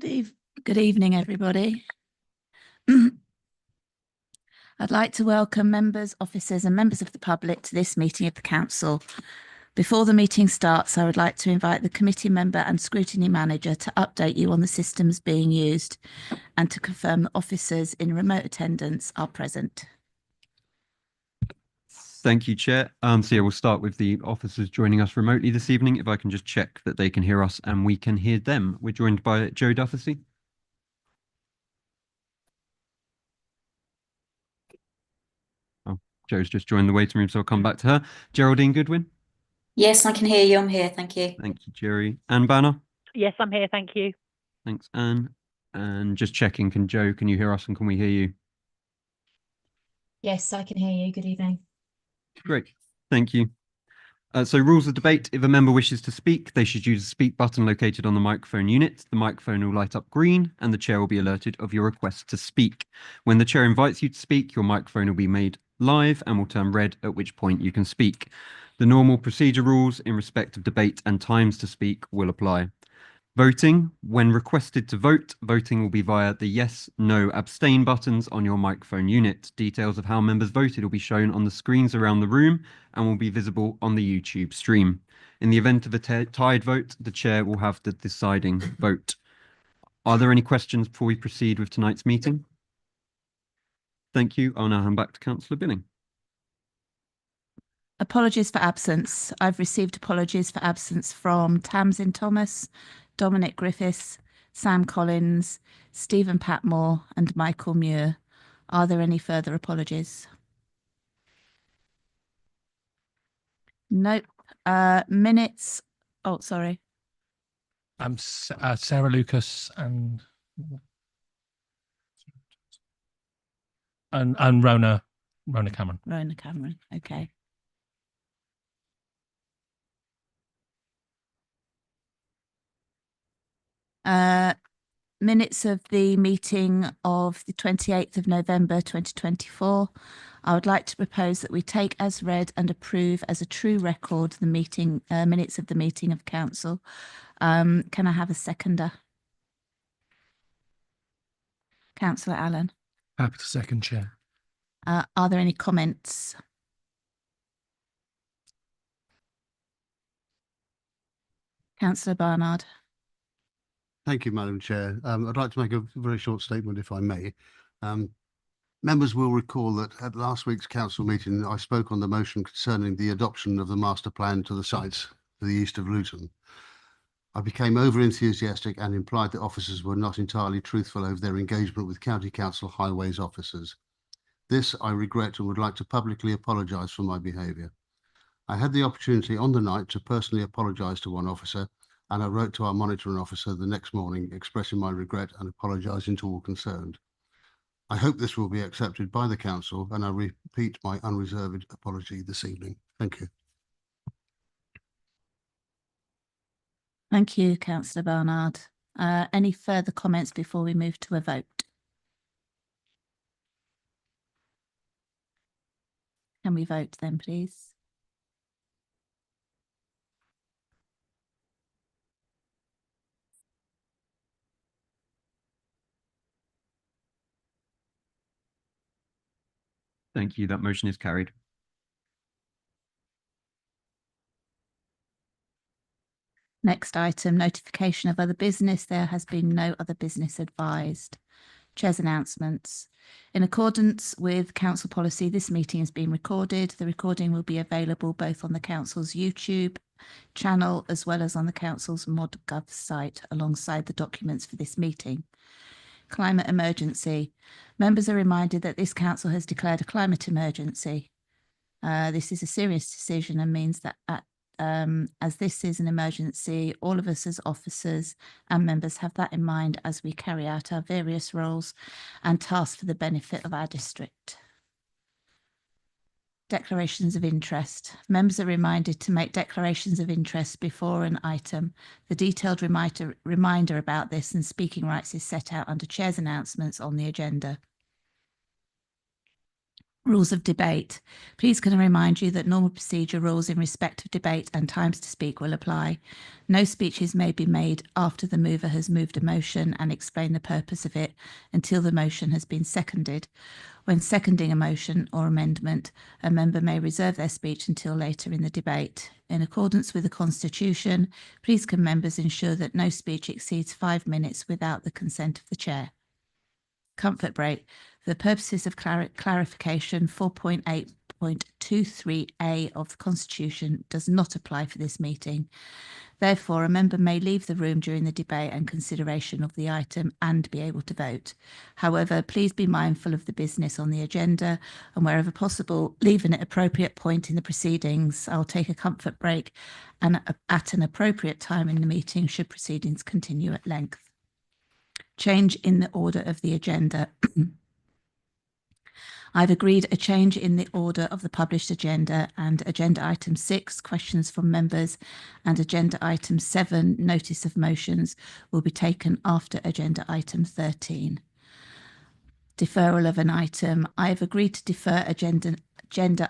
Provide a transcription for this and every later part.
Good evening, everybody. I'd like to welcome members, officers and members of the public to this meeting of the Council. Before the meeting starts, I would like to invite the committee member and scrutiny manager to update you on the systems being used and to confirm that officers in remote attendance are present. Thank you, Chair. We'll start with the officers joining us remotely this evening. If I can just check that they can hear us and we can hear them. We're joined by Jo Dufficy. Oh, Jo's just joined the waiting room, so I'll come back to her. Geraldine Goodwin. Yes, I can hear you. I'm here. Thank you. Thank you, Jerry. Anne Banner. Yes, I'm here. Thank you. Thanks, Anne. And just checking, Jo, can you hear us and can we hear you? Yes, I can hear you. Good evening. Great. Thank you. So rules of debate. If a member wishes to speak, they should use the speak button located on the microphone unit. The microphone will light up green and the chair will be alerted of your request to speak. When the chair invites you to speak, your microphone will be made live and will turn red, at which point you can speak. The normal procedure rules in respect of debate and times to speak will apply. Voting. When requested to vote, voting will be via the yes, no, abstain buttons on your microphone unit. Details of how members voted will be shown on the screens around the room and will be visible on the YouTube stream. In the event of a tied vote, the chair will have the deciding vote. Are there any questions before we proceed with tonight's meeting? Thank you. I'll now hand back to Councillor Billing. Apologies for absence. I've received apologies for absence from Tamsin Thomas, Dominic Griffiths, Sam Collins, Stephen Patmore and Michael Muir. Are there any further apologies? Nope. Minutes. Oh, sorry. Sarah Lucas and Rona Cameron. Rona Cameron. Okay. Minutes of the meeting of the 28th of November 2024. I would like to propose that we take as read and approve as a true record the meeting minutes of the meeting of Council. Can I have a seconder? Councillor Allen. Happy to second, Chair. Are there any comments? Councillor Barnard. Thank you, Madam Chair. I'd like to make a very short statement, if I may. Members will recall that at last week's council meeting, I spoke on the motion concerning the adoption of the master plan to the sites to the east of Luton. I became over-enthusiastic and implied that officers were not entirely truthful over their engagement with County Council highways officers. This I regret and would like to publicly apologise for my behaviour. I had the opportunity on the night to personally apologise to one officer, and I wrote to our monitoring officer the next morning expressing my regret and apologising to all concerned. I hope this will be accepted by the Council and I repeat my unreserved apology this evening. Thank you. Thank you, Councillor Barnard. Any further comments before we move to a vote? Can we vote then, please? Thank you. That motion is carried. Next item, notification of other business. There has been no other business advised. Chair's announcements. In accordance with Council policy, this meeting has been recorded. The recording will be available both on the Council's YouTube channel as well as on the Council's ModGov site alongside the documents for this meeting. Climate emergency. Members are reminded that this Council has declared a climate emergency. This is a serious decision and means that as this is an emergency, all of us as officers and members have that in mind as we carry out our various roles and tasks for the benefit of our district. Declarations of interest. Members are reminded to make declarations of interest before an item. The detailed reminder about this and speaking rights is set out under Chair's announcements on the agenda. Rules of debate. Please can I remind you that normal procedure rules in respect of debate and times to speak will apply. No speeches may be made after the mover has moved a motion and explained the purpose of it until the motion has been seconded. When seconding a motion or amendment, a member may reserve their speech until later in the debate. In accordance with the Constitution, please can members ensure that no speech exceeds 5 minutes without the consent of the chair. Comfort break. For the purposes of clarification, 4.8.23a of the Constitution does not apply for this meeting. Therefore, a member may leave the room during the debate and consideration of the item and be able to vote. However, please be mindful of the business on the agenda and wherever possible, leave an appropriate point in the proceedings. I'll take a comfort break and at an appropriate time in the meeting should proceedings continue at length. Change in the order of the agenda. I've agreed a change in the order of the published agenda, and agenda item 6, questions from members, and agenda item 7, notice of motions, will be taken after agenda item 13. Deferral of an item. I have agreed to defer agenda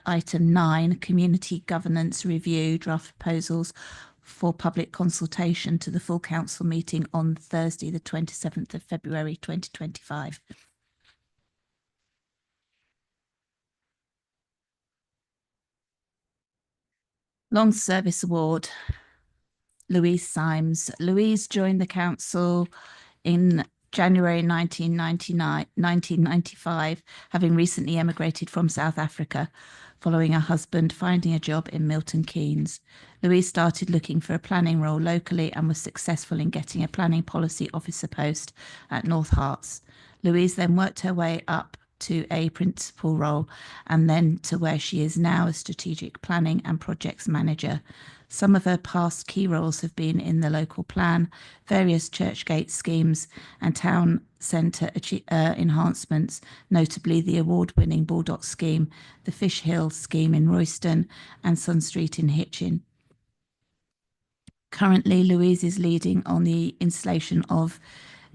item 9, community governance review draft proposals for public consultation to the full council meeting on Thursday, the 27th of February 2025. Long Service Award, Louise Symes. Louise joined the council in January 1995, having recently emigrated from South Africa, following her husband finding a job in Milton Keynes. Louise started looking for a planning role locally and was successful in getting a planning policy officer post at North Herts. Louise then worked her way up to a principal role and then to where she is now, a strategic planning and projects manager. Some of her past key roles have been in the local plan, various Churchgate schemes and town centre enhancements, notably the award-winning Baldock scheme, the Fish Hill scheme in Royston and Sun Street in Hitchin. Currently, Louise is leading on the installation of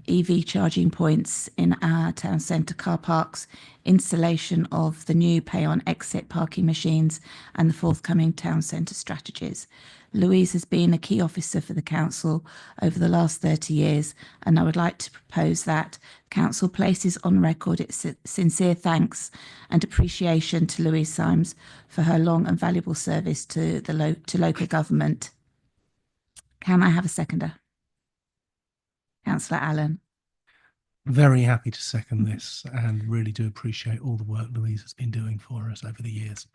EV charging points in our town centre car parks, installation of the new pay on exit parking machines and the forthcoming town centre strategies. Louise has been a key officer for the council over the last 30 years, and I would like to propose that council places on record its sincere thanks and appreciation to Louise Symes for her long and valuable service to local government. Can I have a seconder? Councillor Allen. Very happy to second this and really do appreciate all the work Louise has been doing for us over the years.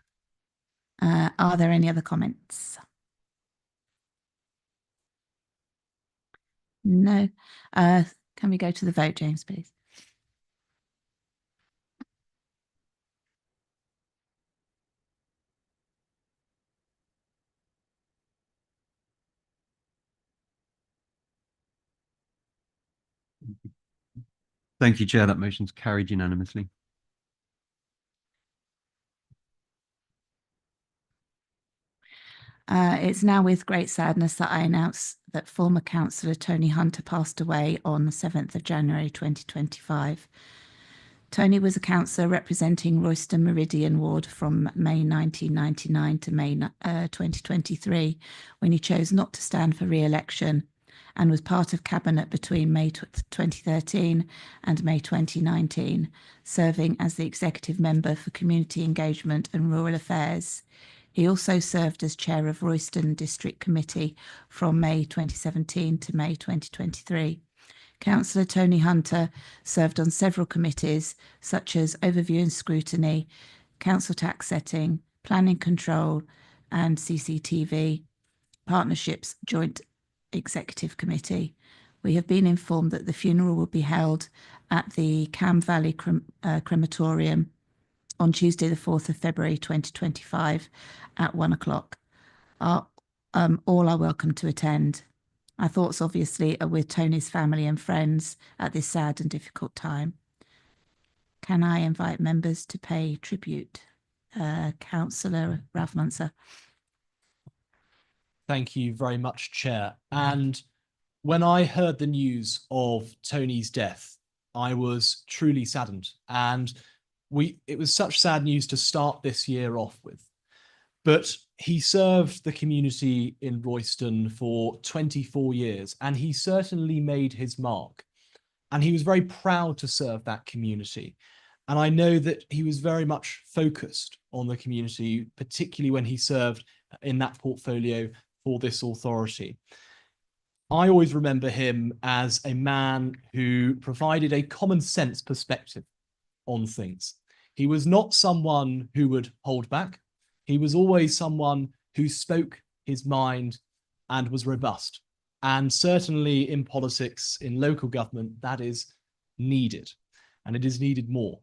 Are there any other comments? No. Can we go to the vote, James, please? Thank you, Chair. That motion's carried unanimously. It's now with great sadness that I announce that former councillor Tony Hunter passed away on the 7th of January 2025. Tony was a councillor representing Royston Meridian Ward from May 1999 to May 2023, when he chose not to stand for re-election, and was part of Cabinet between May 2013 and May 2019, serving as the Executive Member for Community Engagement and Rural Affairs. He also served as Chair of Royston District Committee from May 2017 to May 2023. Councillor Tony Hunter served on several committees such as Overview and Scrutiny, Council Tax Setting, Planning Control and CCTV, Partnerships Joint Executive Committee. We have been informed that the funeral will be held at the Cam Valley Crematorium on Tuesday, the 4th of February 2025 at 1 o'clock. All are welcome to attend. Our thoughts obviously are with Tony's family and friends at this sad and difficult time. Can I invite members to pay tribute? Councillor Ralph Munsell. Thank you very much, Chair. And when I heard the news of Tony's death, I was truly saddened. And it was such sad news to start this year off with. But he served the community in Royston for 24 years, and he certainly made his mark. And he was very proud to serve that community. And I know that he was very much focused on the community, particularly when he served in that portfolio for this authority. I always remember him as a man who provided a common sense perspective on things. He was not someone who would hold back. He was always someone who spoke his mind and was robust. And certainly in politics, in local government, that is needed, and it is needed more.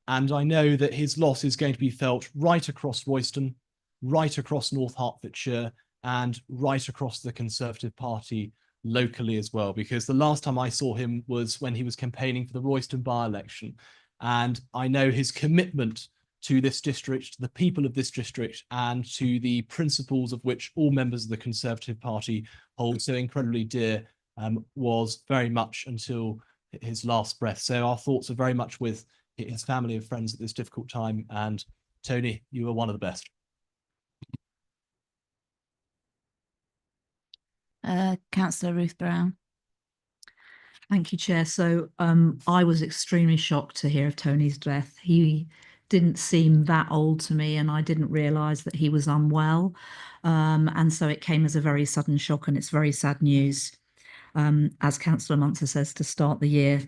And I know that his loss is going to be felt right across Royston, right across North Hertfordshire, and right across the Conservative Party locally as well, because the last time I saw him was when he was campaigning for the Royston by-election. And I know his commitment to this district, to the people of this district, and to the principles of which all members of the Conservative Party hold so incredibly dear, was very much until his last breath. So our thoughts are very much with his family and friends at this difficult time. And Tony, you were one of the best. Councillor Ruth Brown. Thank you, Chair. So I was extremely shocked to hear of Tony's death. He didn't seem that old to me, and I didn't realise that he was unwell. And so it came as a very sudden shock, and it's very sad news, as Councillor Muntzer says, to start the year.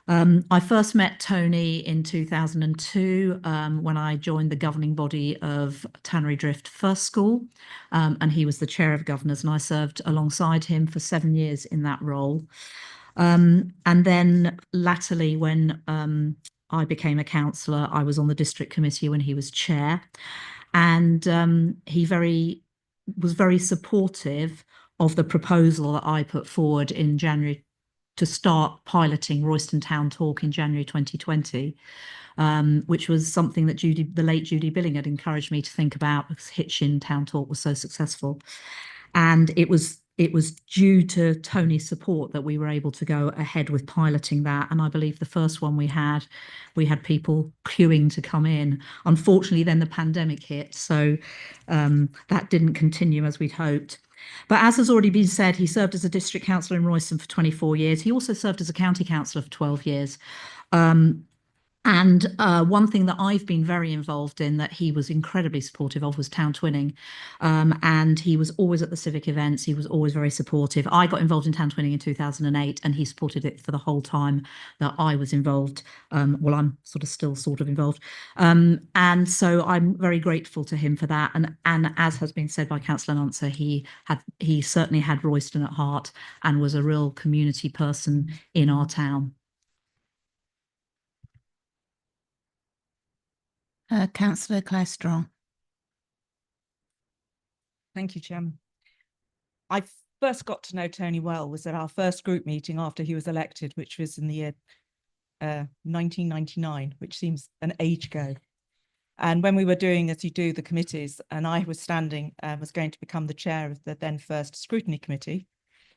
I first met Tony in 2002 when I joined the governing body of Tannery Drift First School, and he was the chair of governors, and I served alongside him for 7 years in that role. And then latterly, when I became a councillor, I was on the district committee when he was chair, and he was very supportive of the proposal that I put forward in January to start piloting Royston Town Talk in January 2020, which was something that the late Judy Billing had encouraged me to think about, because Hitchin Town Talk was so successful. And it was due to Tony's support that we were able to go ahead with piloting that. And I believe the first one we had people queuing to come in. Unfortunately, then the pandemic hit, so that didn't continue as we'd hoped. But as has already been said, he served as a district councillor in Royston for 24 years. He also served as a county councillor for 12 years. And one thing that I've been very involved in that he was incredibly supportive of was town twinning. And he was always at the civic events. He was always very supportive. I got involved in town twinning in 2008, and he supported it for the whole time that I was involved. Well, I'm still involved. And so I'm very grateful to him for that. And as has been said by Councillor Muntzer, he certainly had Royston at heart and was a real community person in our town. Councillor Claire Strong. Thank you, Chairman. I first got to know Tony well was at our first group meeting after he was elected, which was in the year 1999, which seems an age ago. And when we were doing, as you do, the committees, and I was standing, was going to become the chair of the then first scrutiny committee,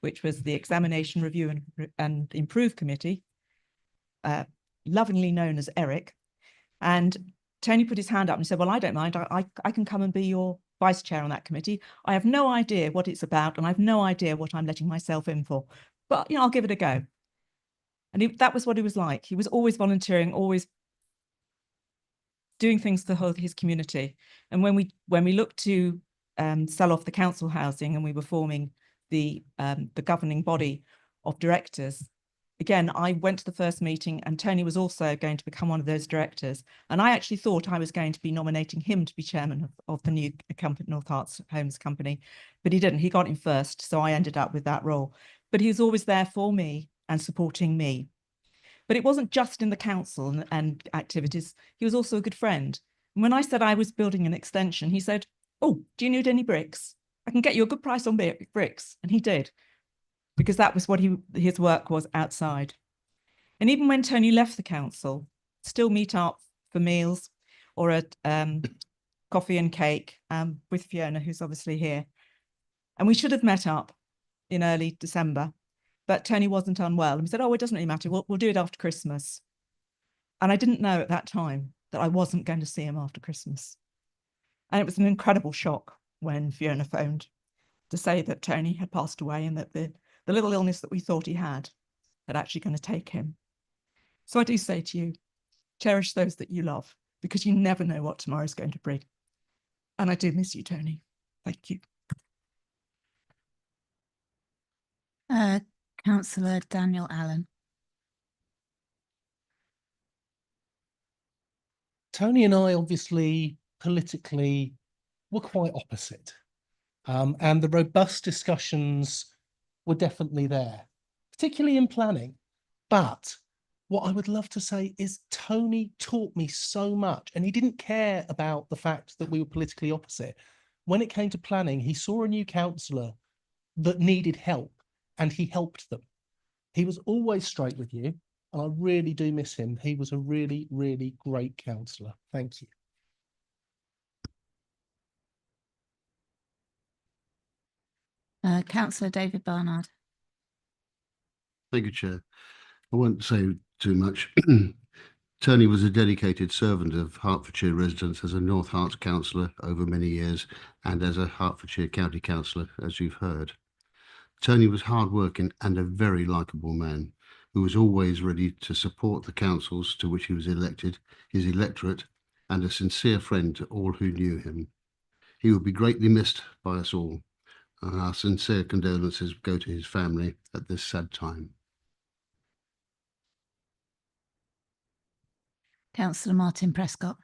which was the Examination Review and Improve Committee, lovingly known as Eric. And Tony put his hand up and said, well, I don't mind. I can come and be your vice chair on that committee. I have no idea what it's about, and I have no idea what I'm letting myself in for. But, I'll give it a go. And that was what he was like. He was always volunteering, always doing things for his community. And when we looked to sell off the council housing, and we were forming the governing body of directors, again, I went to the first meeting, and Tony was also going to become one of those directors. And I actually thought I was going to be nominating him to be chairman of the new company, North Herts Homes Company, but he didn't. He got in first, so I ended up with that role. But he was always there for me and supporting me. But it wasn't just in the council and activities. He was also a good friend. And when I said I was building an extension, he said, oh, do you need any bricks? I can get you a good price on bricks. And he did, because that was what his work was outside. And even when Tony left the council, still meet up for meals or at coffee and cake with Fiona, who's obviously here. And we should have met up in early December, but Tony wasn't unwell. And we said, oh, it doesn't really matter. We'll do it after Christmas. And I didn't know at that time that I wasn't going to see him after Christmas. And it was an incredible shock when Fiona phoned to say that Tony had passed away and that the little illness that we thought he had actually going to take him. So I do say to you, cherish those that you love, because you never know what tomorrow's going to bring. And I do miss you, Tony. Thank you. Councillor Daniel Allen. Tony and I obviously politically were quite opposite. And the robust discussions were definitely there, particularly in planning. But what I would love to say is Tony taught me so much, and he didn't care about the fact that we were politically opposite. When it came to planning, he saw a new councillor that needed help and he helped them. He was always straight with you, and I really do miss him. He was a really, really great councillor. Thank you. Councillor David Barnard. Thank you, Chair. I won't say too much. Tony was a dedicated servant of Hertfordshire residents as a North Herts councillor over many years and as a Hertfordshire County councillor, as you've heard. Tony was hardworking and a very likeable man who was always ready to support the councils to which he was elected, his electorate, and a sincere friend to all who knew him. He will be greatly missed by us all, and our sincere condolences go to his family at this sad time. Councillor Martin Prescott.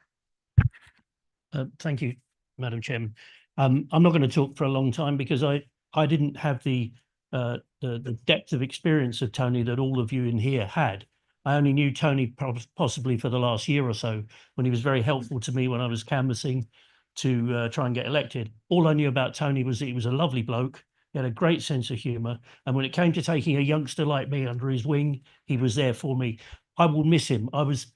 Thank you, Madam Chairman. I'm not going to talk for a long time because I didn't have the depth of experience of Tony that all of you in here had. I only knew Tony possibly for the last year or so, when he was very helpful to me when I was canvassing to try and get elected. All I knew about Tony was that he was a lovely bloke. He had a great sense of humour. And when it came to taking a youngster like me under his wing, he was there for me. I will miss him. I was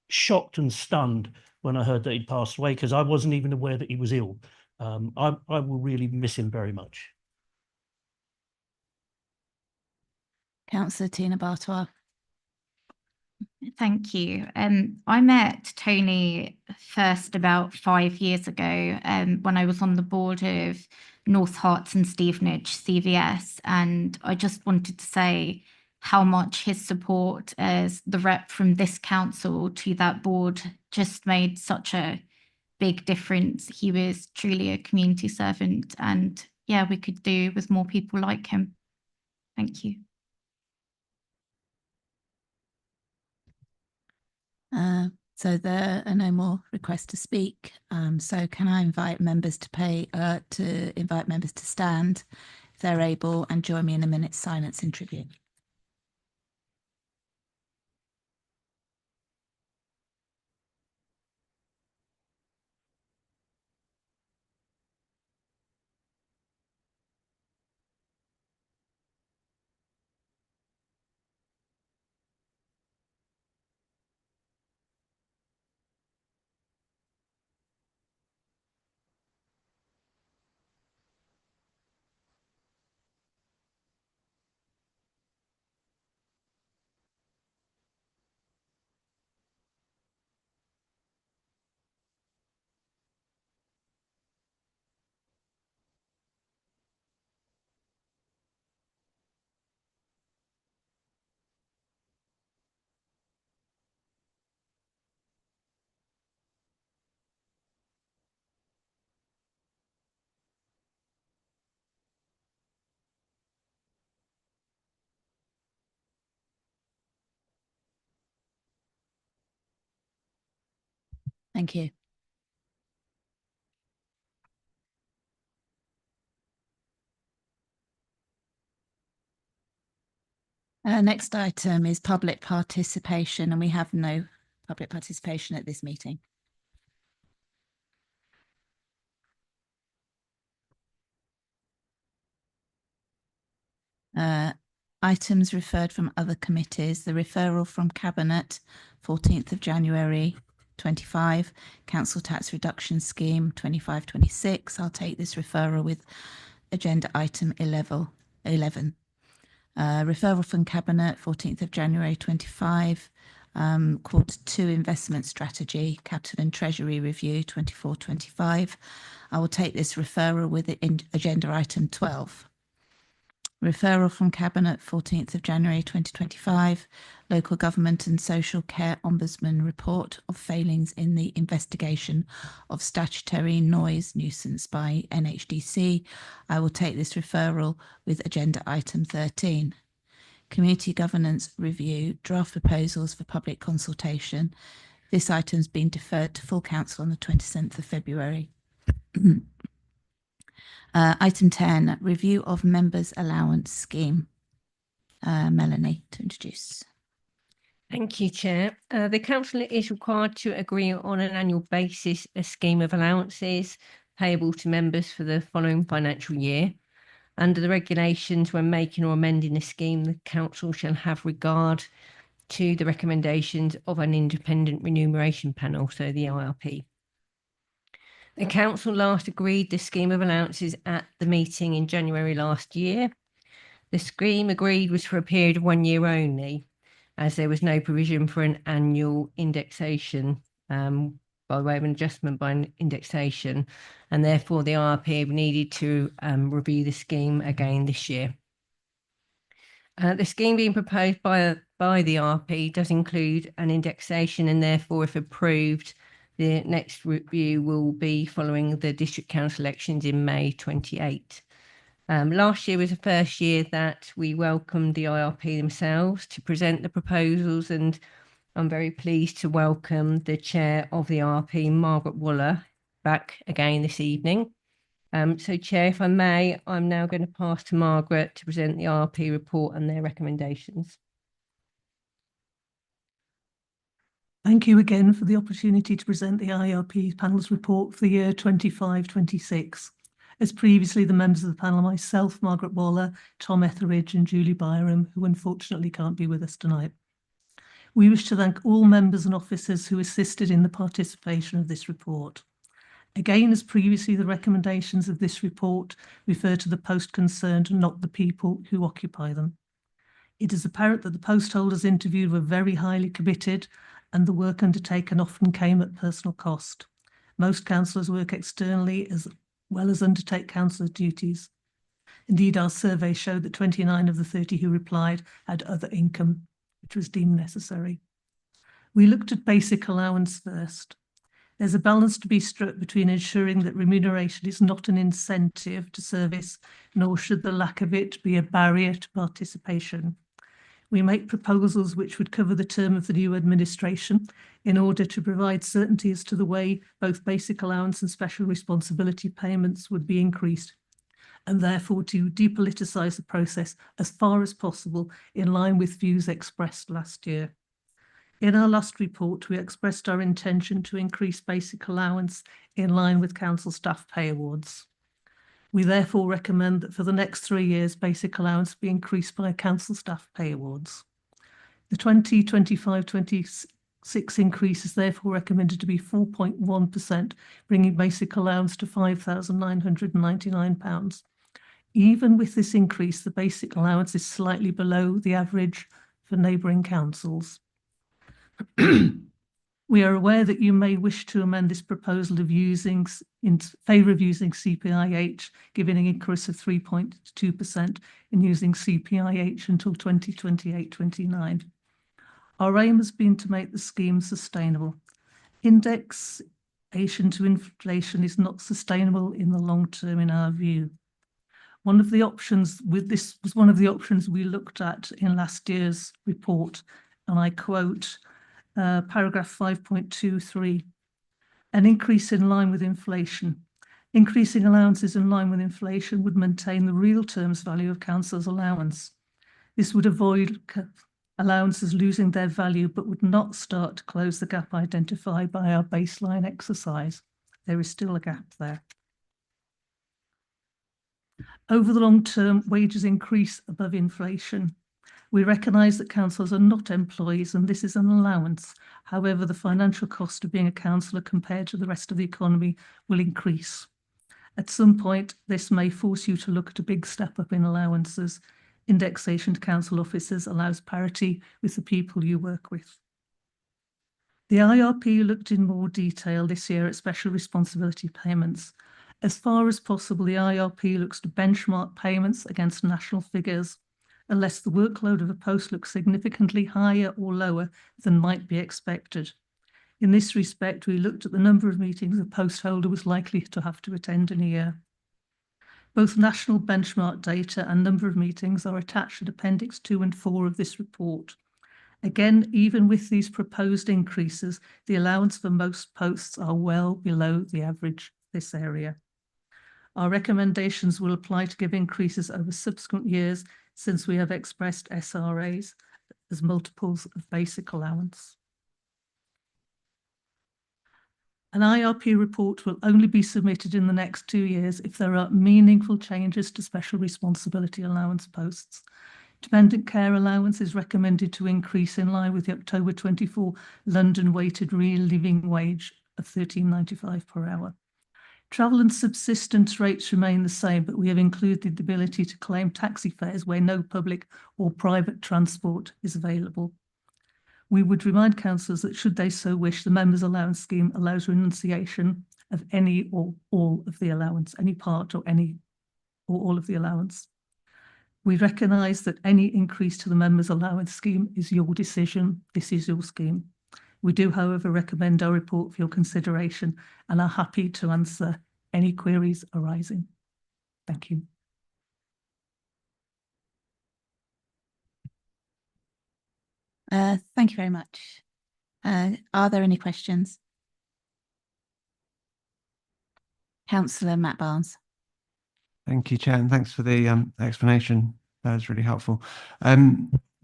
shocked and stunned when I heard that he'd passed away because I wasn't even aware that he was ill. I will really miss him very much. Councillor Tina Bartois. Thank you. I met Tony first about 5 years ago when I was on the board of North Herts and Stevenage CVS, and I just wanted to say how much his support as the rep from this council to that board just made such a big difference. He was truly a community servant, and yeah, we could do with more people like him. Thank you. So there are no more requests to speak. So can I invite members to invite members to stand if they're able, and join me in a minute's silence in tribute. Thank you. Next item is public participation, and we have no public participation at this meeting. Items referred from other committees. The referral from Cabinet, 14th of January 25, Council Tax Reduction Scheme 25-26. I'll take this referral with agenda item 11. Referral from Cabinet, 14th of January 25, Quarter 2 investment strategy, capital and treasury review 24-25. I will take this referral with agenda item 12. Referral from Cabinet 14th of January 2025, Local Government and Social Care Ombudsman report of failings in the investigation of statutory noise nuisance by NHDC. I will take this referral with agenda item 13. Community Governance Review, draft proposals for public consultation. This item has been deferred to full council on the 27th of February. Item 10, review of members' allowance scheme. Melanie, to introduce. Thank you, Chair. The Council is required to agree on an annual basis a scheme of allowances payable to members for the following financial year. Under the regulations, when making or amending a scheme, the Council shall have regard to the recommendations of an independent remuneration panel, so the IRP. The Council last agreed the scheme of allowances at the meeting in January last year. The scheme agreed was for a period of 1 year only, as there was no provision for an annual indexation by way of an adjustment by an indexation, and therefore the IRP needed to review the scheme again this year. The scheme being proposed by the IRP does include an indexation, and therefore, if approved, the next review will be following the District Council elections in May 28. Last year was the first year that we welcomed the IRP themselves to present the proposals, and I'm very pleased to welcome the chair of the IRP, Margaret Waller, back again this evening. So, Chair, if I may, I'm now going to pass to Margaret to present the IRP report and their recommendations. Thank you again for the opportunity to present the IRP panel's report for the year 25-26. As previously, the members of the panel, myself, Margaret Waller, Tom Etheridge and Julie Byram, who unfortunately can't be with us tonight. We wish to thank all members and officers who assisted in the participation of this report. Again, as previously, the recommendations of this report refer to the post concerned and not the people who occupy them. It is apparent that the post holders interviewed were very highly committed, and the work undertaken often came at personal cost. Most councillors work externally as well as undertake councillor duties. Indeed, our survey showed that 29 of the 30 who replied had other income, which was deemed necessary. We looked at basic allowance first. There's a balance to be struck between ensuring that remuneration is not an incentive to service, nor should the lack of it be a barrier to participation. We make proposals which would cover the term of the new administration in order to provide certainty as to the way both basic allowance and special responsibility payments would be increased, and therefore to depoliticise the process as far as possible in line with views expressed last year. In our last report, we expressed our intention to increase basic allowance in line with council staff pay awards. We therefore recommend that for the next 3 years, basic allowance be increased by council staff pay awards. The 2025-26 increase is therefore recommended to be 4.1%, bringing basic allowance to £5,999. Even with this increase, the basic allowance is slightly below the average for neighbouring councils. We are aware that you may wish to amend this proposal of in favour of using CPIH, giving an increase of 3.2% and using CPIH until 2028-29. Our aim has been to make the scheme sustainable. Indexation to inflation is not sustainable in the long term, in our view. One of the options with this was one of the options we looked at in last year's report, and I quote paragraph 5.23, an increase in line with inflation. Increasing allowances in line with inflation would maintain the real terms value of council's allowance. This would avoid allowances losing their value, but would not start to close the gap identified by our baseline exercise. There is still a gap there. Over the long term, wages increase above inflation. We recognise that councillors are not employees and this is an allowance. However, the financial cost of being a councillor compared to the rest of the economy will increase. At some point, this may force you to look at a big step up in allowances. Indexation to council officers allows parity with the people you work with. The IRP looked in more detail this year at special responsibility payments. As far as possible, the IRP looks to benchmark payments against national figures, unless the workload of a post looks significantly higher or lower than might be expected. In this respect, we looked at the number of meetings a post holder was likely to have to attend in a year. Both national benchmark data and number of meetings are attached at Appendix 2 and 4 of this report. Again, even with these proposed increases, the allowance for most posts are well below the average of this area. Our recommendations will apply to give increases over subsequent years, since we have expressed SRAs as multiples of basic allowance. An IRP report will only be submitted in the next 2 years if there are meaningful changes to special responsibility allowance posts. Dependent care allowance is recommended to increase in line with the October 24 London weighted real living wage of £13.95 per hour. Travel and subsistence rates remain the same, but we have included the ability to claim taxi fares where no public or private transport is available. We would remind councillors that should they so wish, the members' allowance scheme allows renunciation of any or all of the allowance, any part or any or all of the allowance. We recognise that any increase to the members' allowance scheme is your decision. This is your scheme. We do, however, recommend our report for your consideration and are happy to answer any queries arising. Thank you. Thank you very much. Are there any questions? Councillor Matt Barnes. Thank you, Chair, and thanks for the explanation. That was really helpful.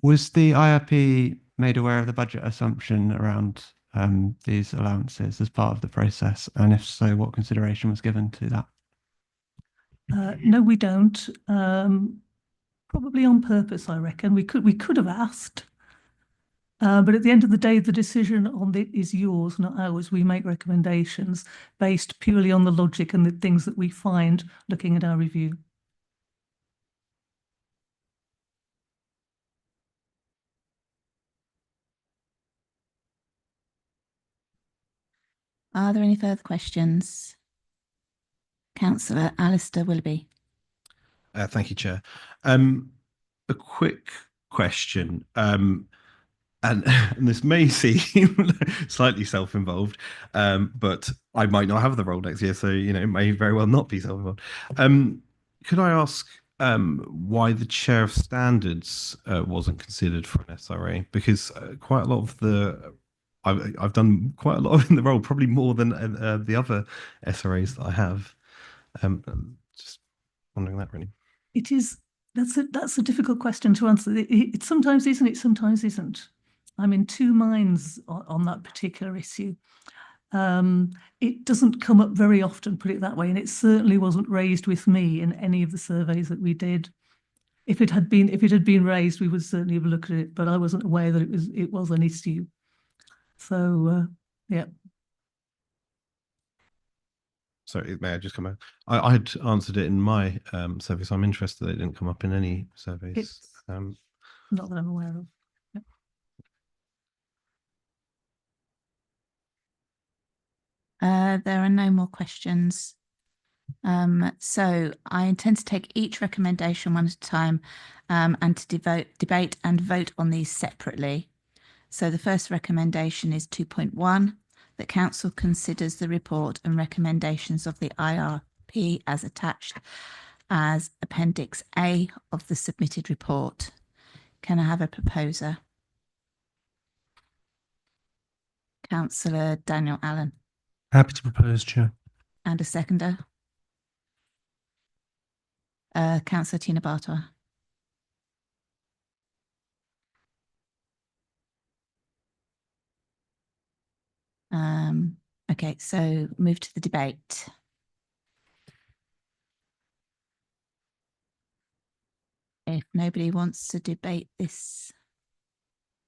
Was the IRP made aware of the budget assumption around these allowances as part of the process? And if so, what consideration was given to that? No, we don't. Probably on purpose, I reckon. We could have asked. But at the end of the day, the decision on it is yours, not ours. We make recommendations based purely on the logic and the things that we find looking at our review. Are there any further questions? Councillor Alistair Willoughby. Thank you, Chair. A quick question. And this may seem slightly self-involved, but I might not have the role next year, so it may very well not be self-involved. Could I ask why the chair of standards wasn't considered for an SRA? Because quite a lot of I've done quite a lot in the role, probably more than the other SRAs that I have. Just wondering that really. It is. That's a difficult question to answer. It sometimes isn't. It sometimes isn't. I'm in two minds on that particular issue. It doesn't come up very often, put it that way, and it certainly wasn't raised with me in any of the surveys that we did. If it had been raised, we would certainly have looked at it, but I wasn't aware that it was an issue. So yeah. Sorry, may I just come back? I had answered it in my survey, so I'm interested that it didn't come up in any surveys. Not that I'm aware of. There are no more questions. So I intend to take each recommendation one at a time and to debate and vote on these separately. So the first recommendation is 2.1, that Council considers the report and recommendations of the IRP as attached as Appendix A of the submitted report. Can I have a proposer? Councillor Daniel Allen. Happy to propose, Chair. And a seconder? Councillor Tina Bartois. Okay, so move to the debate. If nobody wants to debate this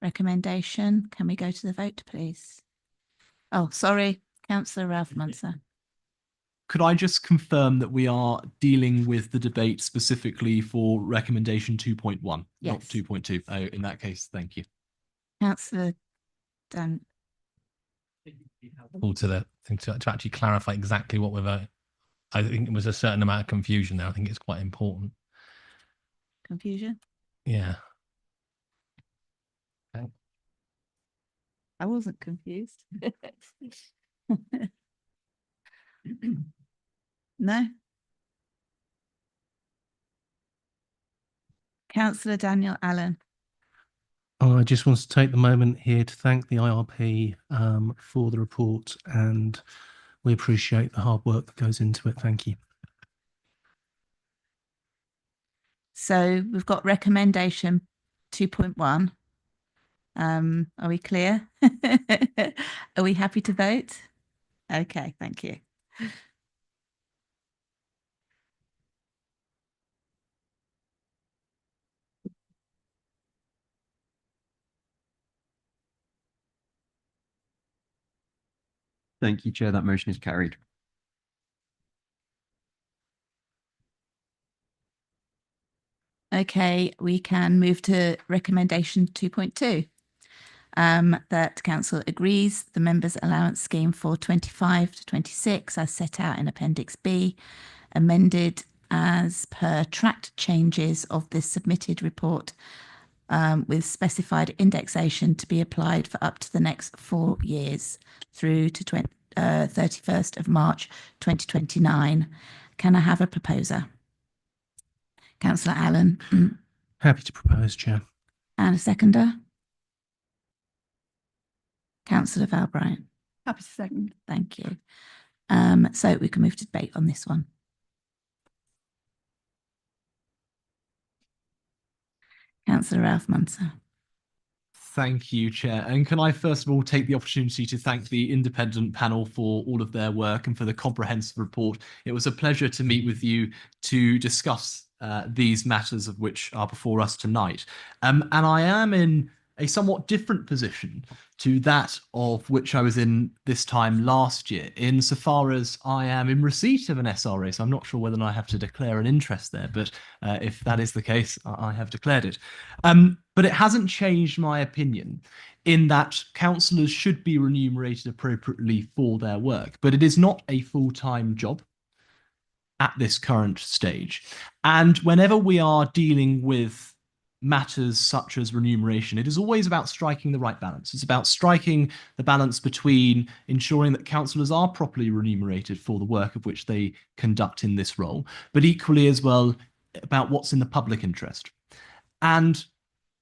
recommendation, can we go to the vote, please? Oh, sorry, Councillor Ralph Muncer. Could I just confirm that we are dealing with the debate specifically for recommendation 2.1, Yes. not 2.2? Oh, in that case, thank you. Councillor Dan. helpful to the thing to actually clarify exactly what we're voting. I think there was a certain amount of confusion there. I think it's quite important. Confusion? Yeah. I wasn't confused. No? Councillor Daniel Allen. I just want to take the moment here to thank the IRP for the report, and we appreciate the hard work that goes into it. Thank you. So we've got recommendation 2.1. Are we clear? Are we happy to vote? Okay, thank you. Thank you, Chair. That motion is carried. Okay, we can move to recommendation 2.2. That council agrees the members' allowance scheme for 25 to 26 as set out in Appendix B, amended as per tracked changes of the submitted report, with specified indexation to be applied for up to the next 4 years through to 31st of March 2029. Can I have a proposer? Councillor Allen. Happy to propose, Chair. And a seconder? Councillor Val Bryant. Happy to second. Thank you. So we can move to debate on this one. Councillor Ralph Munson. Thank you, Chair. And can I first of all take the opportunity to thank the independent panel for all of their work and for the comprehensive report. It was a pleasure to meet with you to discuss these matters of which are before us tonight. And I am in a somewhat different position to that of which I was in this time last year, insofar as I am in receipt of an SRA. So I'm not sure whether I have to declare an interest there, but if that is the case, I have declared it. But it hasn't changed my opinion in that councillors should be remunerated appropriately for their work, but it is not a full-time job at this current stage. And whenever we are dealing with matters such as remuneration, it is always about striking the right balance. It's about striking the balance between ensuring that councillors are properly remunerated for the work of which they conduct in this role, but equally as well about what's in the public interest. And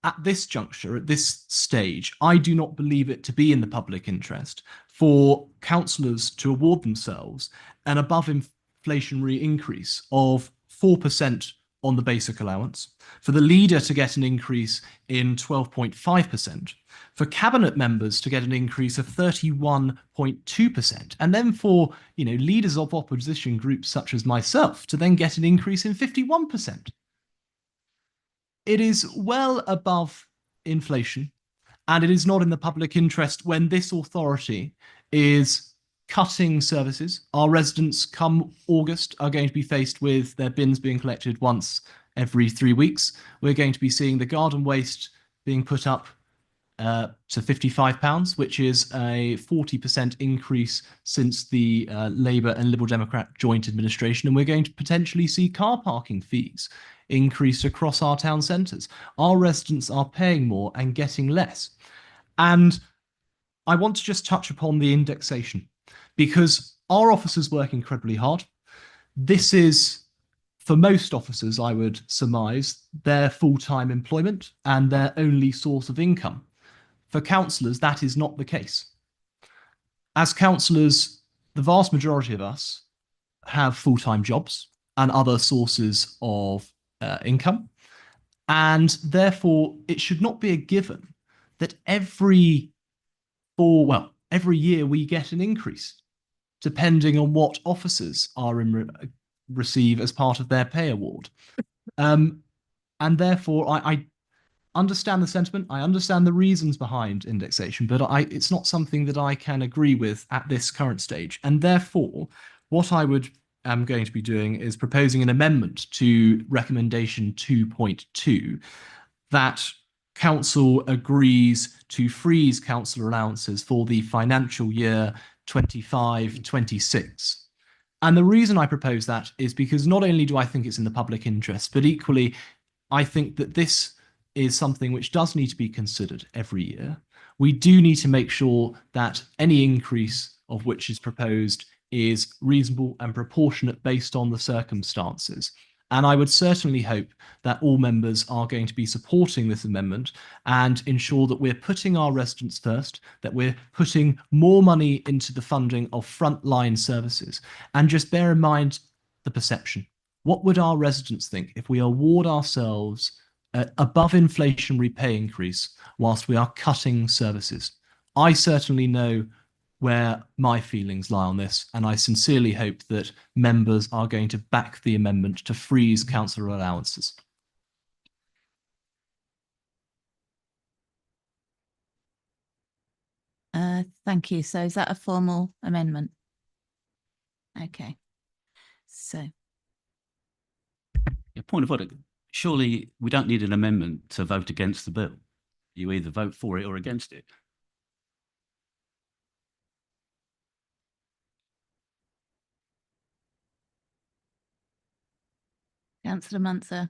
at this juncture, at this stage, I do not believe it to be in the public interest for councillors to award themselves an above inflationary increase of 4% on the basic allowance, for the leader to get an increase in 12.5%, for cabinet members to get an increase of 31.2%, and then for leaders of opposition groups such as myself to then get an increase in 51%. It is well above inflation, and it is not in the public interest when this authority is cutting services. Our residents come August are going to be faced with their bins being collected once every 3 weeks. We're going to be seeing the garden waste being put up to £55, which is a 40% increase since the Labour and Liberal Democrat joint administration. And we're going to potentially see car parking fees increase across our town centres. Our residents are paying more and getting less. And I want to just touch upon the indexation, because our officers work incredibly hard. This is, for most officers, I would surmise, their full-time employment and their only source of income. For councillors, that is not the case. As councillors, the vast majority of us have full-time jobs and other sources of income. And therefore, it should not be a given that every year we get an increase, depending on what officers are receive as part of their pay award. And therefore, I understand the sentiment, I understand the reasons behind indexation, but it's not something that I can agree with at this current stage. And therefore, what I am going to be doing is proposing an amendment to recommendation 2.2 that council agrees to freeze council allowances for the financial year 25-26. And the reason I propose that is because not only do I think it's in the public interest, but equally, I think that this is something which does need to be considered every year. We do need to make sure that any increase of which is proposed is reasonable and proportionate based on the circumstances. And I would certainly hope that all members are going to be supporting this amendment and ensure that we're putting our residents first, that we're putting more money into the funding of frontline services. And just bear in mind the perception. What would our residents think if we award ourselves above inflationary pay increase whilst we are cutting services? I certainly know where my feelings lie on this, and I sincerely hope that members are going to back the amendment to freeze councillor allowances. Thank you. So is that a formal amendment? Okay. So Yeah, point of order. Surely we don't need an amendment to vote against the bill. You either vote for it or against it. Councillor Muntzer.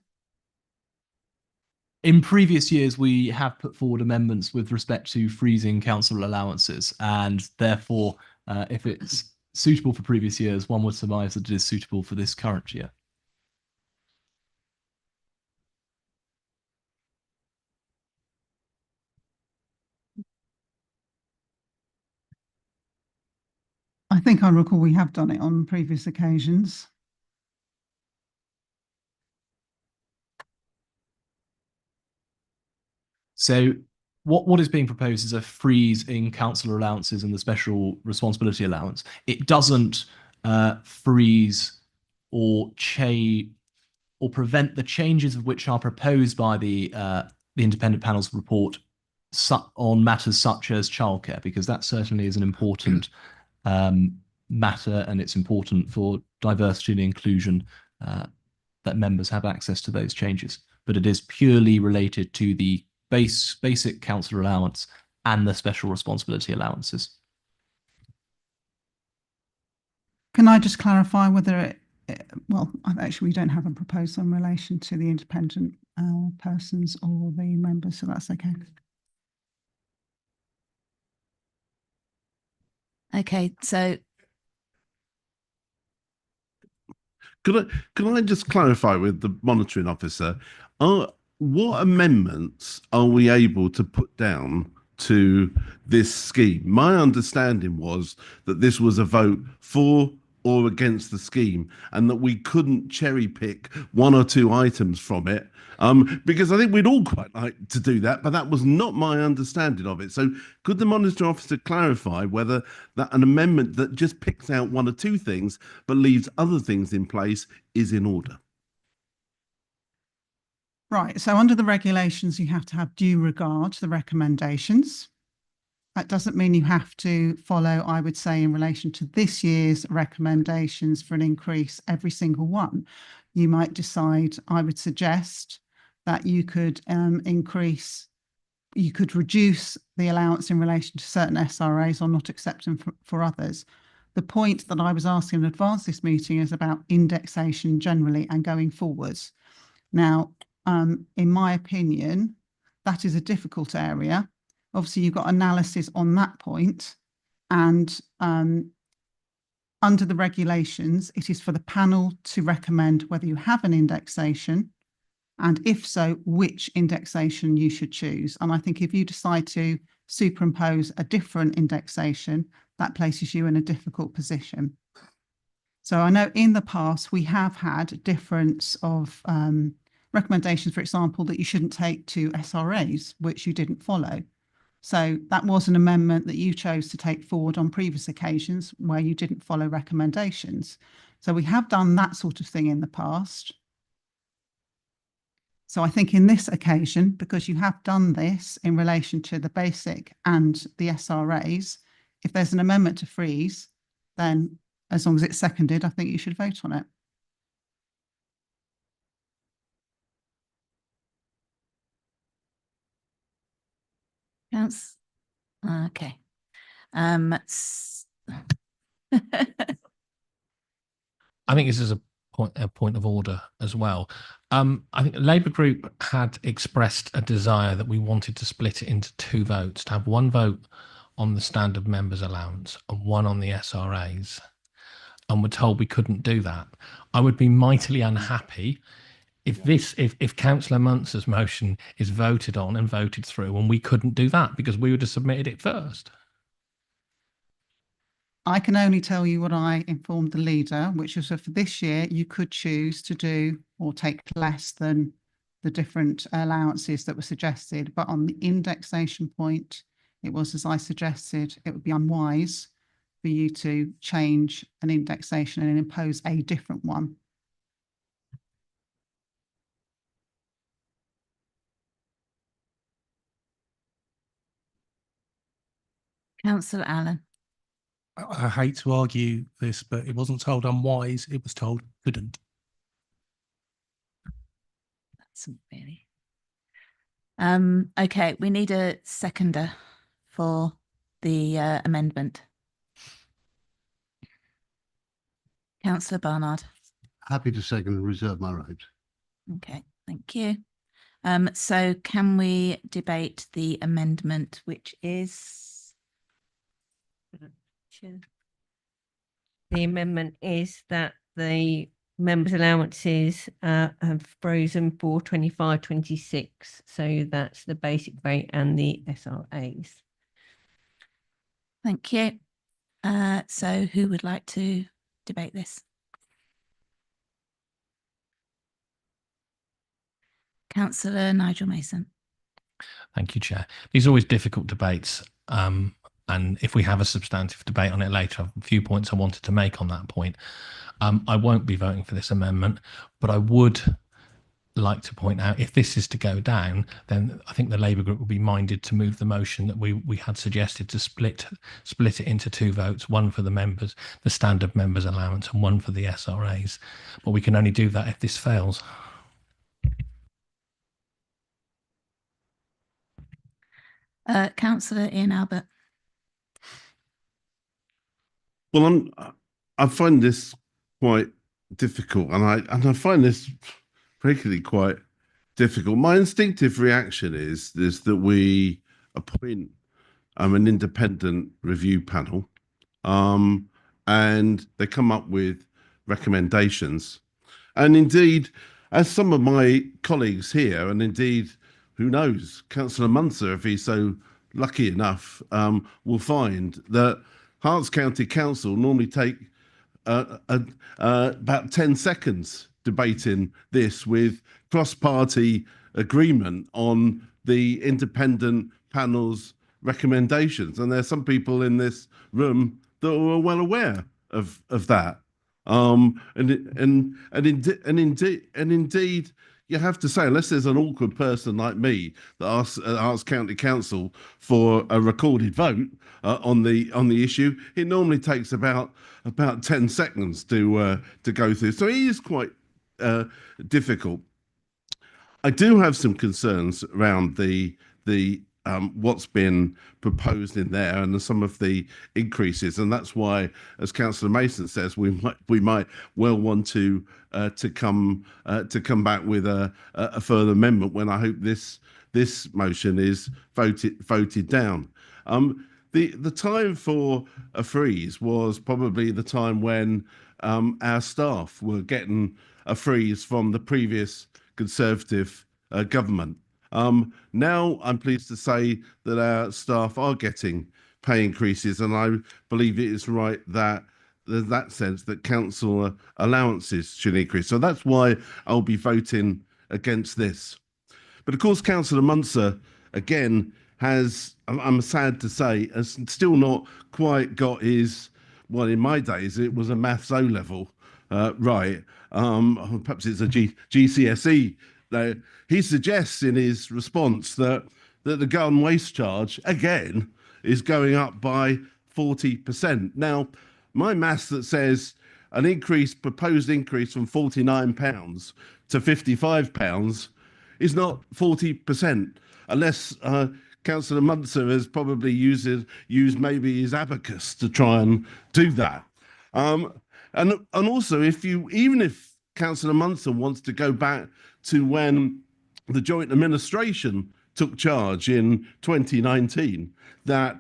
In previous years, we have put forward amendments with respect to freezing council allowances, and therefore, if it's suitable for previous years, one would surmise that it is suitable for this current year. I think I recall we have done it on previous occasions. So what is being proposed is a freeze in council allowances and the special responsibility allowance. It doesn't freeze or prevent the changes of which are proposed by the independent panel's report on matters such as childcare, because that certainly is an important matter, and it's important for diversity and inclusion that members have access to those changes. But it is purely related to the basic council allowance and the special responsibility allowances. Can I just clarify whether well, actually we don't have a proposal in relation to the independent persons or the members, so that's okay. Okay, so Can I just clarify with the monitoring officer? What amendments are we able to put down to this scheme? My understanding was that this was a vote for or against the scheme, and that we couldn't cherry pick one or two items from it, because I think we'd all quite like to do that, but that was not my understanding of it. So could the monitoring officer clarify whether that an amendment that just picks out one or two things but leaves other things in place is in order? Right, so under the regulations, you have to have due regard to the recommendations. That doesn't mean you have to follow, I would say, in relation to this year's recommendations for an increase, every single one. You might decide, I would suggest that you could you could reduce the allowance in relation to certain SRAs or not accept them for others. The point that I was asking in advance this meeting is about indexation generally and going forwards. Now, in my opinion, that is a difficult area. Obviously, you've got analysis on that point, and under the regulations, it is for the panel to recommend whether you have an indexation, and if so, which indexation you should choose. And I think if you decide to superimpose a different indexation, that places you in a difficult position. So I know in the past we have had difference of recommendations, for example, that you shouldn't take to SRAs, which you didn't follow. So that was an amendment that you chose to take forward on previous occasions where you didn't follow recommendations. So we have done that sort of thing in the past. So I think in this occasion, because you have done this in relation to the basic and the SRAs, if there's an amendment to freeze, then as long as it's seconded, I think you should vote on it. Okay. s- I think this is a point of order as well. I think the Labour group had expressed a desire that we wanted to split it into 2 votes, to have 1 vote on the standard members allowance and 1 on the SRAs. And we're told we couldn't do that. I would be mightily unhappy if Councillor Munster's motion is voted on and voted through and we couldn't do that because we would have submitted it first. I can only tell you what I informed the leader, which was that for this year, you could choose to do or take less than the different allowances that were suggested. But on the indexation point, it was, as I suggested, it would be unwise for you to change an indexation and impose a different one. Councillor Allen. I hate to argue this, but it wasn't told unwise, it was told couldn't. That's really. Okay, we need a seconder for the amendment. Councillor Barnard. Happy to second and reserve my right. Okay, thank you. So can we debate the amendment, which is? The amendment is that the members' allowances have frozen for 25-26. So that's the basic rate and the SRAs. Thank you. So who would like to debate this? Councillor Nigel Mason. Thank you, Chair. These are always difficult debates. And if we have a substantive debate on it later, I have a few points I wanted to make on that point. I won't be voting for this amendment, but I would like to point out if this is to go down, then I think the Labour group will be minded to move the motion that we had suggested to split it into 2 votes, 1 for the members, the standard members allowance, and 1 for the SRAs. But we can only do that if this fails. Councillor Ian Albert. Well, I find this quite difficult, and I find this particularly quite difficult. My instinctive reaction is that we appoint an independent review panel, and they come up with recommendations. And indeed, as some of my colleagues here, and indeed, who knows, Councillor Munster, if he's so lucky enough, will find that Herts County Council normally take about 10 seconds debating this with cross-party agreement on the independent panel's recommendations. And there's some people in this room that are well aware of that. And indeed, you have to say, unless there's an awkward person like me that asks Herts County Council for a recorded vote on the issue, it normally takes about 10 seconds to go through. So it is quite difficult. I do have some concerns around the what's been proposed in there and some of the increases, and that's why, as Councillor Mason says, we might well want to come back with a further amendment when I hope this motion is voted down. The time for a freeze was probably the time when our staff were getting a freeze from the previous Conservative government. Now I'm pleased to say that our staff are getting pay increases, and I believe it is right that in that sense that council allowances should increase. So that's why I'll be voting against this. But of course, Councillor Munster, again, has, I'm sad to say, has still not quite got his, well, in my days, it was a maths O level, right. Perhaps it's a GCSE. He suggests in his response that the garden waste charge, again, is going up by 40%. Now, my maths that says an proposed increase from £49 to £55 is not 40%, unless Councillor Munster has probably used maybe his abacus to try and do that. And also, even if Councillor Munster wants to go back to when the joint administration took charge in 2019, that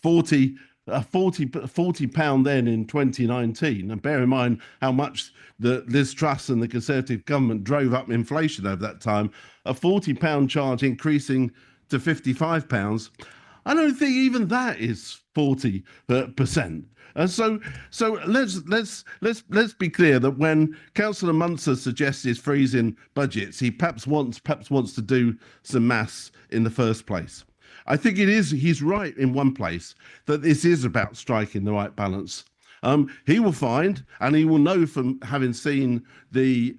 £40 then in 2019, and bear in mind how much the Liz Truss and the Conservative government drove up inflation over that time, a £40 charge increasing to £55. I don't think even that is 40%. So let's be clear that when Councillor Munster suggests he's freezing budgets, he perhaps wants to do some maths in the first place. I think he's right in one place, that this is about striking the right balance. He will find, and he will know from having seen the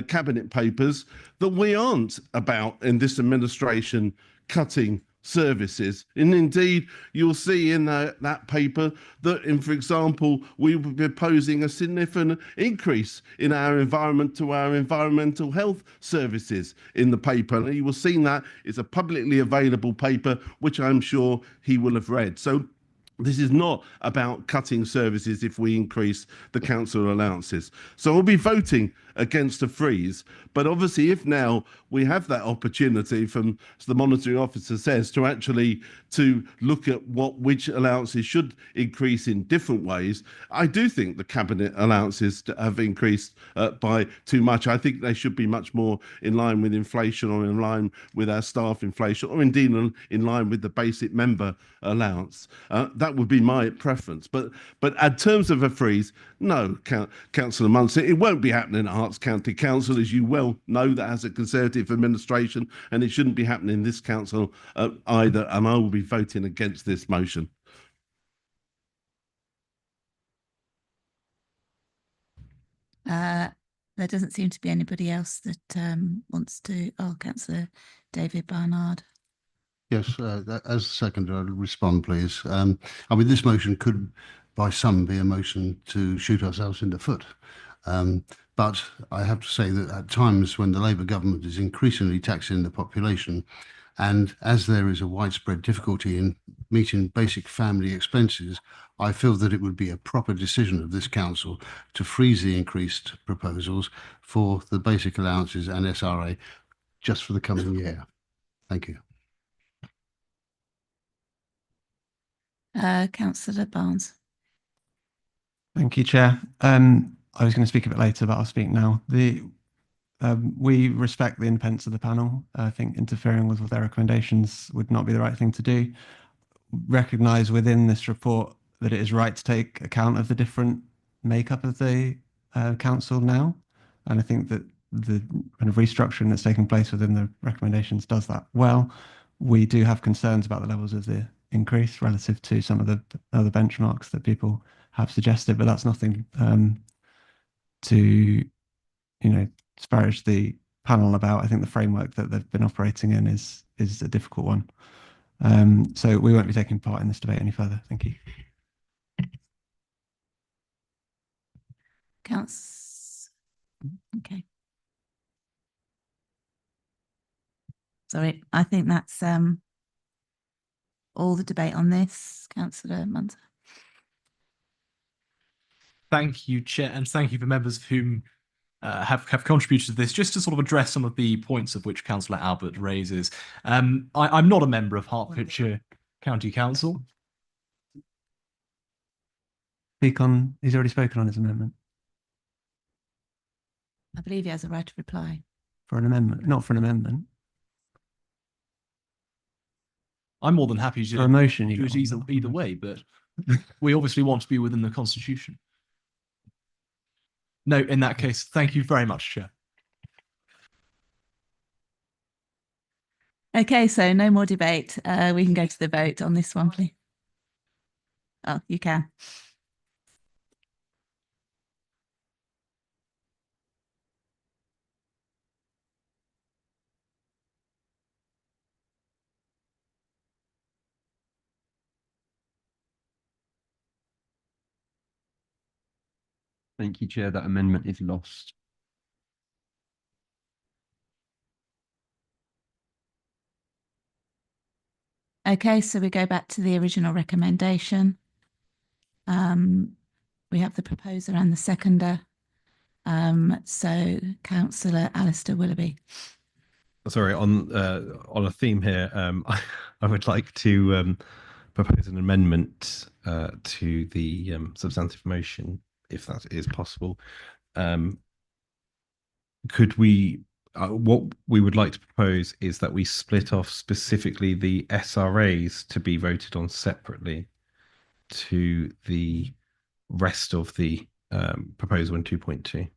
cabinet papers, that we aren't about, in this administration, cutting services. And indeed, you'll see in that paper that, for example, we will be proposing a significant increase in our environmental health services in the paper. And you will see that it's a publicly available paper, which I'm sure he will have read. So this is not about cutting services if we increase the council allowances. So we'll be voting against a freeze. But obviously, if now we have that opportunity, from, as the monitoring officer says, to look at which allowances should increase in different ways, I do think the cabinet allowances have increased by too much. I think they should be much more in line with inflation, or in line with our staff inflation, or indeed in line with the basic member allowance. That would be my preference. But in terms of a freeze, no, Councillor Munster, it won't be happening at Herts County Council, as you well know, that has a Conservative administration, and it shouldn't be happening in this council either, and I will be voting against this motion. There doesn't seem to be anybody else that wants to. Oh, Councillor David Barnard. Yes, as seconder, I'll respond, please. I mean, this motion could, by some, be a motion to shoot ourselves in the foot. But I have to say that at times when the Labour government is increasingly taxing the population, and as there is a widespread difficulty in meeting basic family expenses, I feel that it would be a proper decision of this council to freeze the increased proposals for the basic allowances and SRA just for the coming year. Thank you. Councillor Barnes. Thank you, Chair. I was going to speak a bit later, but I'll speak now. We respect the independence of the panel. I think interfering with their recommendations would not be the right thing to do. Recognise within this report that it is right to take account of the different makeup of the council now, and I think that the kind of restructuring that's taking place within the recommendations does that well. We do have concerns about the levels of the increase relative to some of the other benchmarks that people have suggested, but that's nothing to disparage the panel about. I think the framework that they've been operating in is a difficult one. So we won't be taking part in this debate any further. Thank you. Okay. Sorry, I think that's all the debate on this. Councillor Munter. Thank you, Chair, and thank you for members whom have contributed to this. Just to sort of address some of the points of which Councillor Albert raises. I'm not a member of Hertfordshire County Council. He's already spoken on his amendment. I believe he has a right to reply. For an amendment, not for an amendment. I'm more than happy to For a motion, do it either way, but we obviously want to be within the Constitution. No, in that case, thank you very much, Chair. Okay, so no more debate. We can go to the vote on this one, please. Oh, you can. Thank you, Chair. That amendment is lost. Okay, so we go back to the original recommendation. We have the proposer and the seconder. So Councillor Alistair Willoughby. Sorry, on a theme here, I would like to propose an amendment to the substantive motion, if that is possible. Could we? What we would like to propose is that we split off specifically the SRAs to be voted on separately to the rest of the proposal in 2.2.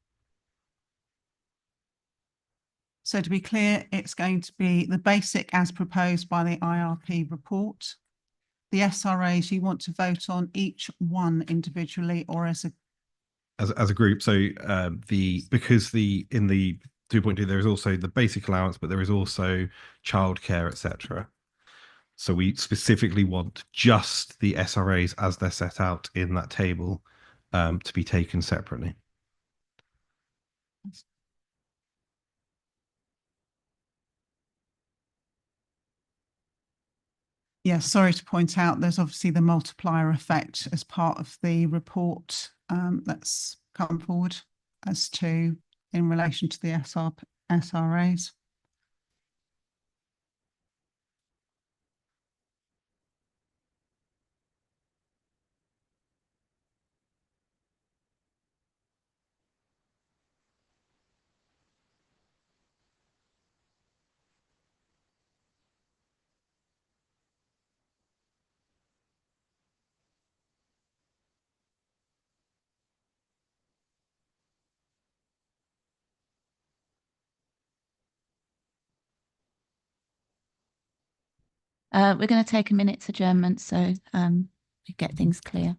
So to be clear, it's going to be the basic as proposed by the IRP report. The SRAs, you want to vote on each one individually or as a As a group. So in the 2.2 there is also the basic allowance, but there is also childcare, etc. So we specifically want just the SRAs as they're set out in that table to be taken separately. Yes, sorry to point out, there's obviously the multiplier effect as part of the report that's come forward as to in relation to the SRAs. We're going to take a minute's adjournment so we get things clear.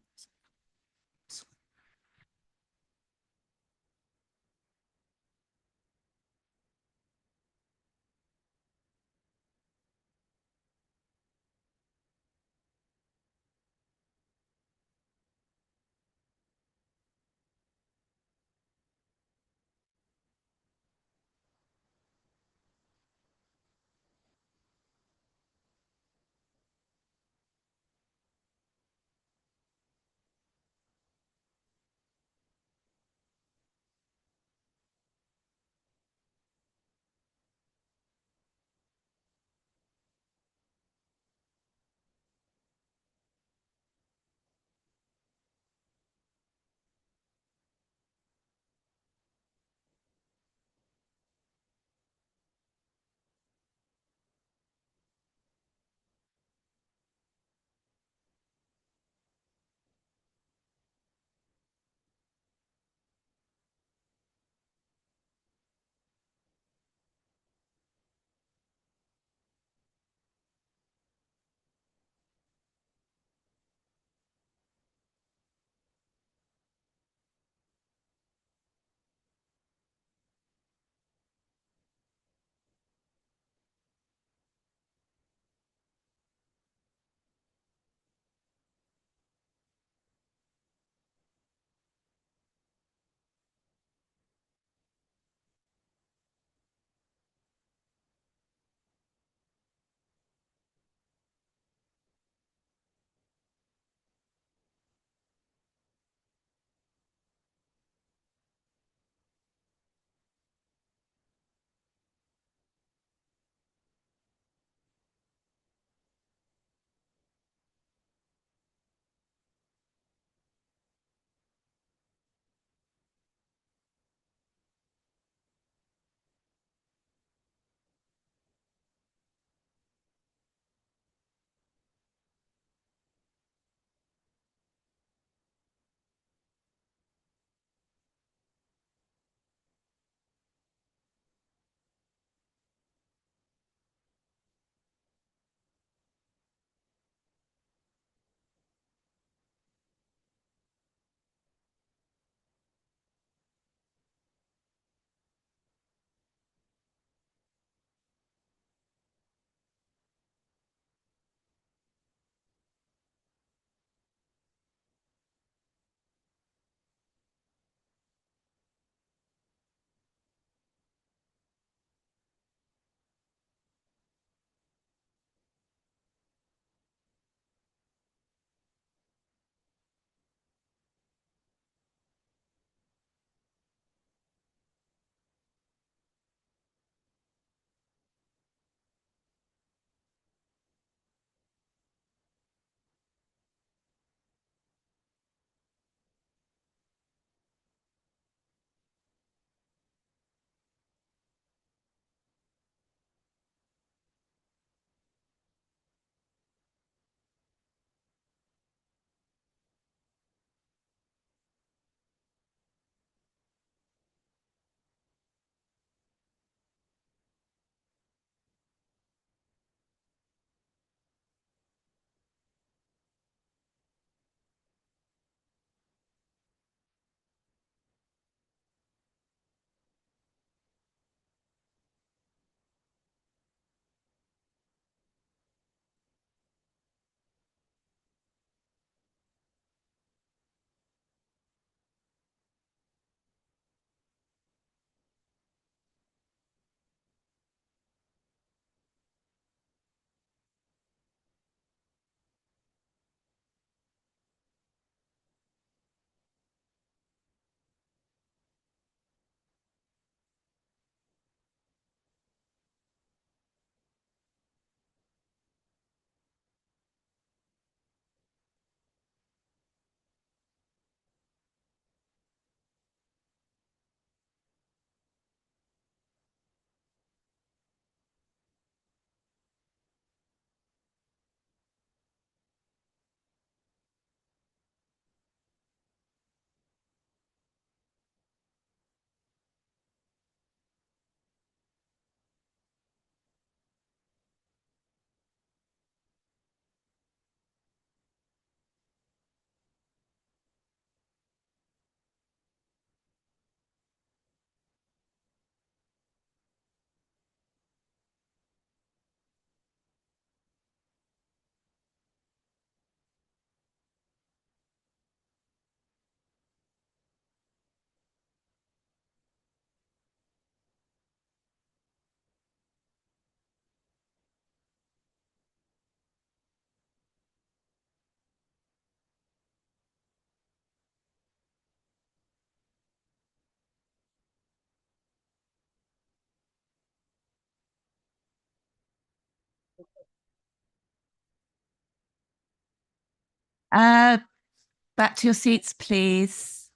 Back to your seats, please.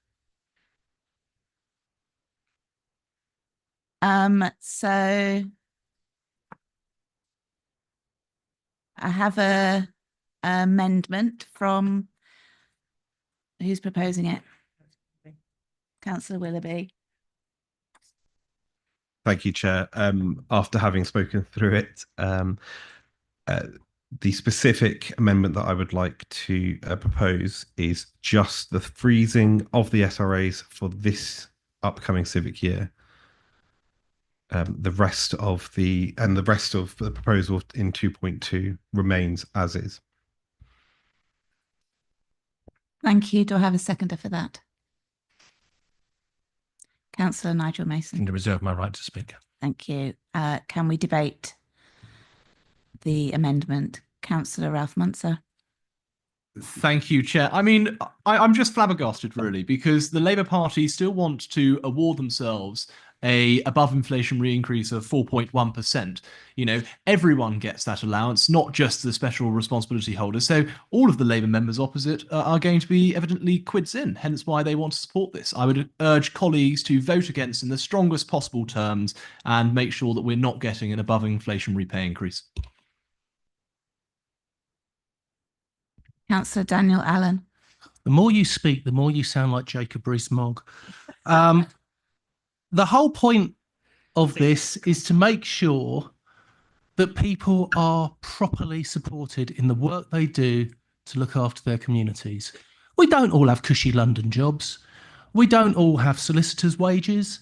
So I have a amendment from who's proposing it? Councillor Willoughby. Thank you, Chair. After having spoken through it, the specific amendment that I would like to propose is just the freezing of the SRAs for this upcoming civic year. The rest of the proposal in 2.2 remains as is. Thank you. Do I have a seconder for that? Councillor Nigel Mason. To reserve my right to speak. Thank you. Can we debate the amendment? Councillor Ralph Muntzer. Thank you, Chair. I mean, I'm just flabbergasted, really, because the Labour Party still want to award themselves a above inflation re-increase of 4.1%. You know, everyone gets that allowance, not just the special responsibility holders. So all of the Labour members opposite are going to be evidently quids in, hence why they want to support this. I would urge colleagues to vote against in the strongest possible terms and make sure that we're not getting an above inflation pay increase. Councillor Daniel Allen. The more you speak, the more you sound like Jacob Rees-Mogg. The whole point of this is to make sure that people are properly supported in the work they do to look after their communities. We don't all have cushy London jobs. We don't all have solicitors' wages.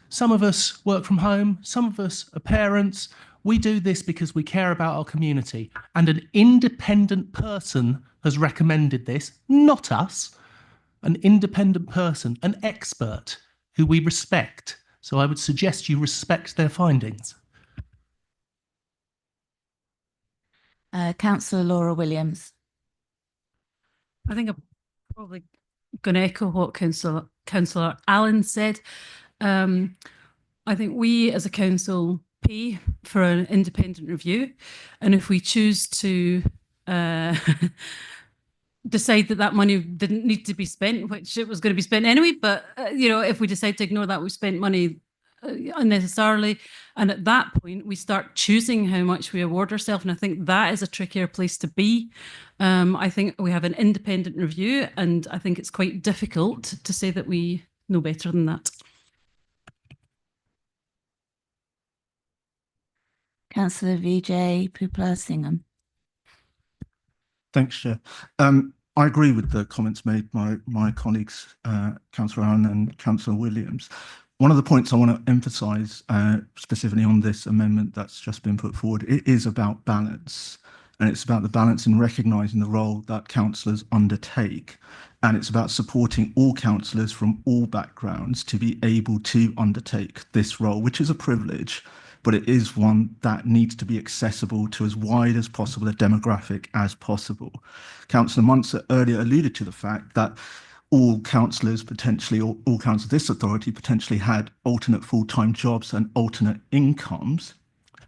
Some of us work from home. Some of us are parents. We do this because we care about our community. And an independent person has recommended this, not us, an independent person, an expert who we respect. So I would suggest you respect their findings. Councillor Laura Williams. I think I'm probably going to echo what Councillor Allen said. I think we as a council pay for an independent review, and if we choose to decide that that money didn't need to be spent, which it was going to be spent anyway, but you know, if we decide to ignore that, we spent money unnecessarily, and at that point we start choosing how much we award ourselves, and I think that is a trickier place to be. I think we have an independent review, and I think it's quite difficult to say that we know better than that. Councillor Vijay Pupla-Singham. Thanks, Chair. I agree with the comments made by my colleagues, Councillor Allen and Councillor Williams. One of the points I want to emphasise specifically on this amendment that's just been put forward, it is about balance. And it's about the balance in recognising the role that councillors undertake. And it's about supporting all councillors from all backgrounds to be able to undertake this role, which is a privilege, but it is one that needs to be accessible to as wide as possible, a demographic as possible. Councillor Muntzer earlier alluded to the fact that all councillors potentially, or all councillors of this authority potentially had alternate full-time jobs and alternate incomes.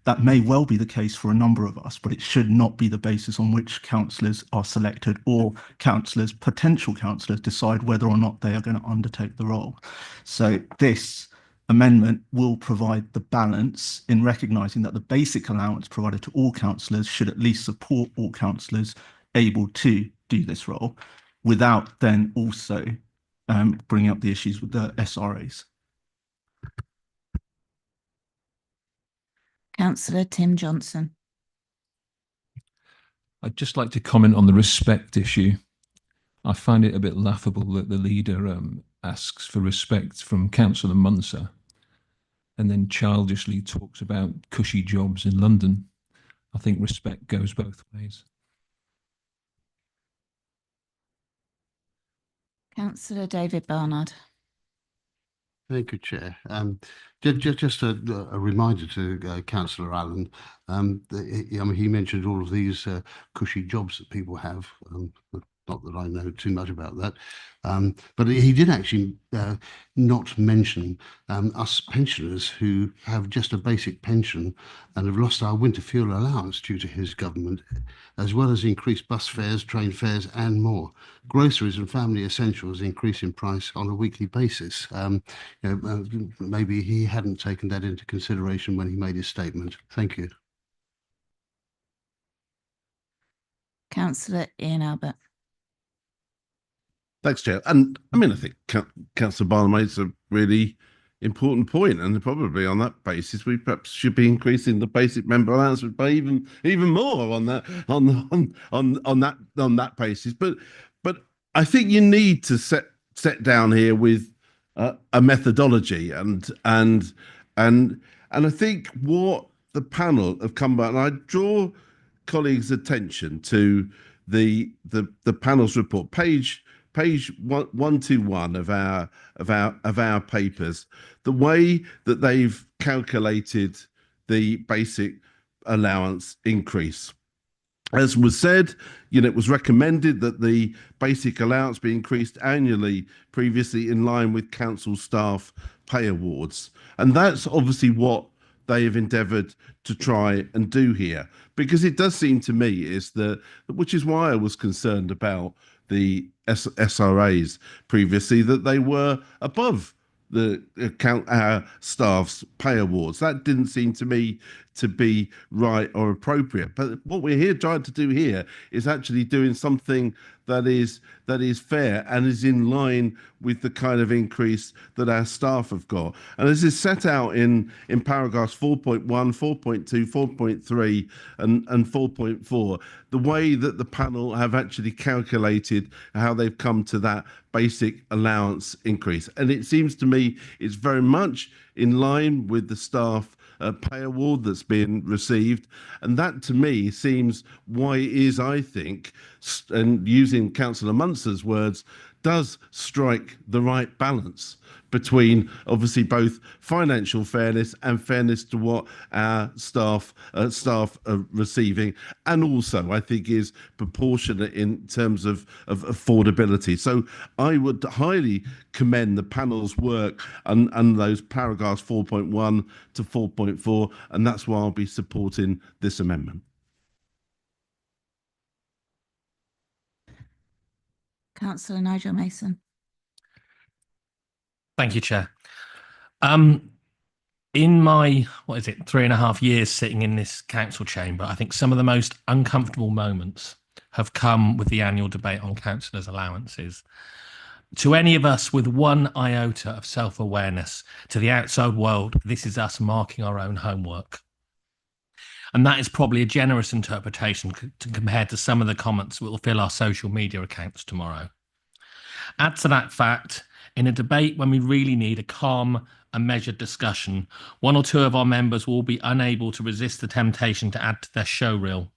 That may well be the case for a number of us, but it should not be the basis on which councillors are selected or councillors, potential councillors, decide whether or not they are going to undertake the role. So this amendment will provide the balance in recognising that the basic allowance provided to all councillors should at least support all councillors able to do this role, without then also bringing up the issues with the SRAs. Councillor Tim Johnson. I'd just like to comment on the respect issue. I find it a bit laughable that the leader asks for respect from Councillor Muntzer and then childishly talks about cushy jobs in London. I think respect goes both ways. Councillor David Barnard. Thank you, Chair. Just a reminder to Councillor Allen. I mean, he mentioned all of these cushy jobs that people have. not that I know too much about that. But he did actually not mention us pensioners who have just a basic pension and have lost our winter fuel allowance due to his government, as well as increased bus fares, train fares and more. Groceries and family essentials increase in price on a weekly basis. Maybe he hadn't taken that into consideration when he made his statement. Thank you. Councillor Ian Albert. Thanks, Chair. And I mean, I think Councillor Barnum makes a really important point, and probably on that basis, we perhaps should be increasing the basic member allowance by even more on that on that basis. But I think you need to set down here with a methodology, and I think what the panel have come back, and I draw colleagues' attention to the panel's report, page 121 of our papers, the way that they've calculated the basic allowance increase. As was said, it was recommended that the basic allowance be increased annually, previously in line with council staff pay awards. And that's obviously what they have endeavoured to try and do here, because it does seem to me which is why I was concerned about the SRAs previously, that they were above the our staff's pay awards. That didn't seem to me to be right or appropriate. But what we're here trying to do here is actually doing something that is fair and is in line with the kind of increase that our staff have got. And as is set out in paragraphs 4.1, 4.2, 4.3 and 4.4, the way that the panel have actually calculated how they've come to that basic allowance increase. And it seems to me it's very much in line with the staff pay award that's been received. And that to me seems why it is, I think, and using Councillor Munster's words, does strike the right balance between obviously both financial fairness and fairness to what our staff are receiving, and also I think is proportionate in terms of affordability. So I would highly commend the panel's work and those paragraphs 4.1 to 4.4, and that's why I'll be supporting this amendment. Councillor Nigel Mason. Thank you, Chair. In my, 3.5 years sitting in this council chamber, I think some of the most uncomfortable moments have come with the annual debate on councillors' allowances. To any of us with one iota of self-awareness, to the outside world, this is us marking our own homework. And that is probably a generous interpretation compared to some of the comments that will fill our social media accounts tomorrow. Add to that fact, in a debate when we really need a calm and measured discussion, one or two of our members will be unable to resist the temptation to add to their show reel.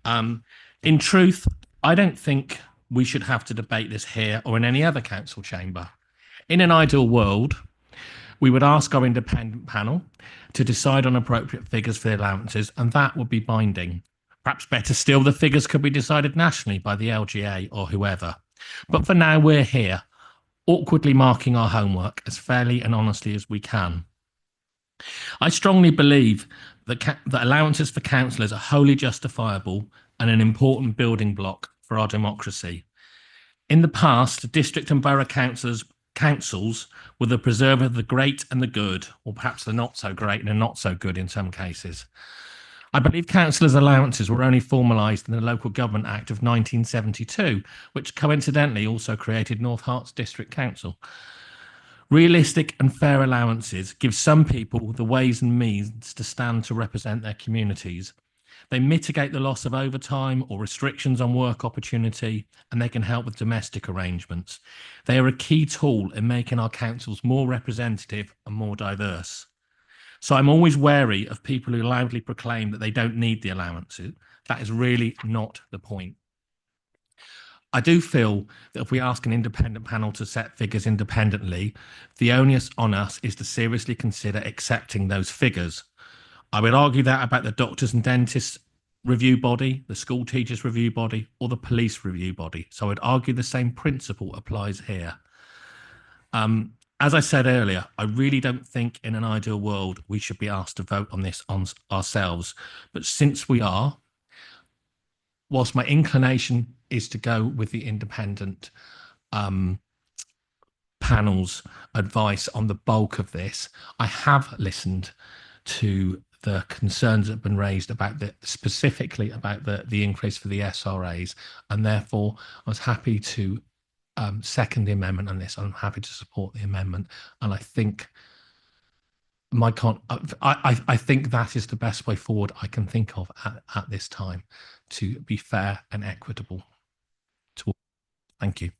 In truth, I don't think we should have to debate this here or in any other council chamber. In an ideal world, we would ask our independent panel to decide on appropriate figures for the allowances, and that would be binding. Perhaps better still, the figures could be decided nationally by the LGA or whoever. But for now, we're here, awkwardly marking our homework as fairly and honestly as we can. I strongly believe that allowances for councillors are wholly justifiable and an important building block for our democracy. In the past, district and borough councils were the preserver of the great and the good, or perhaps the not so great and the not so good in some cases. I believe councillors' allowances were only formalised in the Local Government Act of 1972, which coincidentally also created North Herts District Council. Realistic and fair allowances give some people the ways and means to stand to represent their communities. They mitigate the loss of overtime or restrictions on work opportunity, and they can help with domestic arrangements. They are a key tool in making our councils more representative and more diverse. So I'm always wary of people who loudly proclaim that they don't need the allowances. That is really not the point. I do feel that if we ask an independent panel to set figures independently, the onus on us is to seriously consider accepting those figures. I would argue that about the doctors and dentists review body, the school teachers review body, or the police review body. So I'd argue the same principle applies here. As I said earlier, I really don't think in an ideal world we should be asked to vote on this on ourselves. But since we are, whilst my inclination is to go with the independent panel's advice on the bulk of this, I have listened to the concerns that have been raised about specifically about the increase for the SRAs, and therefore I was happy to second the amendment on this. I'm happy to support the amendment, and I think I think that is the best way forward I can think of at this time, to be fair and equitable to all. Thank you.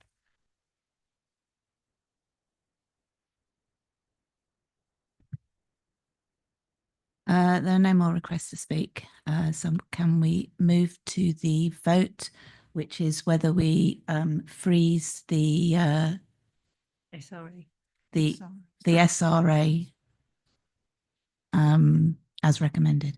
There are no more requests to speak. So can we move to the vote, which is whether we freeze the SRA. the SRA as recommended?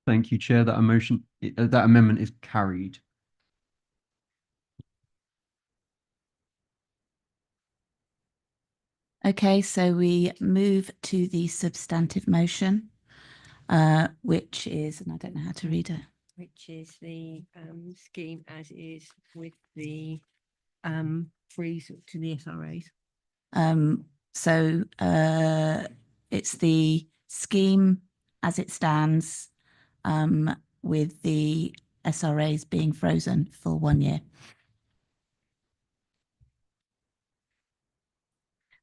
Thank you, Chair. That amendment is carried. Okay, so we move to the substantive motion, which is, and I don't know how to read it. Which is the scheme as is with the freeze to the SRAs. So it's the scheme as it stands, with the SRAs being frozen for 1 year.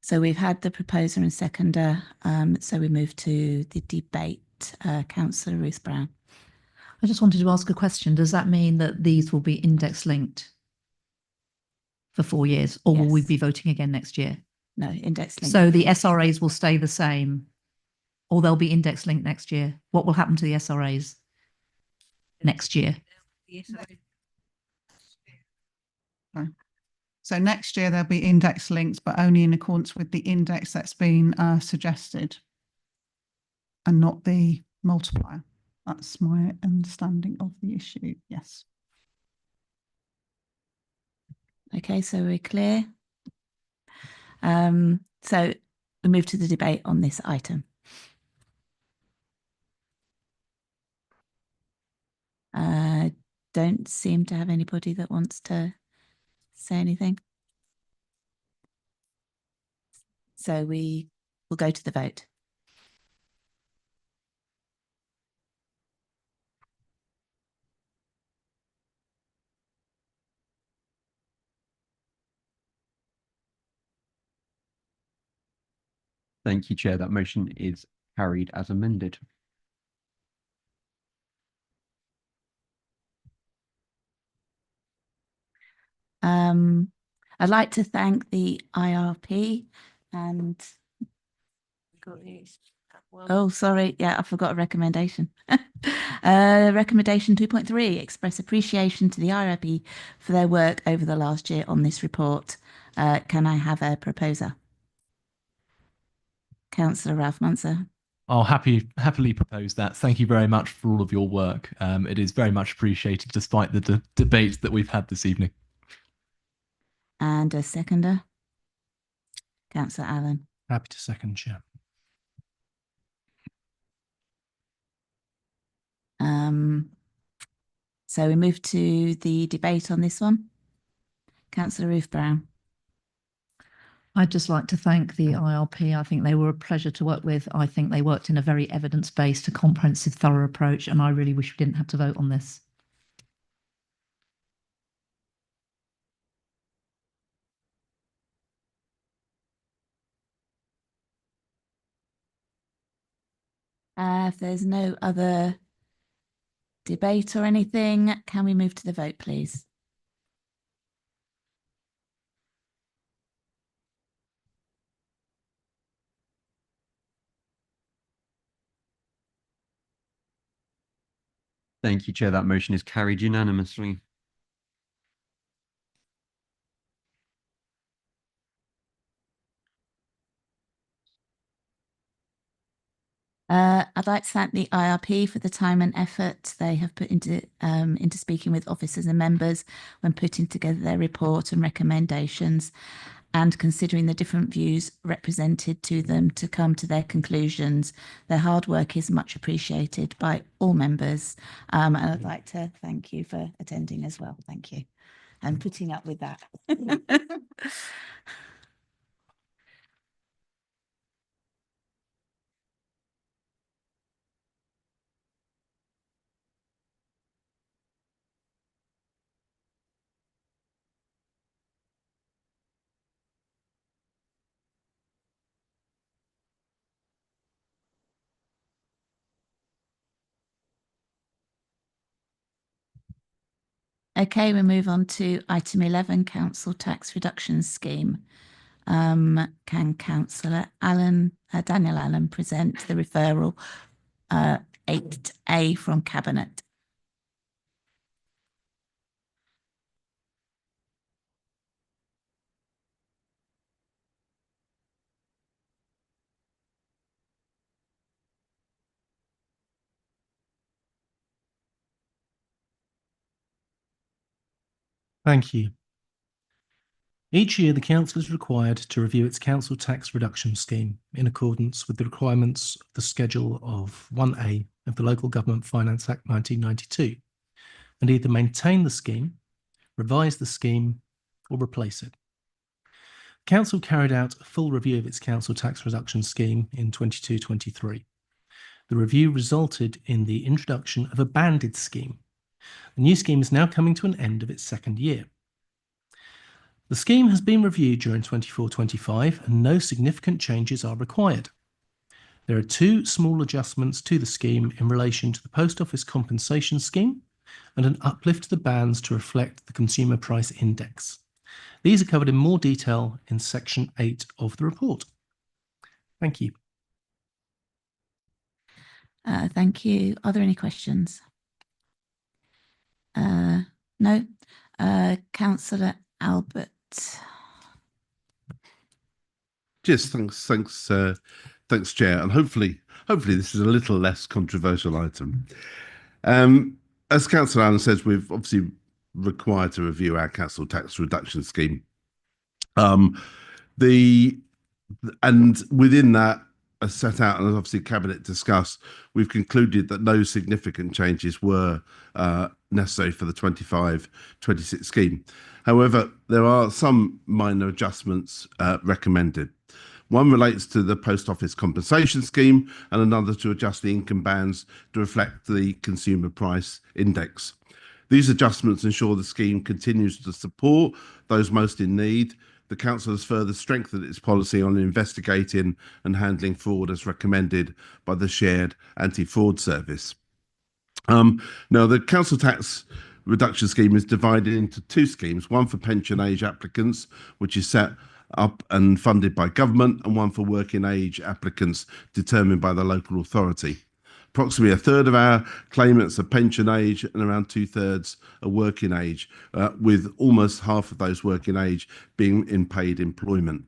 So we've had the proposer and seconder, so we move to the debate. Councillor Ruth Brown. I just wanted to ask a question. Does that mean that these will be index linked for 4 years, or will we be voting again next year? No, index linked. So the SRAs will stay the same, or they'll be index linked next year. What will happen to the SRAs next year? So next year there'll be index linked, but only in accordance with the index that's been suggested, and not the multiplier. That's my understanding of the issue. Yes. Okay, so we're clear. So we move to the debate on this item. Don't seem to have anybody that wants to say anything. So we will go to the vote. Thank you, Chair. That motion is carried as amended. I'd like to thank the IRP and oh, sorry. Yeah, I forgot a recommendation. Recommendation 2.3, express appreciation to the IRP for their work over the last year on this report. Can I have a proposer? Councillor Ralph Munser. I'll happily propose that. Thank you very much for all of your work. It is very much appreciated despite the debate that we've had this evening. And a seconder? Councillor Allen. Happy to second, Chair. So we move to the debate on this one. Councillor Ruth Brown. I'd just like to thank the IRP. I think they were a pleasure to work with. I think they worked in a very evidence-based, a comprehensive, thorough approach, and I really wish we didn't have to vote on this. If there's no other debate or anything, can we move to the vote, please? Thank you, Chair. That motion is carried unanimously. I'd like to thank the IRP for the time and effort they have put into speaking with officers and members when putting together their report and recommendations, and considering the different views represented to them to come to their conclusions. Their hard work is much appreciated by all members, and I'd like to thank you for attending as well. Thank you, and putting up with that. Okay, we move on to item 11, Council Tax Reduction Scheme. Can Councillor Daniel Allen present the referral 8A from Cabinet? Thank you. Each year, the Council is required to review its council tax reduction scheme in accordance with the requirements of the Schedule of 1A of the Local Government Finance Act 1992, and either maintain the scheme, revise the scheme, or replace it. Council carried out a full review of its council tax reduction scheme in 22-23. The review resulted in the introduction of a banded scheme. The new scheme is now coming to an end of its second year. The scheme has been reviewed during 24-25 and no significant changes are required. There are two small adjustments to the scheme in relation to the Post Office Compensation Scheme and an uplift to the bands to reflect the Consumer Price Index. These are covered in more detail in section 8 of the report. Thank you. Thank you. Are there any questions? No. Councillor Albert. Just thanks, Chair, and hopefully this is a little less controversial item. As Councillor Allen says, we've obviously required to review our council tax reduction scheme. And within that, as set out and as obviously Cabinet discussed, we've concluded that no significant changes were necessary for the 25-26 scheme. However, there are some minor adjustments recommended. One relates to the Post Office Compensation Scheme and another to adjust the income bands to reflect the Consumer Price Index. These adjustments ensure the scheme continues to support those most in need. The Council has further strengthened its policy on investigating and handling fraud as recommended by the Shared Anti-Fraud Service. Now, the Council Tax Reduction Scheme is divided into two schemes, one for pension age applicants, which is set up and funded by government, and one for working age applicants determined by the local authority. Approximately a third of our claimants are pension age and around 2/3 are working age, with almost half of those working age being in paid employment.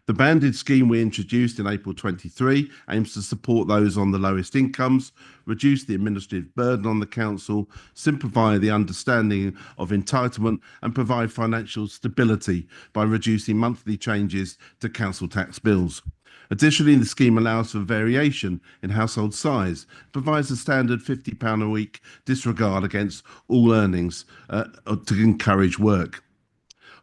The banded scheme we introduced in April 23 aims to support those on the lowest incomes, reduce the administrative burden on the council, simplify the understanding of entitlement and provide financial stability by reducing monthly changes to council tax bills. Additionally, the scheme allows for variation in household size, provides a standard £50 a week disregard against all earnings to encourage work.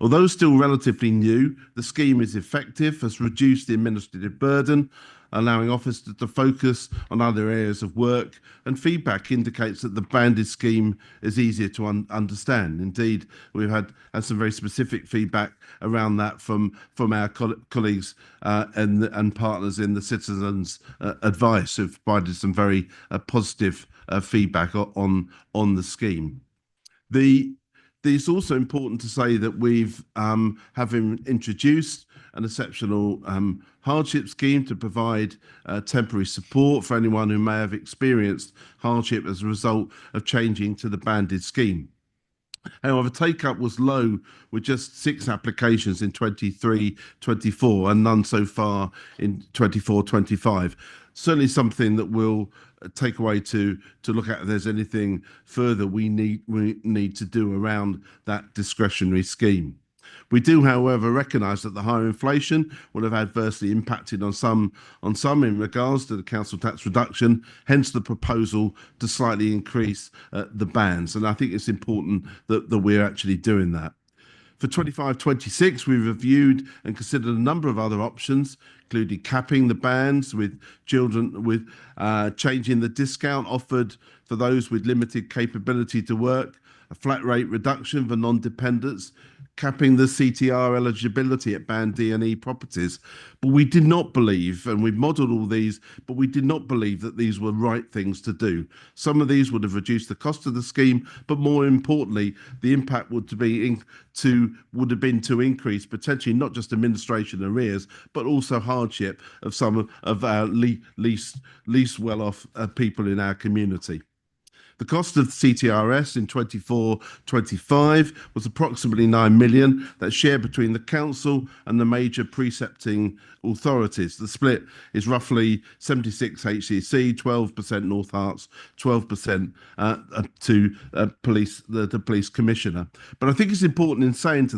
Although still relatively new, the scheme is effective, has reduced the administrative burden allowing officers to focus on other areas of work, and feedback indicates that the banded scheme is easier to understand. Indeed, we've had some very specific feedback around that from our colleagues and partners in the Citizens Advice, who've provided some very positive feedback on the scheme. It's also important to say that we've having introduced an exceptional hardship scheme to provide temporary support for anyone who may have experienced hardship as a result of changing to the banded scheme. However, take-up was low, with just 6 applications in 23-24 and none so far in 24-25. Certainly something that we'll take away to look at if there's anything further we need to do around that discretionary scheme. We do, however, recognise that the higher inflation will have adversely impacted on some in regards to the council tax reduction, hence the proposal to slightly increase the bands. And I think it's important that we're actually doing that. For 25-26, we reviewed and considered a number of other options, including capping the bands with children, with changing the discount offered for those with limited capability to work, a flat rate reduction for non-dependents, capping the CTR eligibility at Band D and E properties. But we did not believe, and we've modelled all these, but we did not believe that these were right things to do. Some of these would have reduced the cost of the scheme, but more importantly, the impact would have been to increase potentially not just administration arrears, but also hardship of some of our least well-off people in our community. The cost of CTRS in 24-25 was approximately 9 million, that's shared between the council and the major precepting authorities. The split is roughly 76 HCC, 12% North Herts, 12% to the police commissioner. But I think it's important in saying to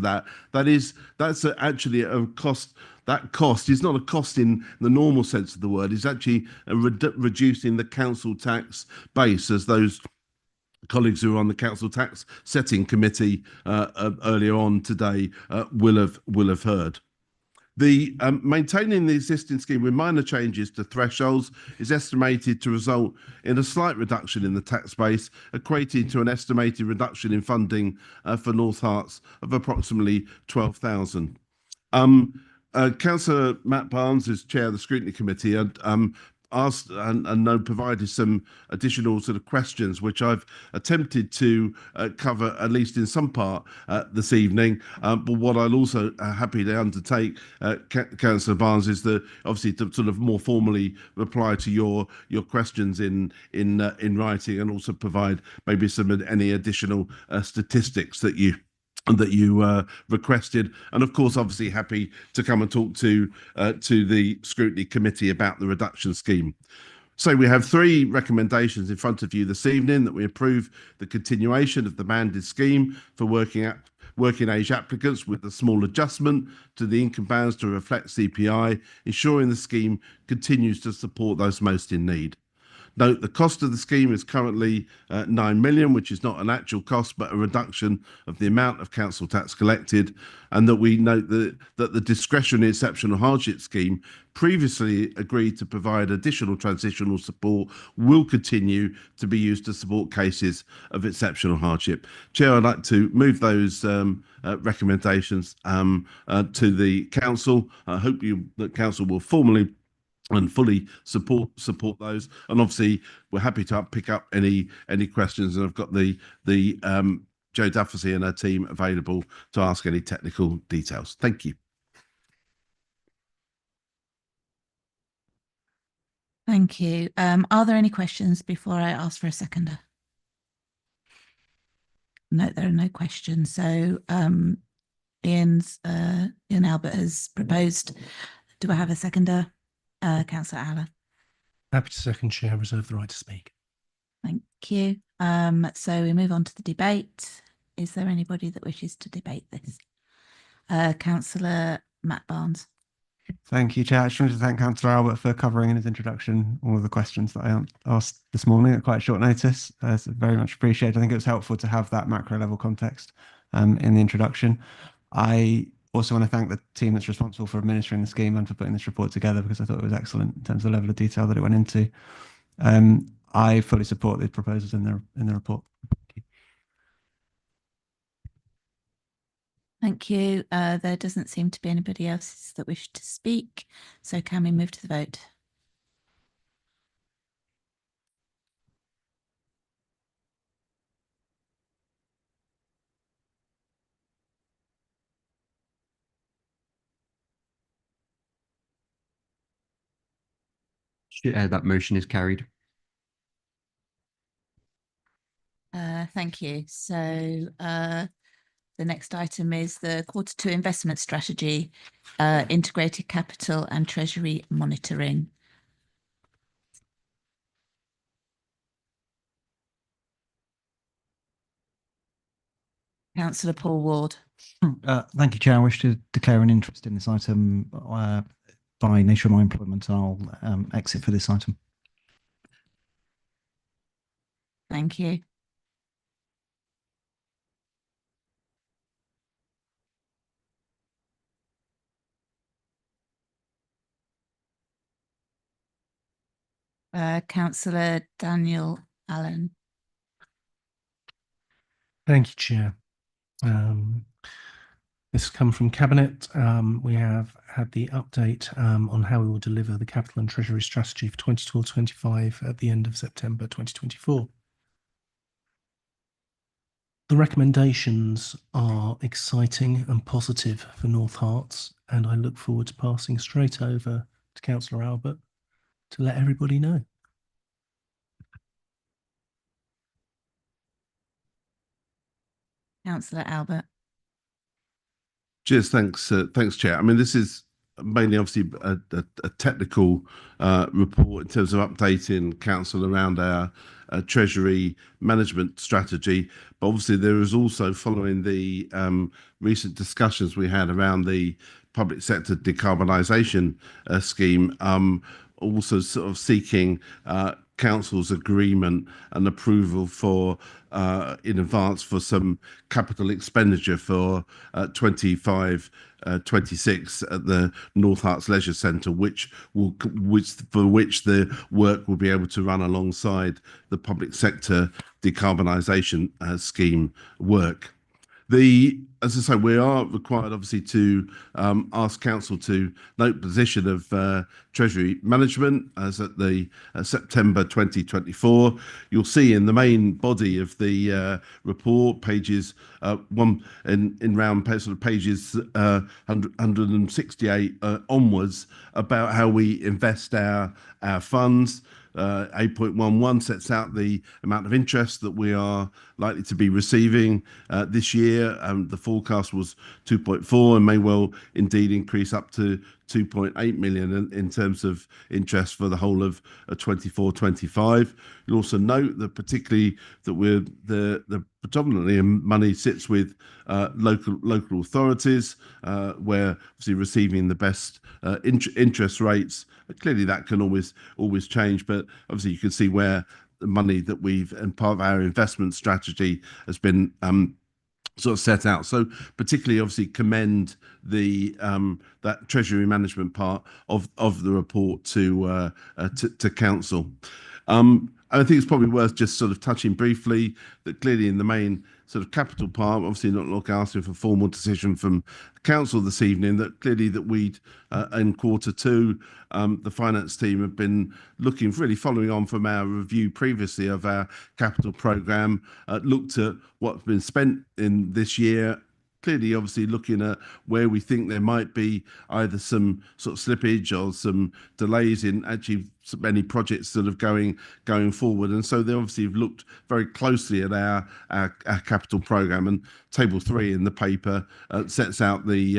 that's actually a cost. That cost is not a cost in the normal sense of the word. It's actually reducing the council tax base, as those colleagues who are on the council tax setting committee earlier on today will have heard. The maintaining the existing scheme with minor changes to thresholds is estimated to result in a slight reduction in the tax base, equating to an estimated reduction in funding for North Herts of approximately 12,000. Councillor Matt Barnes, who's chair of the scrutiny committee, asked and provided some additional sort of questions, which I've attempted to cover at least in some part this evening. But what I'll also happy to undertake, Councillor Barnes, is obviously to sort of more formally reply to your questions in writing, and also provide maybe any additional statistics that you requested, and of course obviously happy to come and talk to the scrutiny committee about the reduction scheme. So we have 3 recommendations in front of you this evening: that we approve the continuation of the banded scheme for working age applicants with a small adjustment to the income bands to reflect CPI, ensuring the scheme continues to support those most in need. Note the cost of the scheme is currently 9 million, which is not an actual cost, but a reduction of the amount of council tax collected, and that we note that the discretionary exceptional hardship scheme, previously agreed to provide additional transitional support, will continue to be used to support cases of exceptional hardship. Chair, I'd like to move those recommendations to the council. I hope that council will formally and fully support those, and obviously we're happy to pick up any questions, and I've got the Jo Dufficy and her team available to ask any technical details. Thank you. Thank you. Are there any questions before I ask for a seconder? No, there are no questions. So Ian Albert has proposed. Do I have a seconder? Councillor Allen. Happy to second, Chair. Reserve the right to speak. Thank you. So we move on to the debate. Is there anybody that wishes to debate this? Councillor Matt Barnes. Thank you, Chair. I just wanted to thank Councillor Albert for covering in his introduction all of the questions that I asked this morning at quite short notice. It's very much appreciated. I think it was helpful to have that macro level context in the introduction. I also want to thank the team that's responsible for administering the scheme and for putting this report together, because I thought it was excellent in terms of the level of detail that it went into. I fully support the proposals in the report. Thank you. There doesn't seem to be anybody else that wished to speak. So can we move to the vote? That motion is carried. Thank you. So the next item is the Q2 investment strategy, integrated capital and treasury monitoring. Councillor Paul Ward. Thank you, Chair. I wish to declare an interest in this item by nature of my employment. I'll exit for this item. Thank you. Councillor Daniel Allen. Thank you, Chair. This has come from Cabinet. We have had the update on how we will deliver the capital and treasury strategy for 2024-25 at the end of September 2024. The recommendations are exciting and positive for North Herts, and I look forward to passing straight over to Councillor Albert to let everybody know. Councillor Albert. Cheers, thanks, Chair. I mean, this is mainly obviously a technical report in terms of updating council around our treasury management strategy. But obviously there is also, following the recent discussions we had around the public sector decarbonisation scheme, also sort of seeking council's agreement and approval for in advance for some capital expenditure for 25-26 at the North Herts Leisure Centre, which the work will be able to run alongside the public sector decarbonisation scheme work. As I say, we are required obviously to ask council to note position of treasury management as at the September 2024. You'll see in the main body of the report, pages in round sort of pages 168 onwards, about how we invest our funds. 8.11 sets out the amount of interest that we are likely to be receiving this year. The forecast was 2.4 and may well indeed increase up to 2.8 million in terms of interest for the whole of 24-25. You'll also note that particularly that we're the predominantly money sits with local authorities, where obviously receiving the best interest rates. Clearly that can always change, but obviously you can see where the money that we've, and part of our investment strategy has been sort of set out. So particularly obviously commend the that treasury management part of the report to council. I think it's probably worth just sort of touching briefly that clearly in the main sort of capital part, obviously not asking for formal decision from council this evening, that clearly that we'd in Q2 the finance team have been looking, really following on from our review previously of our capital programme, looked at what's been spent in this year. Clearly, obviously, looking at where we think there might be either some sort of slippage or some delays in actually many projects that are going forward, and so they obviously have looked very closely at our capital programme. And table 3 in the paper sets out the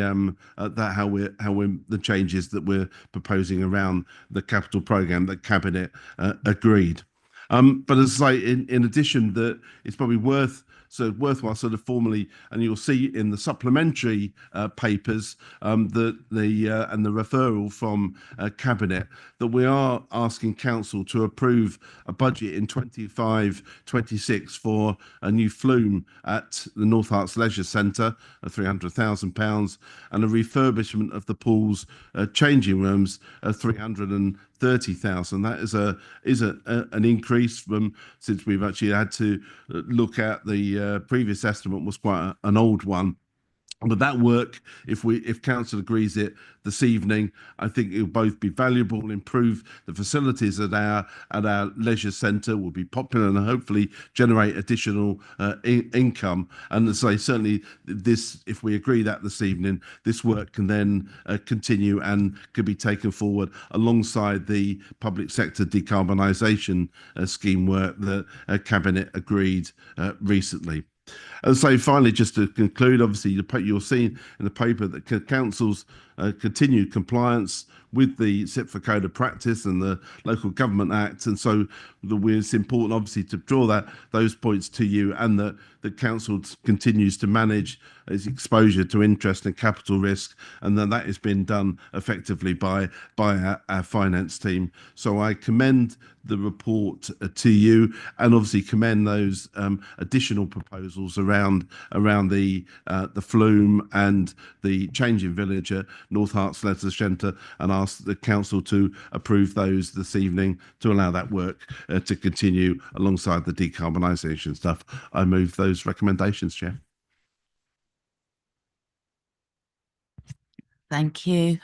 the changes that we're proposing around the capital programme that Cabinet agreed. But as I say, in addition, that it's probably worth so worthwhile sort of formally, and you'll see in the supplementary papers and the referral from Cabinet that we are asking Council to approve a budget in 25-26 for a new flume at the North Herts Leisure Centre of £300,000 and a refurbishment of the pool's changing rooms of 330,000. That is an increase from since we've actually had to look at the previous estimate was quite an old one. But that work, if council agrees it this evening, I think it will both be valuable, improve the facilities at our leisure centre, will be popular, and hopefully generate additional income. And as I say, certainly this, if we agree that this evening, this work can then continue and could be taken forward alongside the public sector decarbonisation scheme work that Cabinet agreed recently. And so finally, just to conclude, obviously you'll see in the paper that council's continued compliance with the CIPFA Code of Practice and the Local Government Act, and so it's important obviously to draw those points to you, and that the council continues to manage its exposure to interest and capital risk, and then that has been done effectively by our finance team. So I commend the report to you, and obviously commend those additional proposals around the flume and the changing village at North Herts Leisure Centre, and ask the council to approve those this evening to allow that work to continue alongside the decarbonisation stuff. I move those recommendations, Chair. Thank you.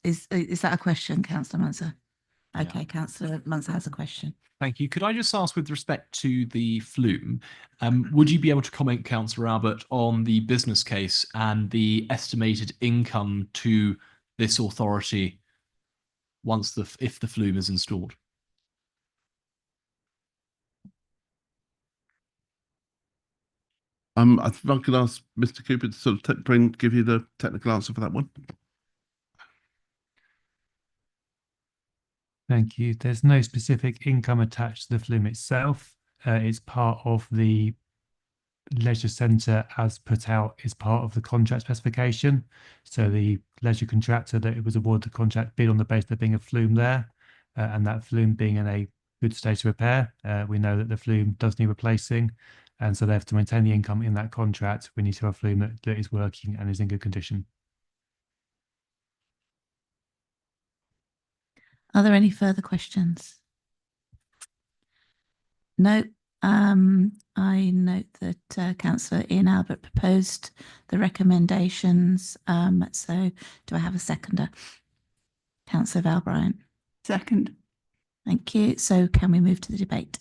Is that a question, Councillor Munzer? Okay, Councillor Munzer has a question. Thank you. Could I just ask, with respect to the flume, would you be able to comment, Councillor Albert, on the business case and the estimated income to this authority once if the flume is installed? If I could ask Mr. Cooper to sort of give you the technical answer for that one. Thank you. There's no specific income attached to the flume itself. It's part of the leisure centre as put out is part of the contract specification. So the leisure contractor that it was awarded the contract bid on the basis of there being a flume there, and that flume being in a good state of repair. We know that the flume does need replacing, and so therefore to maintain the income in that contract, we need to have a flume that is working and is in good condition. Are there any further questions? No. I note that Councillor Ian Albert proposed the recommendations. So do I have a seconder? Councillor Val Bryant. Second. Thank you. So can we move to the debate?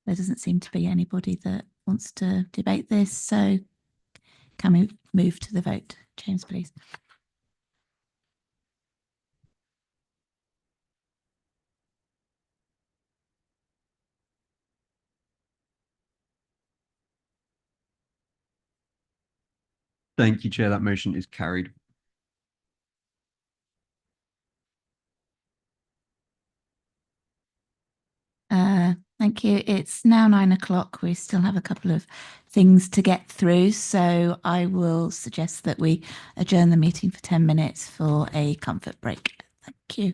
There doesn't seem to be anybody that wants to debate this. So can we move to the vote? James, please. Thank you, Chair. That motion is carried. Thank you. It's now 9 o'clock. We still have a couple of things to get through, so I will suggest that we adjourn the meeting for 10 minutes for a comfort break. Thank you.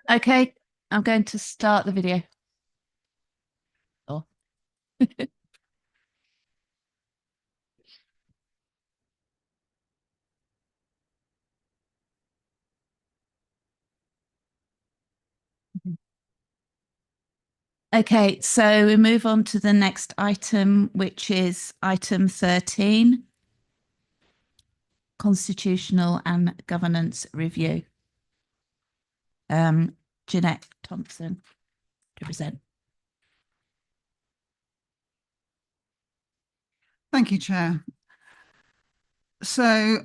Okay, I'm going to start the video. Oh. Okay, so we move on to the next item, which is item 13, Constitutional and Governance Review. Jeanette Thompson to present. Thank you, Chair. So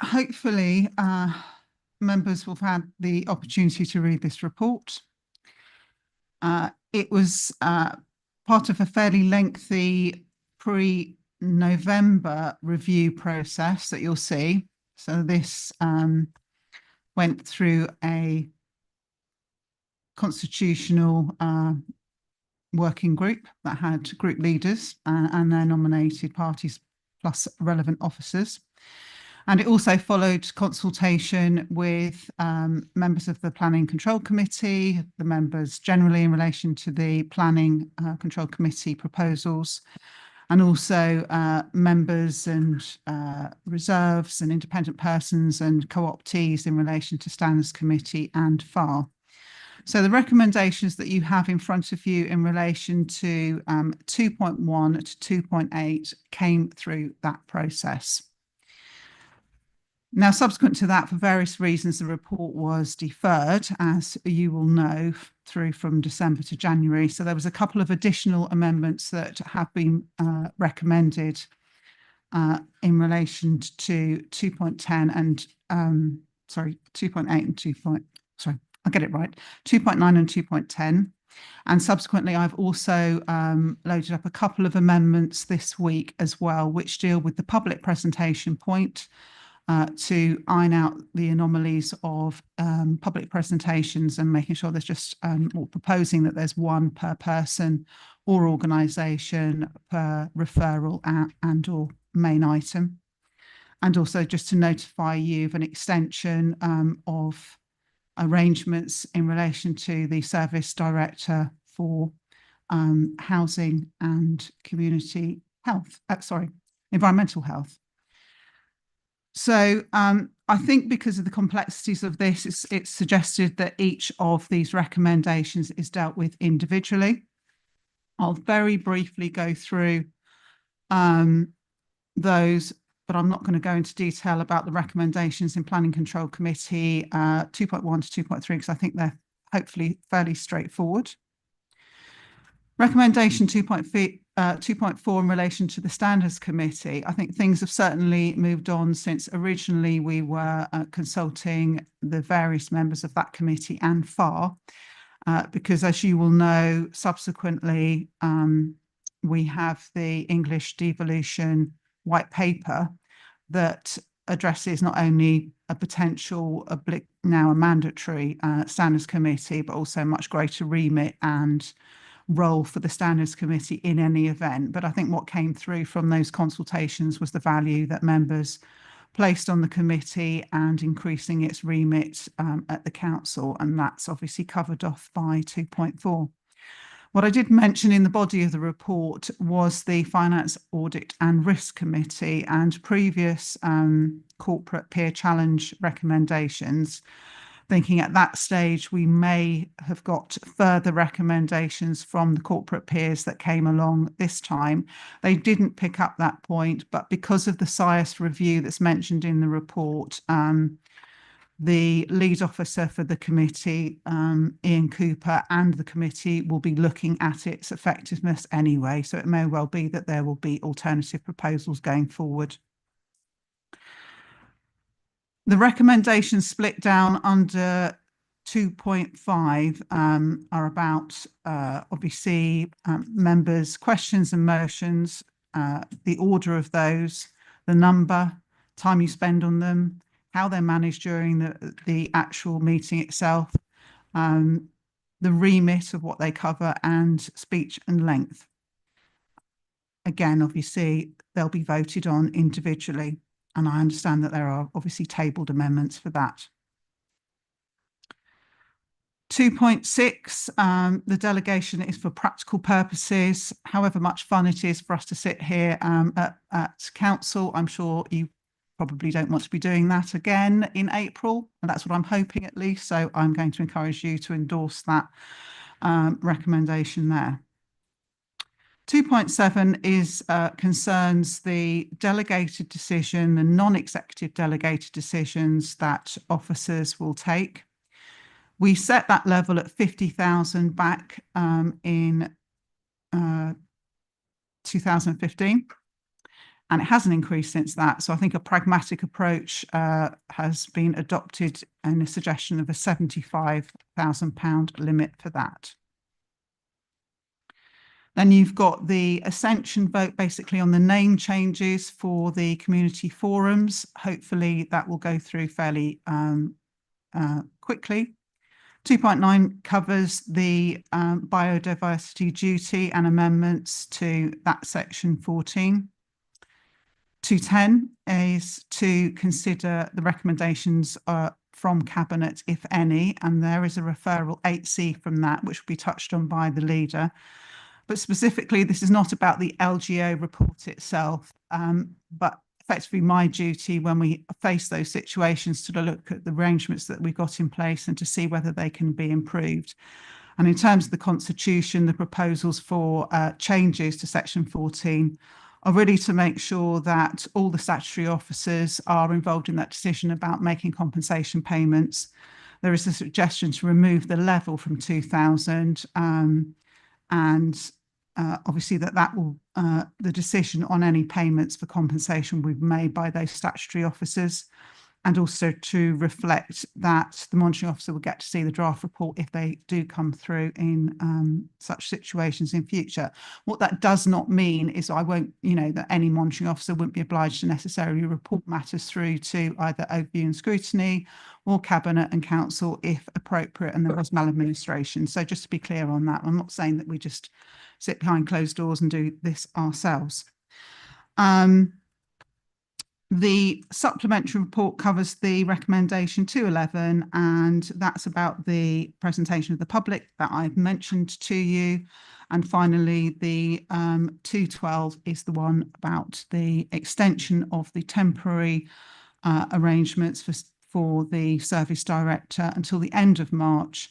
hopefully members will have had the opportunity to read this report. It was part of a fairly lengthy pre-November review process that you'll see. So this went through a constitutional working group that had group leaders and their nominated parties plus relevant officers. And it also followed consultation with members of the Planning Control Committee, the members generally in relation to the Planning Control Committee proposals, and also members and reserves and independent persons and co-optees in relation to Standards Committee and FAR. So the recommendations that you have in front of you in relation to 2.1 to 2.8 came through that process. Now, subsequent to that, for various reasons, the report was deferred, as you will know, through from December to January. So there was a couple of additional amendments that have been recommended in relation to 2.10 and 2.8 and I'll get it right, 2.9 and 2.10. And subsequently, I've also loaded up a couple of amendments this week as well, which deal with the public presentation point to iron out the anomalies of public presentations and making sure there's just, or proposing that there's one per person or organisation per referral and or main item. And also just to notify you of an extension of arrangements in relation to the service director for housing and community health, environmental health. So I think because of the complexities of this, it's suggested that each of these recommendations is dealt with individually. I'll very briefly go through those, but I'm not going to go into detail about the recommendations in Planning Control Committee 2.1 to 2.3, because I think they're hopefully fairly straightforward. Recommendation 2.4 in relation to the Standards Committee. I think things have certainly moved on since originally we were consulting the various members of that committee and FAR, because as you will know, subsequently we have the English devolution white paper that addresses not only a potential now a mandatory Standards Committee, but also much greater remit and role for the Standards Committee in any event. But I think what came through from those consultations was the value that members placed on the committee and increasing its remit at the council, and that's obviously covered off by 2.4. What I did mention in the body of the report was the Finance, Audit and Risk Committee and previous corporate peer challenge recommendations, thinking at that stage we may have got further recommendations from the corporate peers that came along this time. They didn't pick up that point, but because of the SIAS review that's mentioned in the report, the lead officer for the committee, Ian Cooper, and the committee will be looking at its effectiveness anyway. So it may well be that there will be alternative proposals going forward. The recommendations split down under 2.5 are about obviously members' questions and motions, the order of those, the number, time you spend on them, how they're managed during the actual meeting itself, the remit of what they cover, and speech and length. Again, obviously, they'll be voted on individually, and I understand that there are obviously tabled amendments for that. 2.6, the delegation is for practical purposes. However much fun it is for us to sit here at council, I'm sure you probably don't want to be doing that again in April, and that's what I'm hoping at least. So I'm going to encourage you to endorse that recommendation there. 2.7 is concerns the delegated decision, the non-executive delegated decisions that officers will take. We set that level at 50,000 back in 2015, and it hasn't increased since that. So I think a pragmatic approach has been adopted, and a suggestion of a £75,000 limit for that. Then you've got the ascension vote basically on the name changes for the community forums. Hopefully that will go through fairly quickly. 2.9 covers the biodiversity duty and amendments to that section 14. 2.10 is to consider the recommendations from Cabinet, if any, and there is a referral 8C from that, which will be touched on by the leader. But specifically, this is not about the LGO report itself, but effectively my duty when we face those situations to look at the arrangements that we've got in place and to see whether they can be improved. And in terms of the Constitution, the proposals for changes to Section 14 are really to make sure that all the statutory officers are involved in that decision about making compensation payments. There is a suggestion to remove the level from 2,000 and obviously that will the decision on any payments for compensation will be made by those statutory officers, and also to reflect that the monitoring officer will get to see the draft report if they do come through in such situations in future. What that does not mean is I won't, that any monitoring officer wouldn't be obliged to necessarily report matters through to either overview and scrutiny or Cabinet and Council if appropriate and there was maladministration. So just to be clear on that, I'm not saying that we just sit behind closed doors and do this ourselves. The supplementary report covers the recommendation 211, and that's about the presentation of the public that I've mentioned to you. And finally, the 212 is the one about the extension of the temporary arrangements for the service director until the end of March.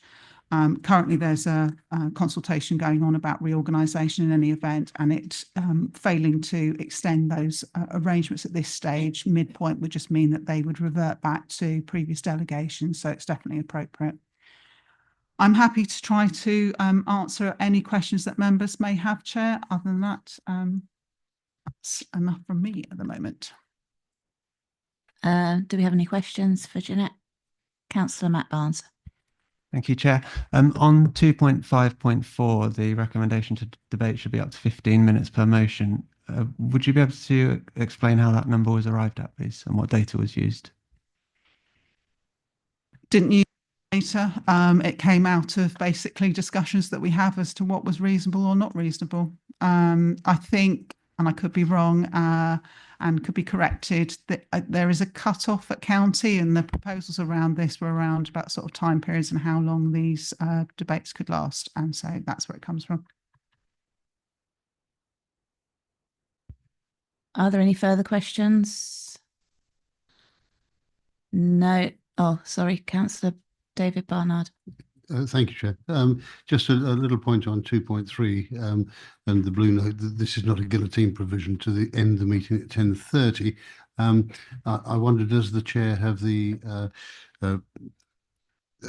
Currently, there's a consultation going on about reorganisation in any event, and it failing to extend those arrangements at this stage, midpoint would just mean that they would revert back to previous delegations, so it's definitely appropriate. I'm happy to try to answer any questions that members may have, Chair. Other than that, that's enough from me at the moment. Do we have any questions for Jeanette? Councillor Matt Barnes. Thank you, Chair. On 2.5.4, the recommendation to debate should be up to 15 minutes per motion. Would you be able to explain how that number was arrived at, please, and what data was used? Didn't use data. It came out of basically discussions that we have as to what was reasonable or not reasonable. I think, and I could be wrong, and could be corrected, that there is a cut-off at county, and the proposals around this were around about sort of time periods and how long these debates could last, and so that's where it comes from. Are there any further questions? No. Oh, sorry, Councillor David Barnard. Thank you, Chair. Just a little point on 2.3 and the blue note. This is not a guillotine provision to the end of the meeting at 10:30. I wonder, does the Chair have the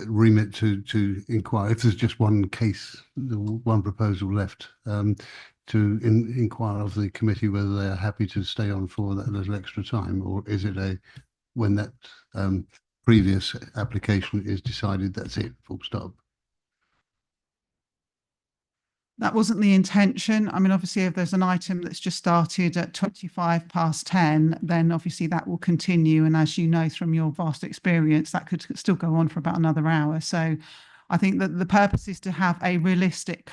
remit to inquire if there's just one case, one proposal left, to inquire of the committee whether they are happy to stay on for that little extra time, or is it when that previous application is decided, that's it, full stop? That wasn't the intention. I mean, obviously, if there's an item that's just started at 10:25, then obviously that will continue. And as you know from your vast experience, that could still go on for about another hour. So I think that the purpose is to have a realistic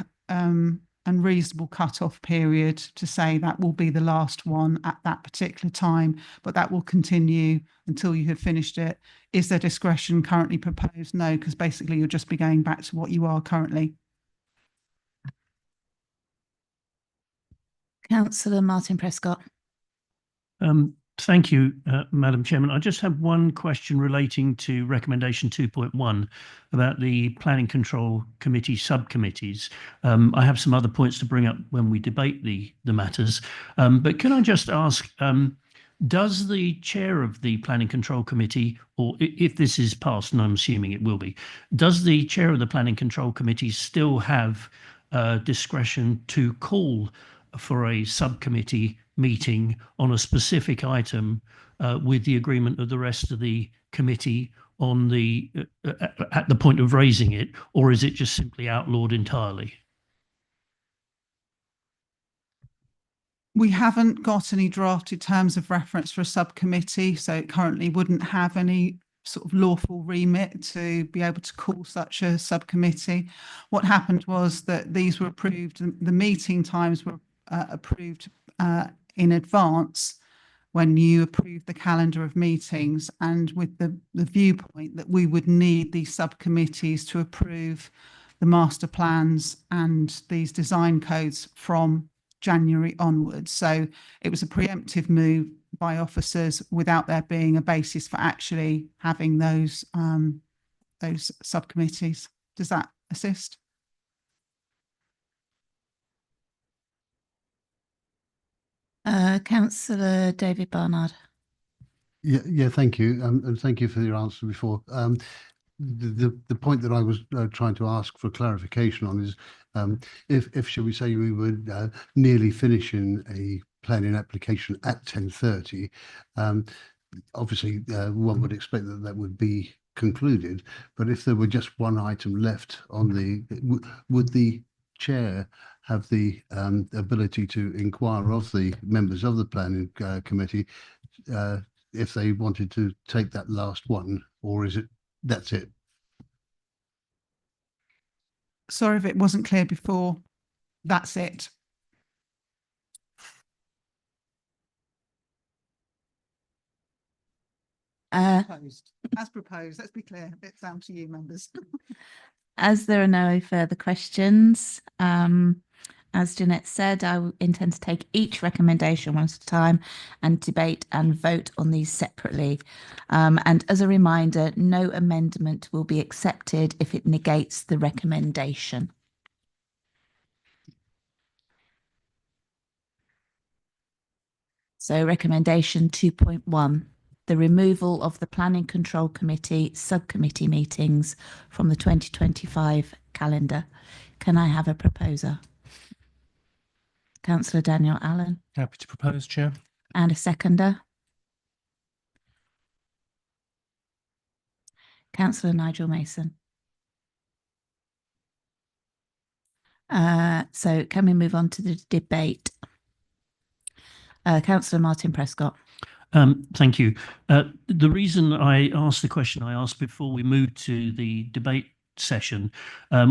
and reasonable cut-off period to say that will be the last one at that particular time, but that will continue until you have finished it. Is there discretion currently proposed? No, because basically you'll just be going back to what you are currently. Councillor Martin Prescott. Thank you, Madam Chairman. I just have one question relating to recommendation 2.1 about the Planning Control Committee subcommittees. I have some other points to bring up when we debate the matters, but can I just ask, does the chair of the Planning Control Committee, or if this is passed, and I'm assuming it will be, does the chair of the Planning Control Committee still have discretion to call for a subcommittee meeting on a specific item with the agreement of the rest of the committee on the at the point of raising it, or is it just simply outlawed entirely? We haven't got any drafted terms of reference for a subcommittee, so it currently wouldn't have any sort of lawful remit to be able to call such a subcommittee. What happened was that these were approved, the meeting times were approved in advance when you approved the calendar of meetings, and with the viewpoint that we would need these subcommittees to approve the master plans and these design codes from January onwards. So it was a preemptive move by officers without there being a basis for actually having those subcommittees. Does that assist? Councillor David Barnard. Yeah, thank you. And thank you for your answer before. The point that I was trying to ask for clarification on is if shall we say we were nearly finishing a planning application at 10:30, obviously one would expect that that would be concluded, but if there were just one item left on the, would the chair have the ability to inquire of the members of the planning committee if they wanted to take that last one, or is it that's it? Sorry if it wasn't clear before. That's it. Proposed. As proposed. Let's be clear. It's down to you, members. As there are no further questions, as Jeanette said, I intend to take each recommendation one at a time and debate and vote on these separately. And as a reminder, no amendment will be accepted if it negates the recommendation. So recommendation 2.1, the removal of the Planning Control Committee subcommittee meetings from the 2025 calendar. Can I have a proposer? Councillor Daniel Allen. Happy to propose, Chair. And a seconder? Councillor Nigel Mason. So can we move on to the debate? Councillor Martin Prescott. Thank you. The reason I asked the question I asked before we moved to the debate session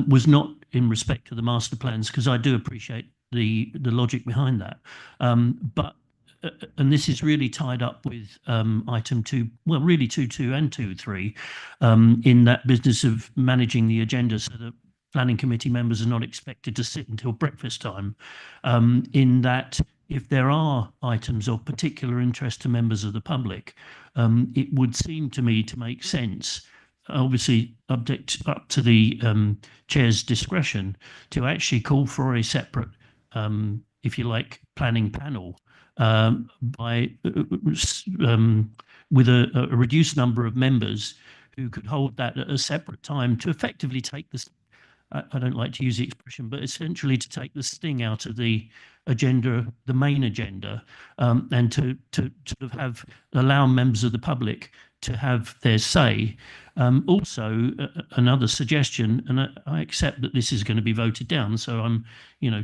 was not in respect to the master plans, because I do appreciate the logic behind that. But and this is really tied up with item 2, well, really 2.2 and 2.3, in that business of managing the agenda so that planning committee members are not expected to sit until breakfast time, in that if there are items of particular interest to members of the public, it would seem to me to make sense, obviously up to the chair's discretion, to actually call for a separate, if you like, planning panel by with a reduced number of members who could hold that at a separate time to effectively take this. I don't like to use the expression, but essentially to take the sting out of the agenda, the main agenda, and to sort of allow members of the public to have their say. Also, another suggestion, and I accept that this is going to be voted down, so I'm,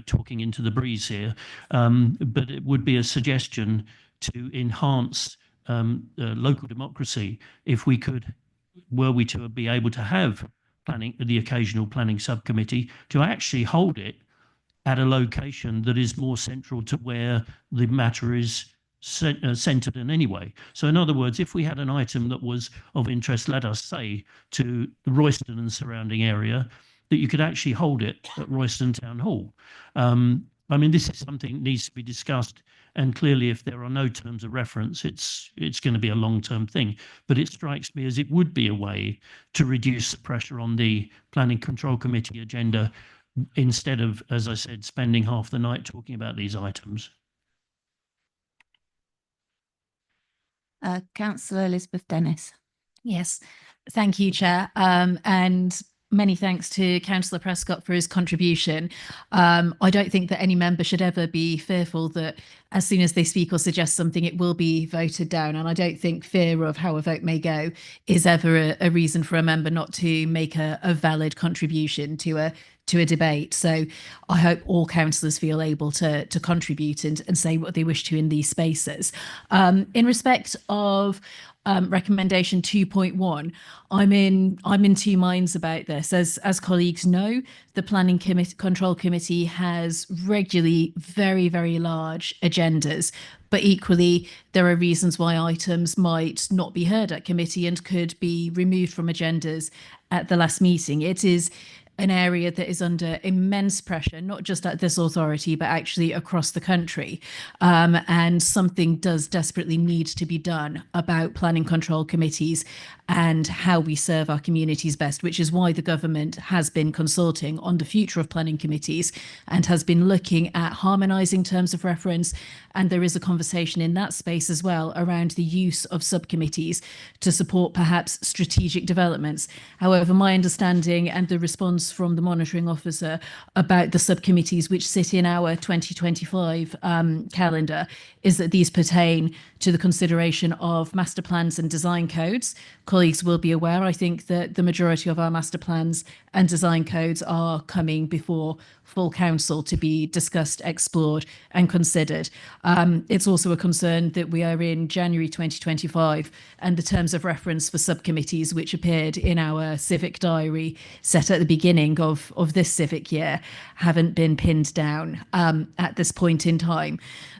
talking into the breeze here, but it would be a suggestion to enhance local democracy if we could, were we to be able to have the occasional planning subcommittee, to actually hold it at a location that is more central to where the matter is centered in anyway. So in other words, if we had an item that was of interest, let us say, to Royston and surrounding area, that you could actually hold it at Royston Town Hall. I mean, this is something that needs to be discussed, and clearly if there are no terms of reference, it's going to be a long-term thing. But it strikes me as it would be a way to reduce the pressure on the Planning Control Committee agenda, instead of, as I said, spending half the night talking about these items. Councillor Elizabeth Dennis. Yes, thank you, Chair. And many thanks to Councillor Prescott for his contribution. I don't think that any member should ever be fearful that as soon as they speak or suggest something, it will be voted down. And I don't think fear of how a vote may go is ever a reason for a member not to make a valid contribution to a debate. So I hope all councillors feel able to contribute and say what they wish to in these spaces. In respect of recommendation 2.1, I'm in two minds about this. As colleagues know, the Planning Control Committee has regularly very, very large agendas, but equally there are reasons why items might not be heard at committee and could be removed from agendas at the last meeting. It is an area that is under immense pressure, not just at this authority, but actually across the country. And something does desperately need to be done about planning control committees and how we serve our communities best, which is why the government has been consulting on the future of planning committees and has been looking at harmonising terms of reference. And there is a conversation in that space as well around the use of subcommittees to support perhaps strategic developments. However, my understanding and the response from the monitoring officer about the subcommittees which sit in our 2025 calendar is that these pertain to the consideration of master plans and design codes. Colleagues will be aware, I think, that the majority of our master plans and design codes are coming before full council to be discussed, explored and considered. It's also a concern that we are in January 2025 and the terms of reference for subcommittees which appeared in our civic diary set at the beginning of this civic year haven't been pinned down at this point in time.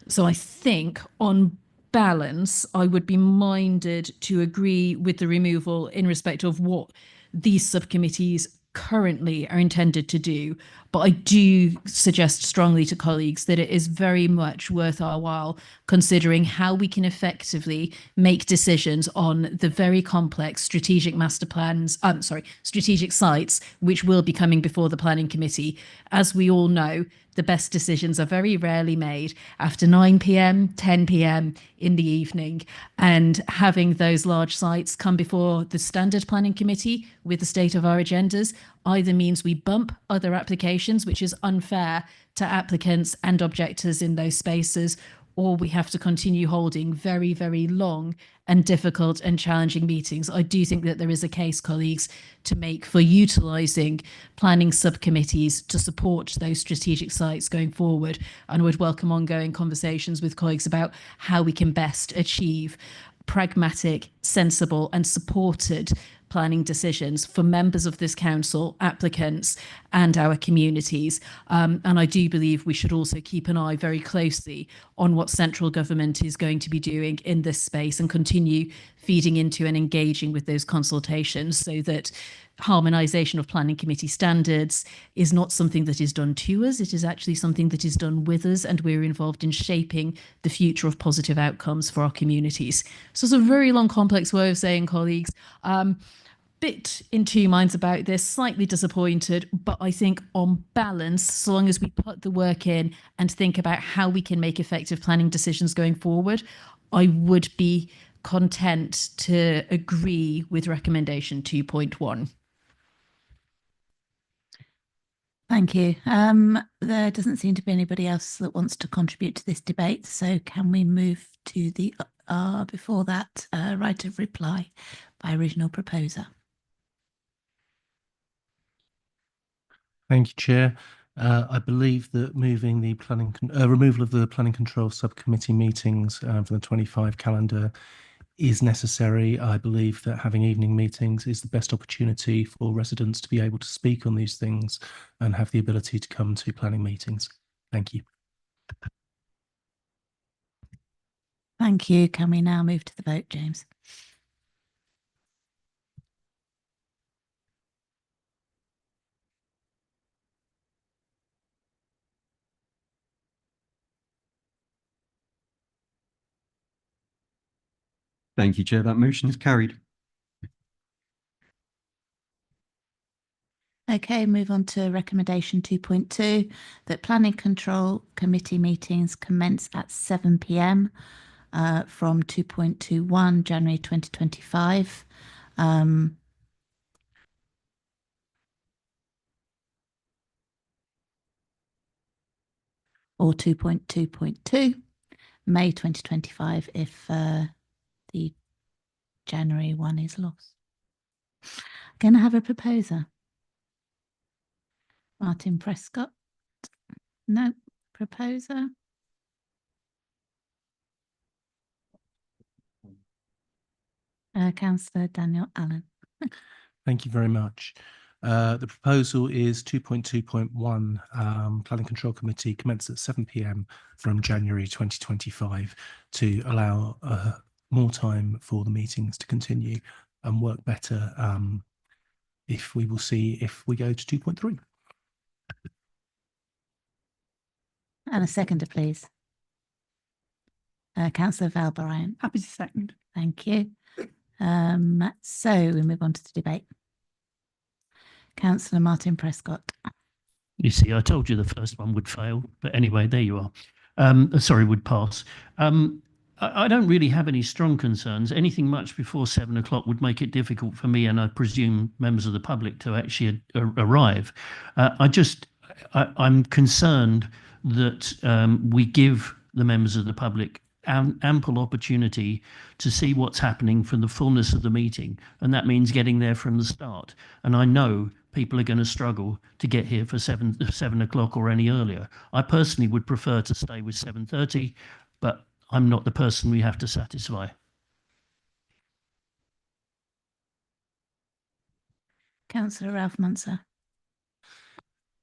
So I think on balance, I would be minded to agree with the removal in respect of what these subcommittees currently are intended to do. But I do suggest strongly to colleagues that it is very much worth our while considering how we can effectively make decisions on the very complex strategic master plans, strategic sites, which will be coming before the planning committee. As we all know, the best decisions are very rarely made after 9 p.m, 10 p.m. in the evening. And having those large sites come before the standard planning committee with the state of our agendas either means we bump other applications, which is unfair to applicants and objectors in those spaces, or we have to continue holding very, very long and difficult and challenging meetings. I do think that there is a case, colleagues, to make for utilising planning subcommittees to support those strategic sites going forward, and would welcome ongoing conversations with colleagues about how we can best achieve pragmatic, sensible and supported planning decisions for members of this council, applicants and our communities. And I do believe we should also keep an eye very closely on what central government is going to be doing in this space and continue feeding into and engaging with those consultations so that harmonisation of planning committee standards is not something that is done to us, it is actually something that is done with us, and we're involved in shaping the future of positive outcomes for our communities. So it's a very long, complex way of saying, colleagues, bit in two minds about this, slightly disappointed, but I think on balance, so long as we put the work in and think about how we can make effective planning decisions going forward, I would be content to agree with recommendation 2.1. Thank you. There doesn't seem to be anybody else that wants to contribute to this debate. So can we move to the before that right of reply by original proposer? Thank you, Chair. I believe that moving the removal of the planning control subcommittee meetings for the 25 calendar is necessary. I believe that having evening meetings is the best opportunity for residents to be able to speak on these things and have the ability to come to planning meetings. Thank you. Thank you. Can we now move to the vote, James? Thank you, Chair. That motion is carried. Okay, move on to recommendation 2.2, that Planning Control Committee meetings commence at 7 p.m. From 2.21 January 2025. Or 2.2.2 May 2025 if the January one is lost. Can I have a proposer? Martin Prescott? No. Proposer? Councillor Daniel Allen. Thank you very much. The proposal is 2.2.1 Planning Control Committee commence at 7 p.m. from January 2025 to allow more time for the meetings to continue and work better if we will see if we go to 2.3. And a seconder, please. Councillor Val Bryant. Happy to second. Thank you. So we move on to the debate. Councillor Martin Prescott. You see, I told you the first one would fail, but anyway, there you are. Sorry, would pass. I don't really have any strong concerns. Anything much before 7 o'clock would make it difficult for me, and I presume members of the public, to actually arrive. I'm concerned that we give the members of the public ample opportunity to see what's happening from the fullness of the meeting, and that means getting there from the start. And I know people are going to struggle to get here for 7 o'clock or any earlier. I personally would prefer to stay with 7:30, but I'm not the person we have to satisfy. Councillor Ralph Munsell.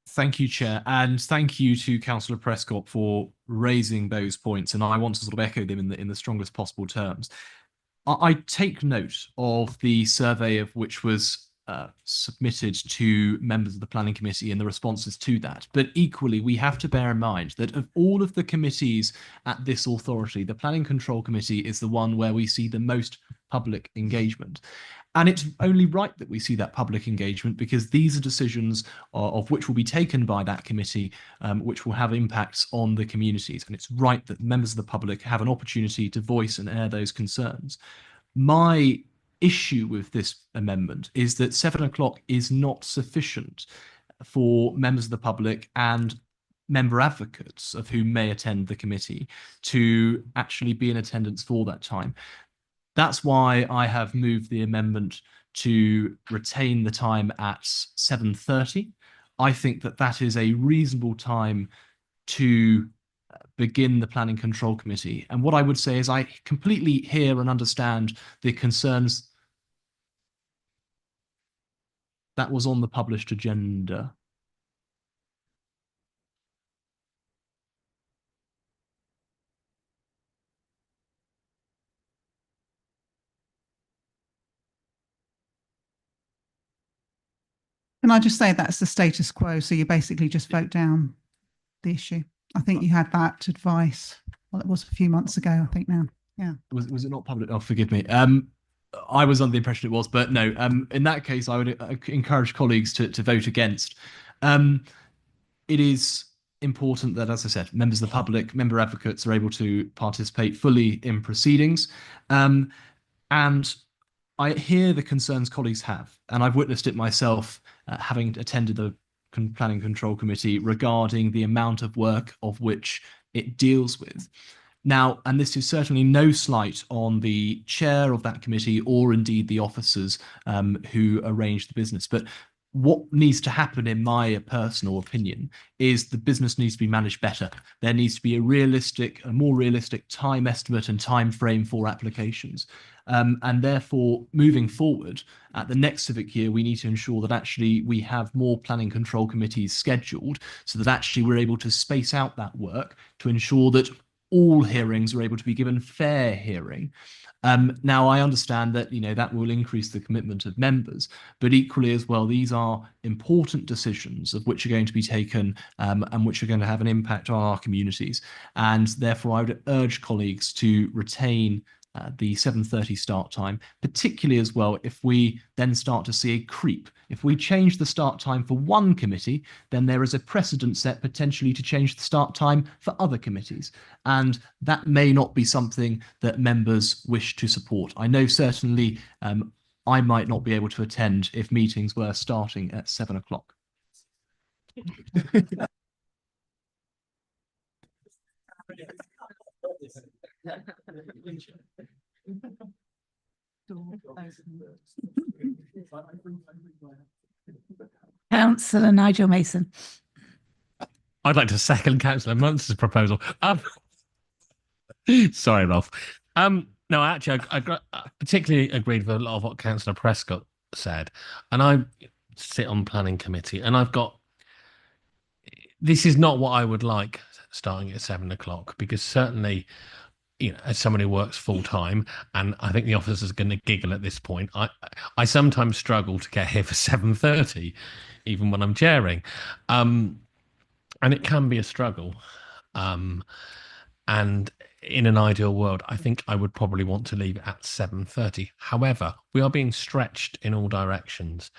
Thank you, Chair, and thank you to Councillor Prescott for raising those points, and I want to sort of echo them in the strongest possible terms. I take note of the survey of which was submitted to members of the Planning Committee and the responses to that, but equally we have to bear in mind that of all of the committees at this authority, the Planning Control Committee is the one where we see the most public engagement. And it's only right that we see that public engagement, because these are decisions of which will be taken by that committee, which will have impacts on the communities. And it's right that members of the public have an opportunity to voice and air those concerns. My issue with this amendment is that 7 o'clock is not sufficient for members of the public and member advocates of whom may attend the committee to actually be in attendance for that time. That's why I have moved the amendment to retain the time at 7:30. I think that that is a reasonable time to begin the Planning Control Committee. And what I would say is I completely hear and understand the concerns that was on the published agenda. Can I just say that's the status quo? So you basically just vote down the issue. I think you had that advice. Well, it was a few months ago, I think now. Yeah. Was it not public? Oh, forgive me. I was under the impression it was, but no. In that case, I would encourage colleagues to vote against. It is important that, as I said, members of the public, member advocates are able to participate fully in proceedings. And I hear the concerns colleagues have, and I've witnessed it myself, having attended the Planning Control Committee, regarding the amount of work of which it deals with. Now, and this is certainly no slight on the chair of that committee or indeed the officers who arrange the business, but what needs to happen, in my personal opinion, is the business needs to be managed better. There needs to be a more realistic time estimate and time frame for applications. And therefore, moving forward, at the next civic year, we need to ensure that actually we have more planning control committees scheduled so that actually we're able to space out that work to ensure that all hearings are able to be given fair hearing. Now, I understand that, that will increase the commitment of members, but equally as well, these are important decisions of which are going to be taken and which are going to have an impact on our communities. And therefore, I would urge colleagues to retain the 7:30 start time, particularly as well if we then start to see a creep. If we change the start time for one committee, then there is a precedent set potentially to change the start time for other committees. And that may not be something that members wish to support. I know certainly I might not be able to attend if meetings were starting at 7 o'clock. Councillor Nigel Mason. I'd like to second Councillor Munster's proposal. Sorry, Rolf. No, actually, I particularly agreed with a lot of what Councillor Prescott said, and I sit on planning committee, and this is not what I would like starting at 7 o'clock, because certainly, as someone who works full time, and I think the officers are going to giggle at this point, I sometimes struggle to get here for 7:30, even when I'm chairing, and it can be a struggle. And in an ideal world, I think I would probably want to leave at 7:30. However, we are being stretched in all directions.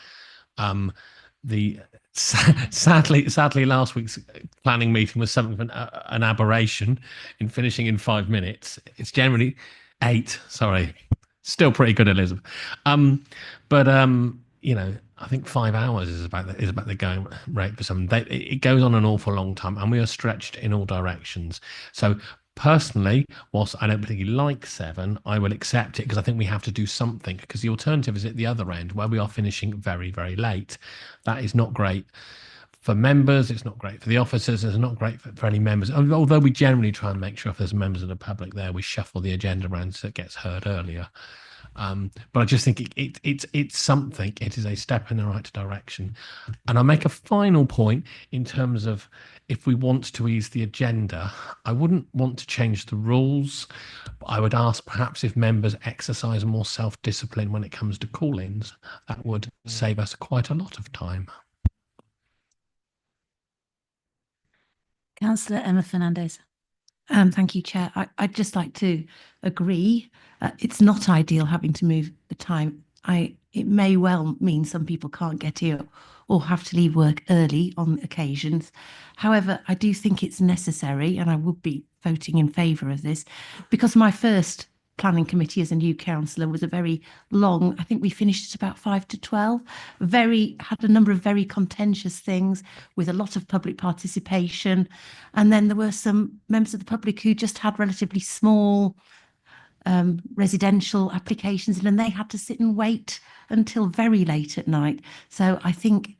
Sadly, last week's planning meeting was something of an aberration in finishing in 5 minutes. It's generally 8. Sorry, still pretty good, Elizabeth. But I think 5 hours is about the going rate for some. It goes on an awful long time, and we are stretched in all directions. So personally, whilst I don't particularly like 7, I will accept it because I think we have to do something, because the alternative is at the other end where we are finishing very, very late. That is not great for members. It's not great for the officers. It's not great for any members. Although we generally try and make sure if there's members of the public there, we shuffle the agenda around so it gets heard earlier. But I just think it's something. It is a step in the right direction. And I'll make a final point in terms of if we want to ease the agenda, I wouldn't want to change the rules. I would ask perhaps if members exercise more self-discipline when it comes to call-ins. That would save us quite a lot of time. Councillor Emma Fernandez. Thank you, Chair. I'd just like to agree. It's not ideal having to move the time. It may well mean some people can't get here or have to leave work early on occasions. However, I do think it's necessary, and I would be voting in favour of this, because my first planning committee as a new councillor was a very long, I think we finished at about 5 to 12, had a number of very contentious things with a lot of public participation. And then there were some members of the public who just had relatively small residential applications, and then they had to sit and wait until very late at night. So I think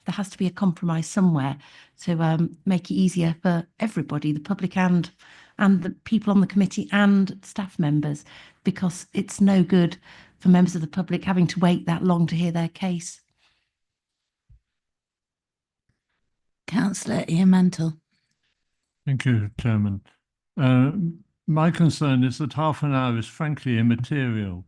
there has to be a compromise somewhere to make it easier for everybody, the public and the people on the committee and staff members, because it's no good for members of the public having to wait that long to hear their case. Councillor Ian Mantle. Thank you, Chairman. My concern is that half an hour is frankly immaterial.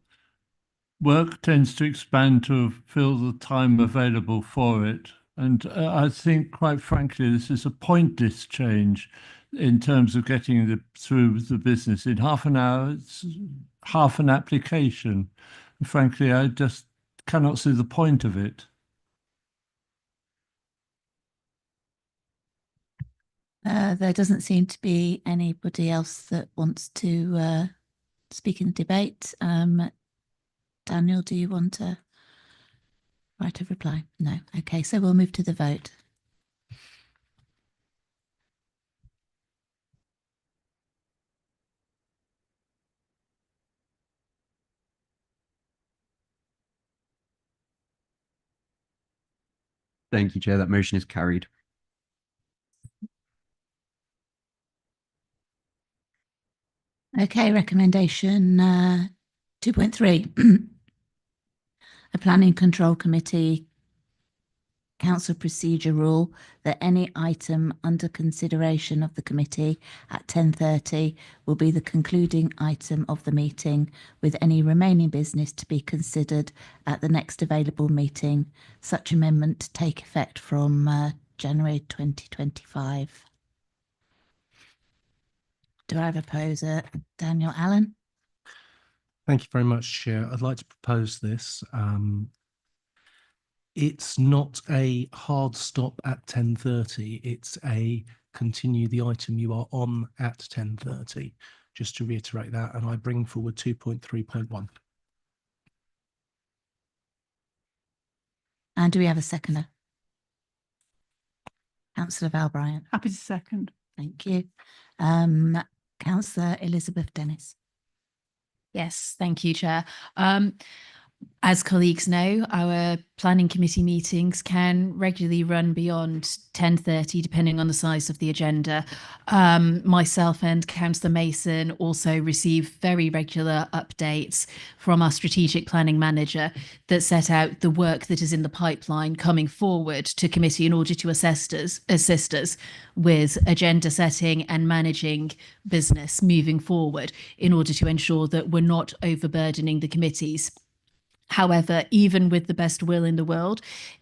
Work tends to expand to fill the time available for it. And I think, quite frankly, this is a pointless change in terms of getting through the business. In half an hour, it's half an application. And frankly, I just cannot see the point of it. There doesn't seem to be anybody else that wants to speak in the debate. Daniel, do you want to write a reply? No. Okay, so we'll move to the vote. Thank you, Chair. That motion is carried. Okay, recommendation 2.3. A Planning Control Committee Council procedure rule that any item under consideration of the committee at 10:30 will be the concluding item of the meeting, with any remaining business to be considered at the next available meeting. Such amendment to take effect from January 2025. Do I have a proposer? Daniel Allen? Thank you very much, Chair. I'd like to propose this. It's not a hard stop at 10:30. It's a continue the item you are on at 10:30. Just to reiterate that, and I bring forward 2.3.1. And do we have a seconder? Councillor Val Bryant. Happy to second. Thank you. Councillor Elizabeth Dennis. Yes, thank you, Chair. As colleagues know, our planning committee meetings can regularly run beyond 10:30, depending on the size of the agenda. Myself and Councillor Mason also receive very regular updates from our strategic planning manager that set out the work that is in the pipeline coming forward to committee in order to assist us with agenda setting and managing business moving forward in order to ensure that we're not overburdening the committees. However, even with the best will in the world,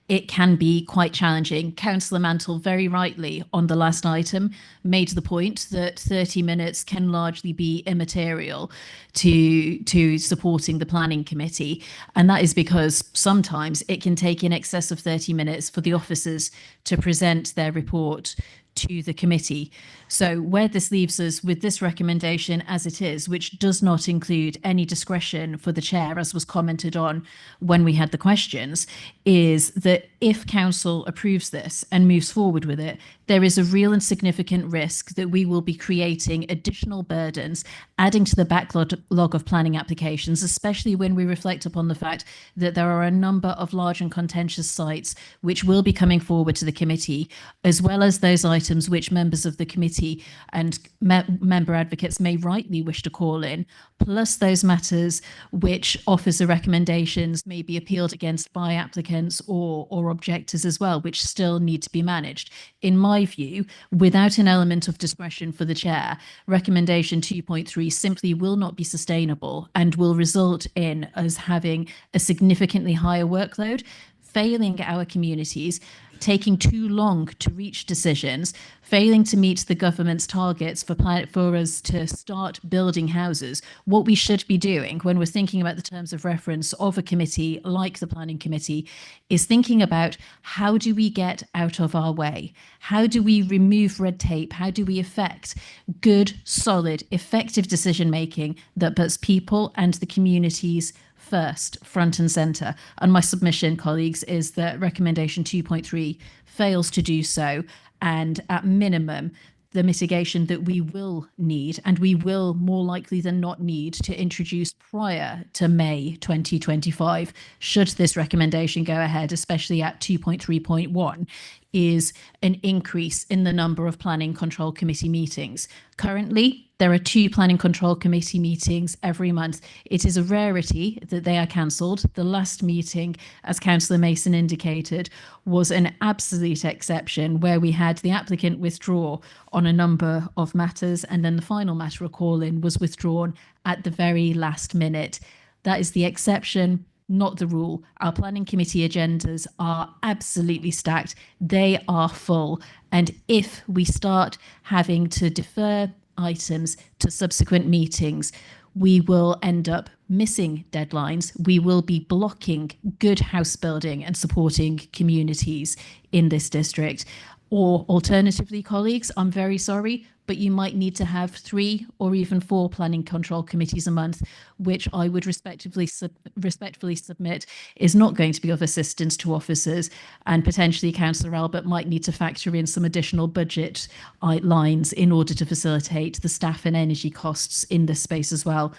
it can be quite challenging. Councillor Mantle very rightly on the last item made the point that 30 minutes can largely be immaterial to supporting the planning committee. And that is because sometimes it can take in excess of 30 minutes for the officers to present their report to the committee. So where this leaves us with this recommendation as it is, which does not include any discretion for the chair, as was commented on when we had the questions, is that if council approves this and moves forward with it, there is a real and significant risk that we will be creating additional burdens, adding to the backlog of planning applications, especially when we reflect upon the fact that there are a number of large and contentious sites which will be coming forward to the committee, as well as those items which members of the committee and member advocates may rightly wish to call in, plus those matters which officer recommendations may be appealed against by applicants or objectors as well, which still need to be managed. In my view, without an element of discretion for the chair, recommendation 2.3 simply will not be sustainable and will result in us having a significantly higher workload, failing our communities, taking too long to reach decisions, failing to meet the government's targets for us to start building houses. What we should be doing when we're thinking about the terms of reference of a committee like the planning committee is thinking about how do we get out of our way? How do we remove red tape? How do we effect good, solid, effective decision making that puts people and the communities first, front and centre? And my submission, colleagues, is that recommendation 2.3 fails to do so. And at minimum, the mitigation that we will need, and we will more likely than not need to introduce prior to May 2025, should this recommendation go ahead, especially at 2.3.1, is an increase in the number of planning control committee meetings. Currently, there are 2 planning control committee meetings every month. It is a rarity that they are cancelled. The last meeting, as Councillor Mason indicated, was an absolute exception where we had the applicant withdraw on a number of matters, and then the final matter of call-in was withdrawn at the very last minute. That is the exception, not the rule. Our planning committee agendas are absolutely stacked. They are full. And if we start having to defer items to subsequent meetings, we will end up missing deadlines. We will be blocking good house building and supporting communities in this district. Or alternatively, colleagues, I'm very sorry, but you might need to have 3 or even 4 planning control committees a month, which I would respectfully submit is not going to be of assistance to officers. And potentially Councillor Albert might need to factor in some additional budget lines in order to facilitate the staff and energy costs in this space as well.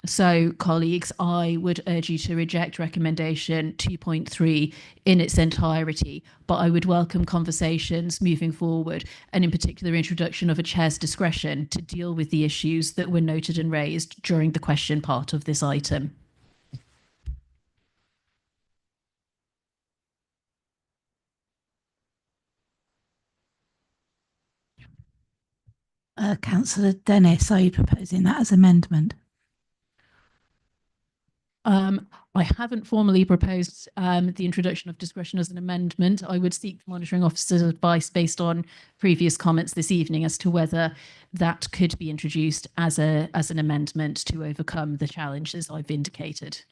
So, colleagues, I would urge you to reject recommendation 2.3 in its entirety, but I would welcome conversations moving forward, and in particular, introduction of a chair's discretion to deal with the issues that were noted and raised during the question part of this item. Councillor Dennis, are you proposing that as amendment? I haven't formally proposed the introduction of discretion as an amendment. I would seek the monitoring officer's advice based on previous comments this evening as to whether that could be introduced as an amendment to overcome the challenges I've indicated.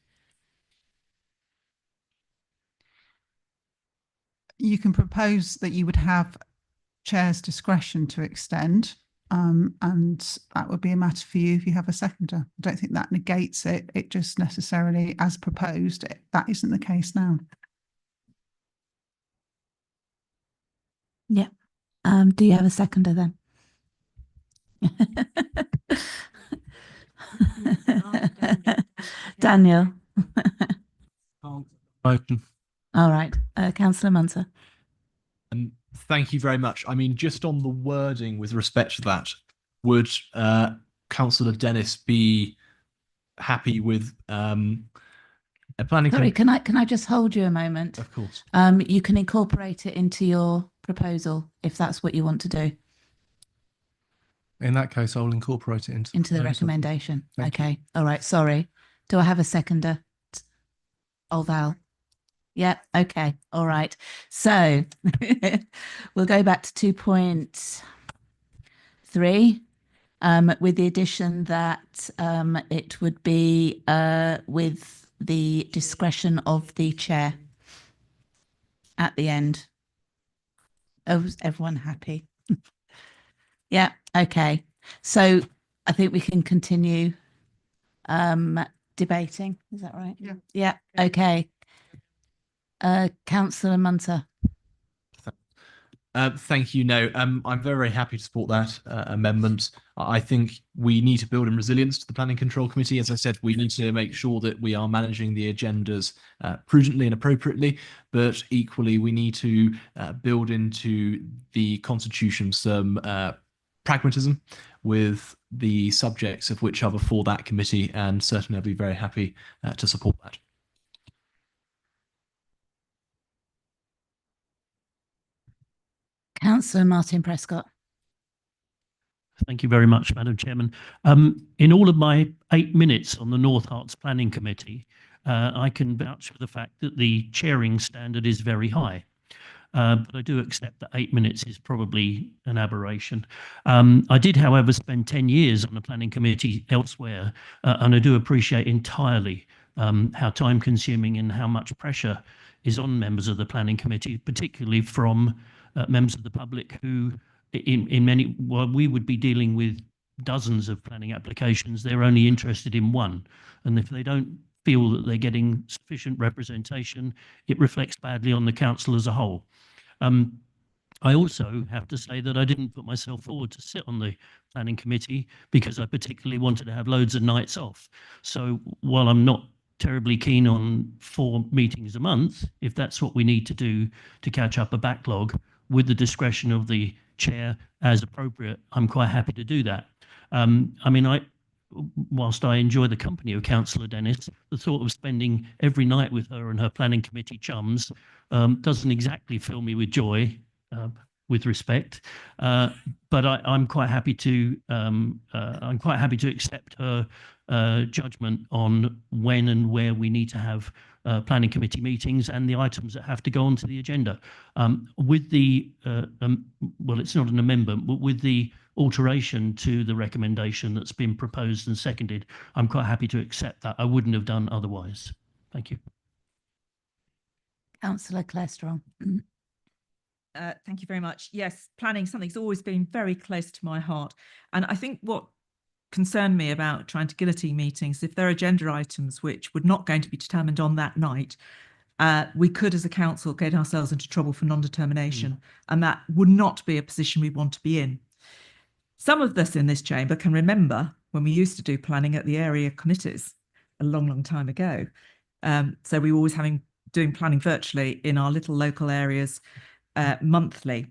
You can propose that you would have chair's discretion to extend, and that would be a matter for you if you have a seconder. I don't think that negates it. It just necessarily, as proposed, that isn't the case now. Yeah. Do you have a seconder then? Daniel. Open. All right. Councillor Munter. Thank you very much. I mean, just on the wording with respect to that, would Councillor Dennis be happy with a planning? Sorry, can I just hold you a moment? Of course. You can incorporate it into your proposal if that's what you want to do. In that case, I'll incorporate it into the proposal. recommendation. Thank you. Okay. All right. Sorry. Do I have a seconder? Oh, Val. Yeah. Okay. All right. So we'll go back to 2.3 with the addition that it would be with the discretion of the chair at the end. Oh, is everyone happy? Yeah. Okay. So I think we can continue debating. Is that right? Yeah. Yeah. Okay. Councillor Munter. Thank you. No, I'm very happy to support that amendment. I think we need to build in resilience to the Planning Control Committee. As I said, we need to make sure that we are managing the agendas prudently and appropriately, but equally we need to build into the Constitution some pragmatism with the subjects of which are before that committee, and certainly I'll be very happy to support that. Councillor Martin Prescott. Thank you very much, Madam Chairman. In all of my 8 minutes on the North Herts Planning Committee, I can vouch for the fact that the chairing standard is very high. But I do accept that 8 minutes is probably an aberration. I did, however, spend 10 years on the planning committee elsewhere, and I do appreciate entirely how time-consuming and how much pressure is on members of the planning committee, particularly from members of the public who, while we would be dealing with dozens of planning applications, they're only interested in one. And if they don't feel that they're getting sufficient representation, it reflects badly on the council as a whole. I also have to say that I didn't put myself forward to sit on the planning committee because I particularly wanted to have loads of nights off. So while I'm not terribly keen on 4 meetings a month, if that's what we need to do to catch up a backlog with the discretion of the chair as appropriate, I'm quite happy to do that. I mean, whilst I enjoy the company of Councillor Dennis, the thought of spending every night with her and her planning committee chums doesn't exactly fill me with joy, with respect. But I'm quite happy to accept her judgment on when and where we need to have planning committee meetings and the items that have to go onto the agenda. With the well, it's not an amendment, but with the alteration to the recommendation that's been proposed and seconded, I'm quite happy to accept that. I wouldn't have done otherwise. Thank you. Councillor Claire Strong. Thank you very much. Yes, planning, something's always been very close to my heart. And I think what concerned me about trying to guillotine meetings, if there are agenda items which were not going to be determined on that night, we could as a council get ourselves into trouble for non-determination, and that would not be a position we want to be in. Some of us in this chamber can remember when we used to do planning at the area committees a long, long time ago. So we were always doing planning virtually in our little local areas monthly.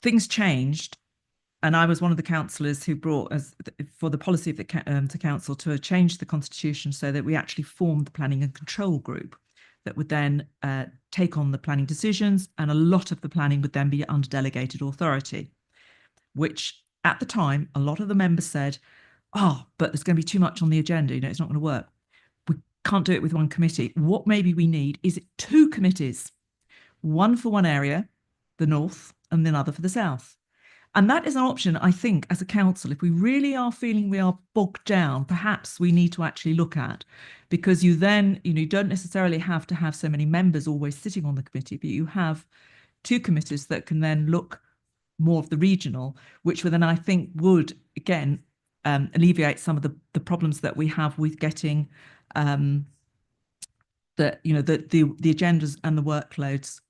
Things changed, and I was one of the councillors who brought for the policy of the to council to change the constitution so that we actually formed the planning and control group that would then take on the planning decisions, and a lot of the planning would then be under delegated authority, which at the time a lot of the members said, oh, but there's going to be too much on the agenda, it's not going to work. We can't do it with one committee. What maybe we need is 2 committees, one for one area, the north, and another for the south. And that is an option, I think, as a council, if we really are feeling we are bogged down, perhaps we need to actually look at, because you then, you don't necessarily have to have so many members always sitting on the committee, but you have 2 committees that can then look more of the regional, which would then, I think, would, again, alleviate some of the problems that we have with getting the agendas and the workloads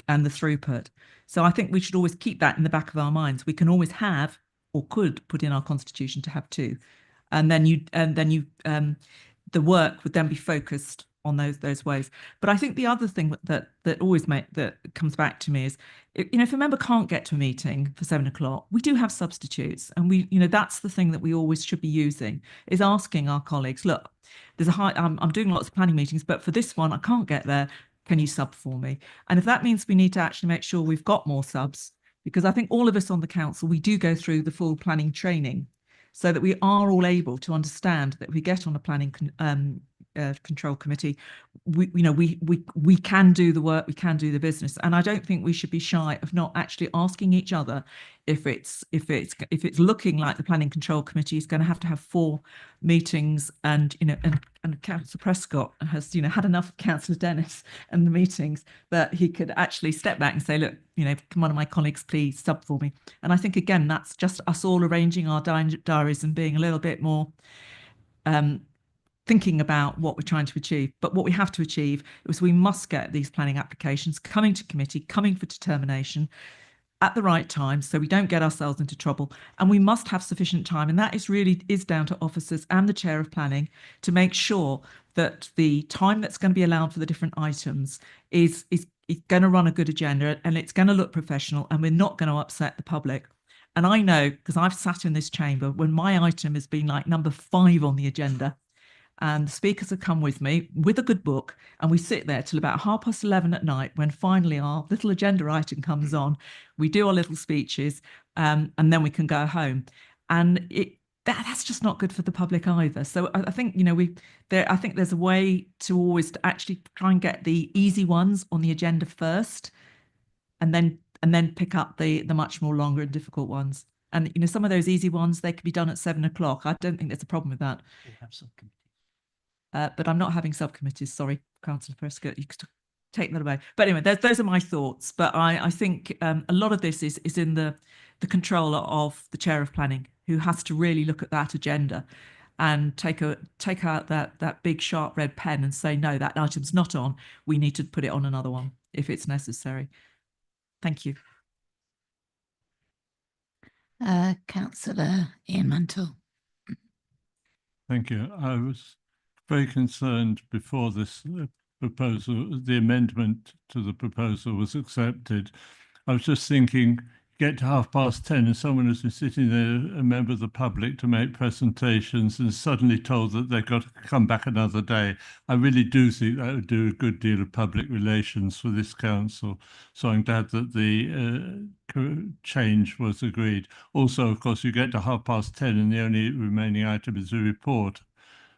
and the throughput. So I think we should always keep that in the back of our minds. We can always have, or could put in our constitution to have 2, and then the work would then be focused on those ways. But I think the other thing that always that comes back to me is, if a member can't get to a meeting for 7 o'clock, we do have substitutes, and that's the thing that we always should be using, is asking our colleagues, look, there's I'm doing lots of planning meetings, but for this one I can't get there. Can you sub for me? And if that means we need to actually make sure we've got more subs, because I think all of us on the council, we do go through the full planning training so that we are all able to understand that if we get on a planning control committee, we can do the work, we can do the business. And I don't think we should be shy of not actually asking each other if it's looking like the planning control committee is going to have 4 meetings, and Councillor Prescott has had enough of Councillor Dennis and the meetings, that he could actually step back and say, look, can one of my colleagues please sub for me? And I think, again, that's just us all arranging our diaries and being a little bit more thinking about what we're trying to achieve. But what we have to achieve is we must get these planning applications coming to committee, coming for determination at the right time, so we don't get ourselves into trouble. And we must have sufficient time, and that is down to officers and the chair of planning to make sure that the time that's going to be allowed for the different items is going to run a good agenda, and it's going to look professional, and we're not going to upset the public. And I know, because I've sat in this chamber when my item has been like number 5 on the agenda, and the speakers have come with me with a good book, and we sit there till about 11:30 at night, when finally our little agenda item comes on. We do our little speeches, and then we can go home. And that's just not good for the public either. So I think I think there's a way to always actually try and get the easy ones on the agenda first, and then pick up the much more longer and difficult ones. And some of those easy ones, they could be done at 7 o'clock. I don't think there's a problem with that. We have subcommittees. But I'm not having subcommittees. Sorry, Councillor Prescott, you could take that away. But anyway, those are my thoughts. But I think a lot of this is in the control of the chair of planning, who has to really look at that agenda and take out that big sharp red pen and say, no, that item's not on. We need to put it on another one if it's necessary. Thank you. Councillor Ian Mantle. Thank you. I was very concerned before this proposal, the amendment to the proposal was accepted. I was just thinking, get to 10:30 and someone has been sitting there, a member of the public, to make presentations, and suddenly told that they've got to come back another day. I really do think that would do a good deal of public relations for this council. So I'm glad that the change was agreed. Also, of course, you get to 10:30 and the only remaining item is a report,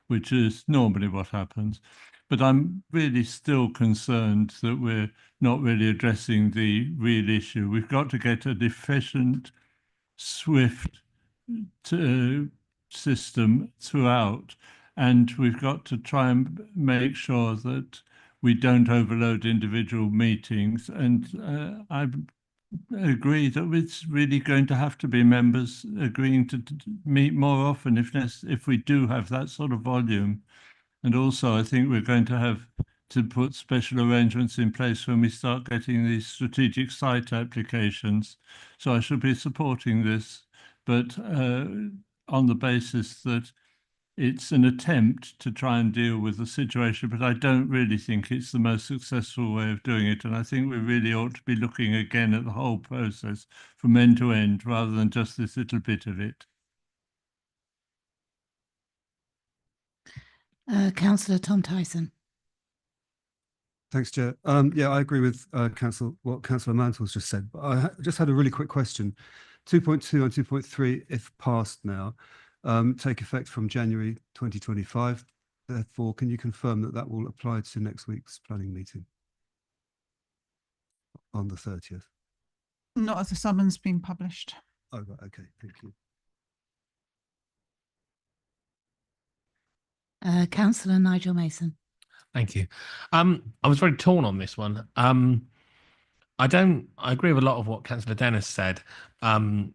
which is normally what happens. But I'm really still concerned that we're not really addressing the real issue. We've got to get an efficient, swift system throughout, and we've got to try and make sure that we don't overload individual meetings. And I agree that it's really going to have to be members agreeing to meet more often if we do have that sort of volume. And also, I think we're going to have to put special arrangements in place when we start getting these strategic site applications. So I should be supporting this, but on the basis that it's an attempt to try and deal with the situation, but I don't really think it's the most successful way of doing it. And I think we really ought to be looking again at the whole process from end to end rather than just this little bit of it. Councillor Tom Tyson. Thanks, Chair. Yeah, I agree with what Councillor Mantle's just said. But I just had a really quick question. 2.2 and 2.3, if passed now, take effect from January 2025. Therefore, can you confirm that that will apply to next week's planning meeting on the 30th? Not as the summons been published. Oh, right, okay, thank you. Councillor Nigel Mason. Thank you. I was very torn on this one. I agree with a lot of what Councillor Dennis said. I'm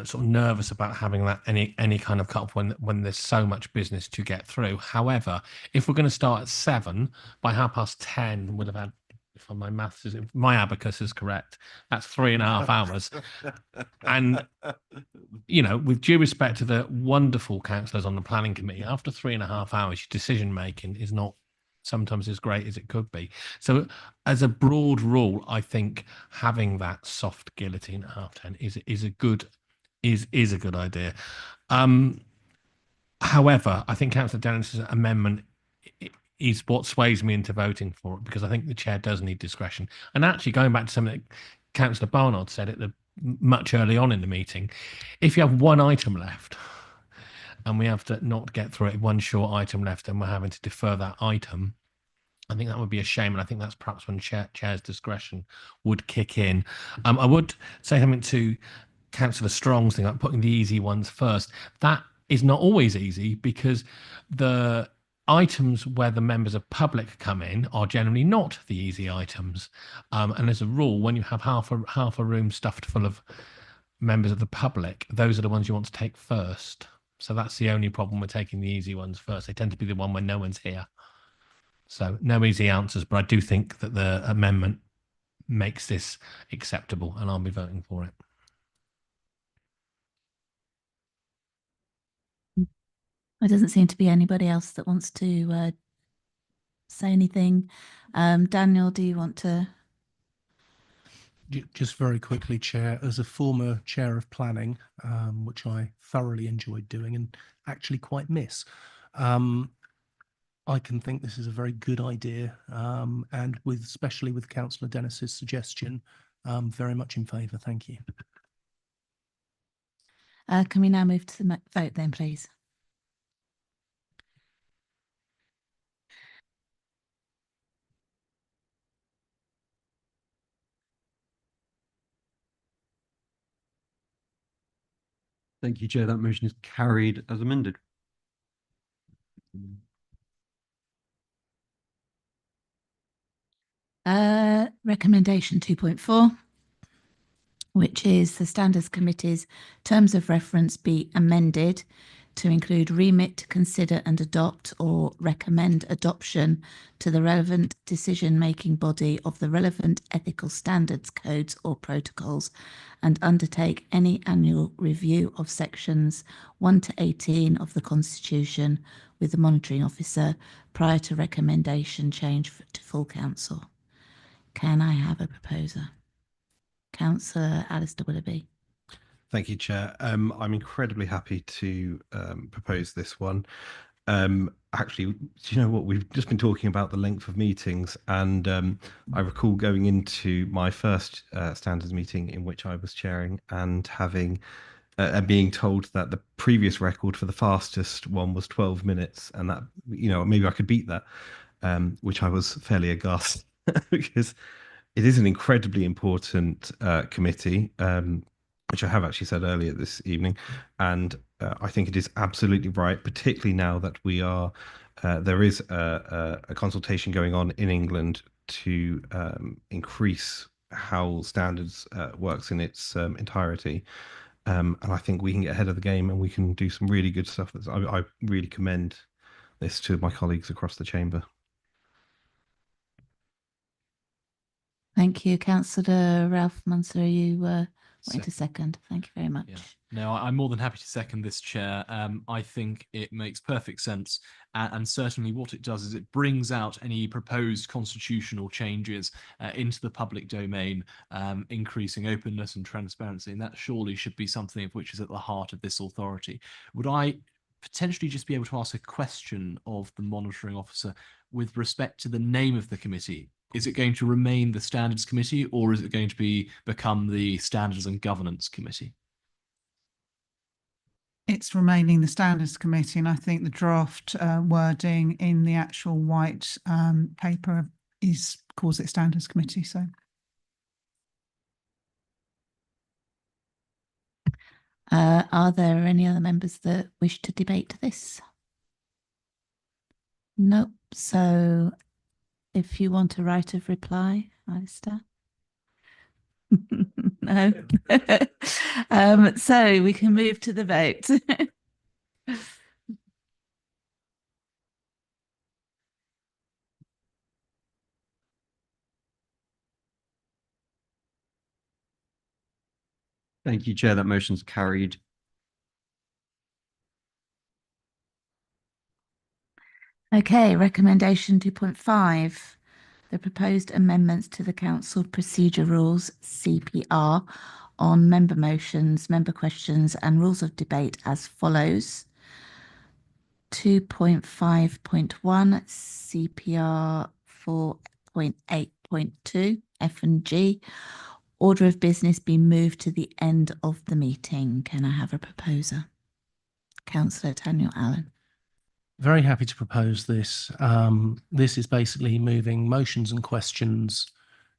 sort of nervous about having that any kind of cut-off when there's so much business to get through. However, if we're going to start at 7, by 10:30 we'll have had, if my abacus is correct, that's 3.5 hours. And, you know, with due respect to the wonderful councillors on the planning committee, after 3.5 hours, your decision making is not sometimes as great as it could be. So as a broad rule, I think having that soft guillotine at 10:30 is a good idea. However, I think Councillor Dennis's amendment is what sways me into voting for it, because I think the chair does need discretion. And actually, going back to something that Councillor Barnard said at much early on in the meeting, if you have one item left and we have to not get through it, one short item left, and we're having to defer that item, I think that would be a shame. And I think that's perhaps when chair's discretion would kick in. I would say something to Councillor Strong's thing, like putting the easy ones first. That is not always easy, because the items where the members of public come in are generally not the easy items. And as a rule, when you have half a room stuffed full of members of the public, those are the ones you want to take first. So that's the only problem with taking the easy ones first. They tend to be the one when no one's here. So no easy answers, but I do think that the amendment makes this acceptable, and I'll be voting for it. There doesn't seem to be anybody else that wants to say anything. Daniel, do you want to? Just very quickly, Chair, as a former chair of planning, which I thoroughly enjoyed doing and actually quite miss, I can think this is a very good idea, and especially with Councillor Dennis's suggestion, very much in favour. Thank you. Can we now move to the vote then, please? Thank you, Chair. That motion is carried as amended. Recommendation 2.4, which is the Standards Committee's terms of reference be amended to include remit to consider and adopt or recommend adoption to the relevant decision-making body of the relevant ethical standards, codes or protocols, and undertake any annual review of sections 1 to 18 of the Constitution with the monitoring officer prior to recommendation change to full council. Can I have a proposer? Councillor Alistair Willoughby. Thank you, Chair. I'm incredibly happy to propose this one. Actually, do you know what? We've just been talking about the length of meetings, and I recall going into my first standards meeting in which I was chairing and having and being told that the previous record for the fastest one was 12 minutes, and that, you know, maybe I could beat that, which I was fairly aghast because it is an incredibly important committee. Which I have actually said earlier this evening, and I think it is absolutely right, particularly now that we are there is a consultation going on in England to increase how standards works in its entirety, and I think we can get ahead of the game and we can do some really good stuff. I really commend this to my colleagues across the chamber. Thank you, Councillor Ralph Munsell. Are you Wait a second. Thank you very much. Yeah. No, I'm more than happy to second this, Chair. I think it makes perfect sense. And certainly what it does is it brings out any proposed constitutional changes into the public domain, increasing openness and transparency. And that surely should be something of which is at the heart of this authority. Would I potentially just be able to ask a question of the monitoring officer with respect to the name of the committee? Is it going to remain the Standards Committee, or is it going to become the Standards and Governance Committee? It's remaining the Standards Committee, and I think the draft wording in the actual white paper calls it Standards Committee. So, are there any other members that wish to debate this? Nope. So, if you want a right of reply, Alistair. No. So we can move to the vote. Thank you, Chair. That motion's carried. Okay, recommendation 2.5. The proposed amendments to the Council Procedure Rules, CPR, on member motions, member questions and rules of debate as follows. 2.5.1 CPR 4.8.2 F and G. Order of business be moved to the end of the meeting. Can I have a proposer? Councillor Daniel Allen. Very happy to propose this. This is basically moving motions and questions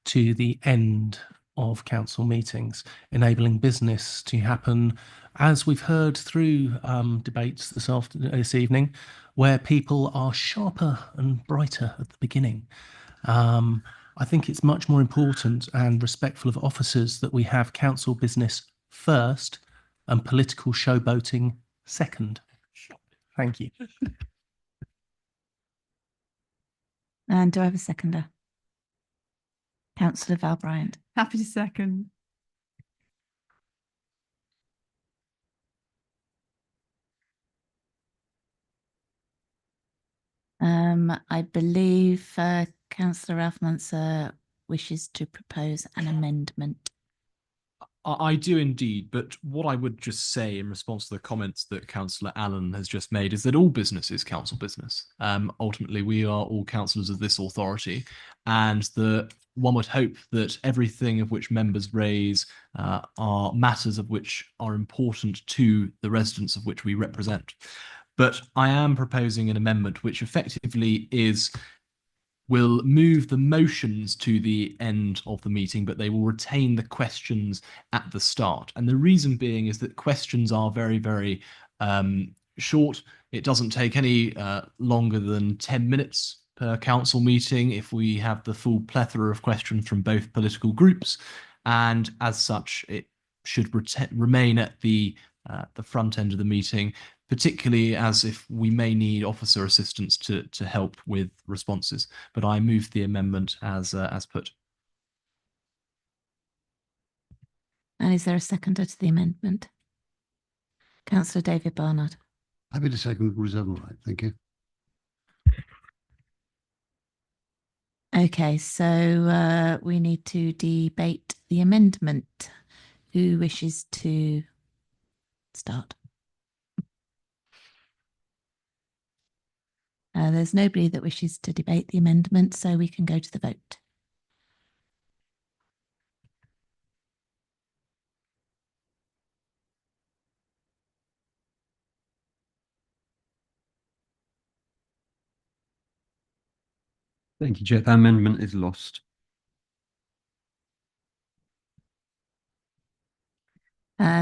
to the end of council meetings, enabling business to happen, as we've heard through debates this evening, where people are sharper and brighter at the beginning. I think it's much more important and respectful of officers that we have council business first and political showboating second. Thank you. And do I have a seconder? Councillor Val Bryant. Happy to second. I believe Councillor Ralph Mansur wishes to propose an amendment. I do indeed, but what I would just say in response to the comments that Councillor Allen has just made is that all business is council business. Ultimately, we are all councillors of this authority, and one would hope that everything of which members raise are matters of which are important to the residents of which we represent. But I am proposing an amendment which effectively will move the motions to the end of the meeting, but they will retain the questions at the start. And the reason being is that questions are very, very short. It doesn't take any longer than 10 minutes per council meeting if we have the full plethora of questions from both political groups. And as such, it should remain at the front end of the meeting, particularly as if we may need officer assistance to help with responses. But I move the amendment as put. And is there a seconder to the amendment? Councillor David Barnard. Happy to second, reserve the right. Thank you. Okay, so we need to debate the amendment. Who wishes to start? There's nobody that wishes to debate the amendment, so we can go to the vote. Thank you, Chair. The amendment is lost.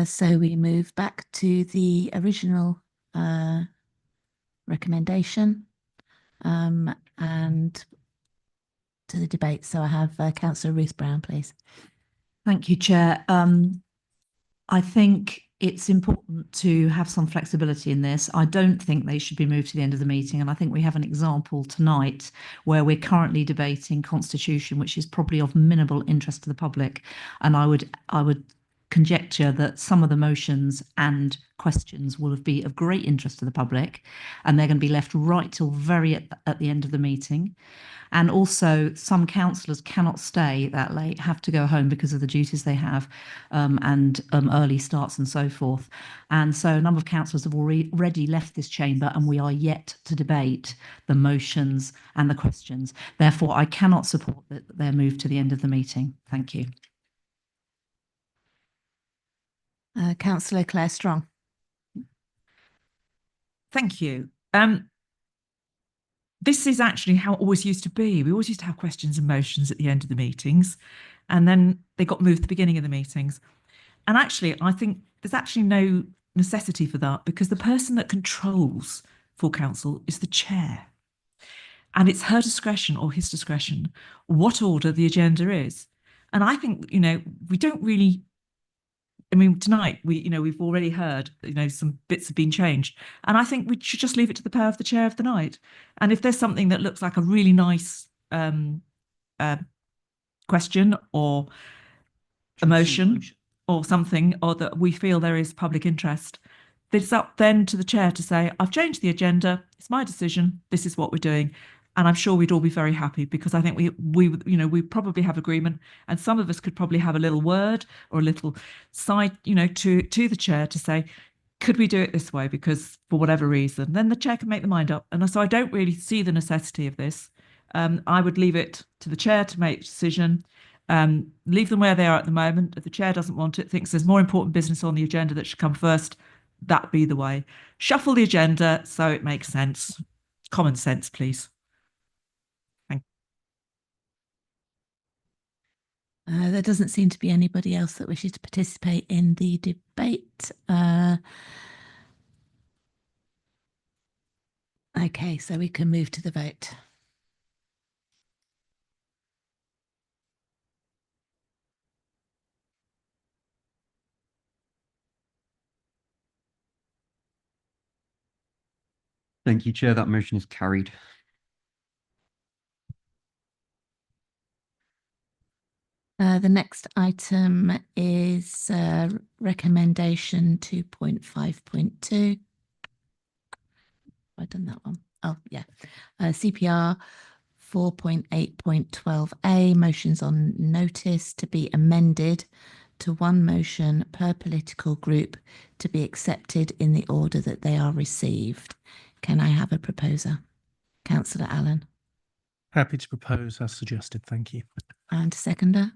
So we move back to the original recommendation and to the debate. So I have Councillor Ruth Brown, please. Thank you, Chair. I think it's important to have some flexibility in this. I don't think they should be moved to the end of the meeting. And I think we have an example tonight where we're currently debating constitution, which is probably of minimal interest to the public. And I would conjecture that some of the motions and questions will be of great interest to the public, and they're going to be left right till very at the end of the meeting. And also, some councillors cannot stay that late, have to go home because of the duties they have, and early starts and so forth. And so a number of councillors have already left this chamber, and we are yet to debate the motions and the questions. Therefore, I cannot support their move to the end of the meeting. Thank you. Councillor Claire Strong. Thank you. This is actually how it always used to be. We always used to have questions and motions at the end of the meetings, and then they got moved at the beginning of the meetings. And actually, I think there's actually no necessity for that, because the person that controls full council is the chair. And it's her discretion or his discretion what order the agenda is. And I think, we don't really, tonight we've already heard, some bits have been changed. And I think we should just leave it to the power of the chair of the night. And if there's something that looks like a really nice question or emotion or something, or that we feel there is public interest, it's up then to the chair to say, I've changed the agenda, it's my decision, this is what we're doing. And I'm sure we'd all be very happy, because I think we probably have agreement, and some of us could probably have a little word or a little side, to the chair to say, could we do it this way? Because for whatever reason, then the chair can make the mind up. And so I don't really see the necessity of this. I would leave it to the chair to make a decision. Leave them where they are at the moment. If the chair doesn't want it, thinks there's more important business on the agenda that should come first, that be the way. Shuffle the agenda so it makes sense. Common sense, please. There doesn't seem to be anybody else that wishes to participate in the debate. Okay, so we can move to the vote. Thank you, Chair. That motion is carried. The next item is recommendation 2.5.2. I've done that one. Oh, yeah. CPR 4.8.12a, motions on notice to be amended to one motion per political group to be accepted in the order that they are received. Can I have a proposer? Councillor Allen. Happy to propose as suggested. Thank you. And a seconder?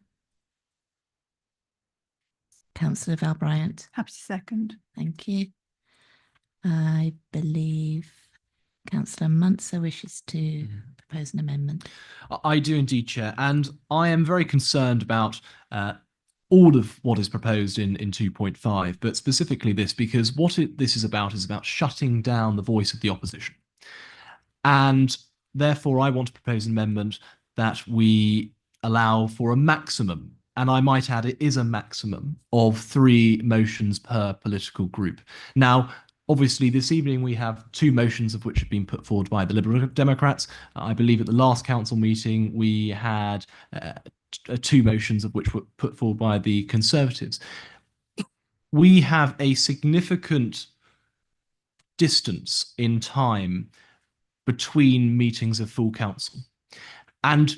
Councillor Val Bryant. Happy to second. Thank you. I believe Councillor Muntzer wishes to propose an amendment. I do indeed, Chair, and I am very concerned about all of what is proposed in 2.5, but specifically this, because this is about shutting down the voice of the opposition. And therefore, I want to propose an amendment that we allow for a maximum, and I might add it is a maximum, of 3 motions per political group. Now, obviously, this evening we have 2 motions of which have been put forward by the Liberal Democrats. I believe at the last council meeting we had 2 motions of which were put forward by the Conservatives. We have a significant distance in time between meetings of full council. And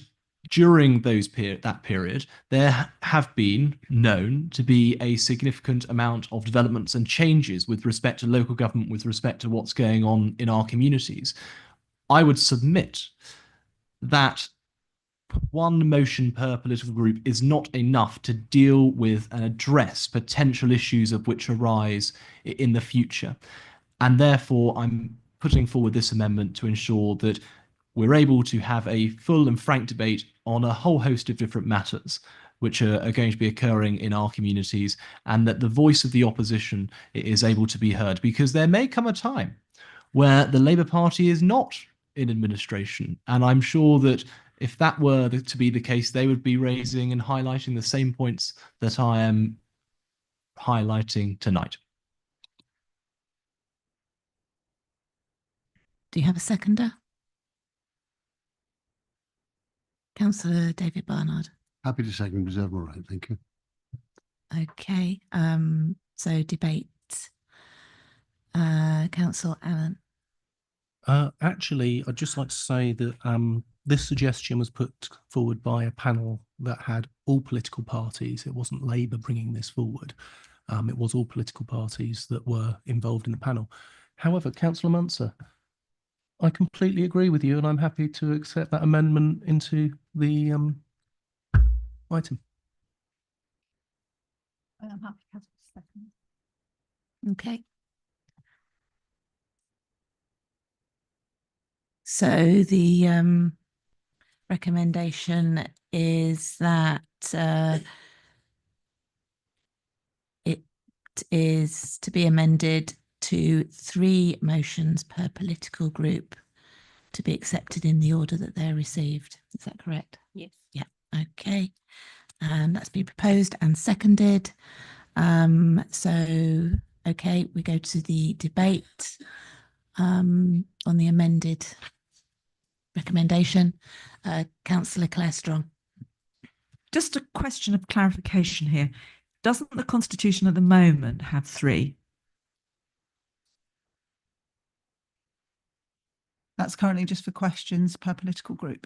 during that period, there have been known to be a significant amount of developments and changes with respect to local government, with respect to what's going on in our communities. I would submit that 1 motion per political group is not enough to deal with and address potential issues of which arise in the future. And therefore, I'm putting forward this amendment to ensure that we're able to have a full and frank debate on a whole host of different matters which are going to be occurring in our communities, and that the voice of the opposition is able to be heard, because there may come a time where the Labour Party is not in administration. And I'm sure that if that were to be the case, they would be raising and highlighting the same points that I am highlighting tonight. Do you have a seconder? Councillor David Barnard. Happy to second, reserve my right. Thank you. Okay, so debate. Councillor Allen. Actually, I'd just like to say that this suggestion was put forward by a panel that had all political parties. It wasn't Labour bringing this forward. It was all political parties that were involved in the panel. However, Councillor Munster, I completely agree with you, and I'm happy to accept that amendment into the item. I'm happy to have a second. Okay. So the recommendation is that it is to be amended to 3 motions per political group to be accepted in the order that they're received. Is that correct? Yes. Yeah. Okay. And that's been proposed and seconded. So, okay, we go to the debate on the amended recommendation. Councillor Claire Strong. Just a question of clarification here. Doesn't the Constitution at the moment have 3? That's currently just for questions per political group.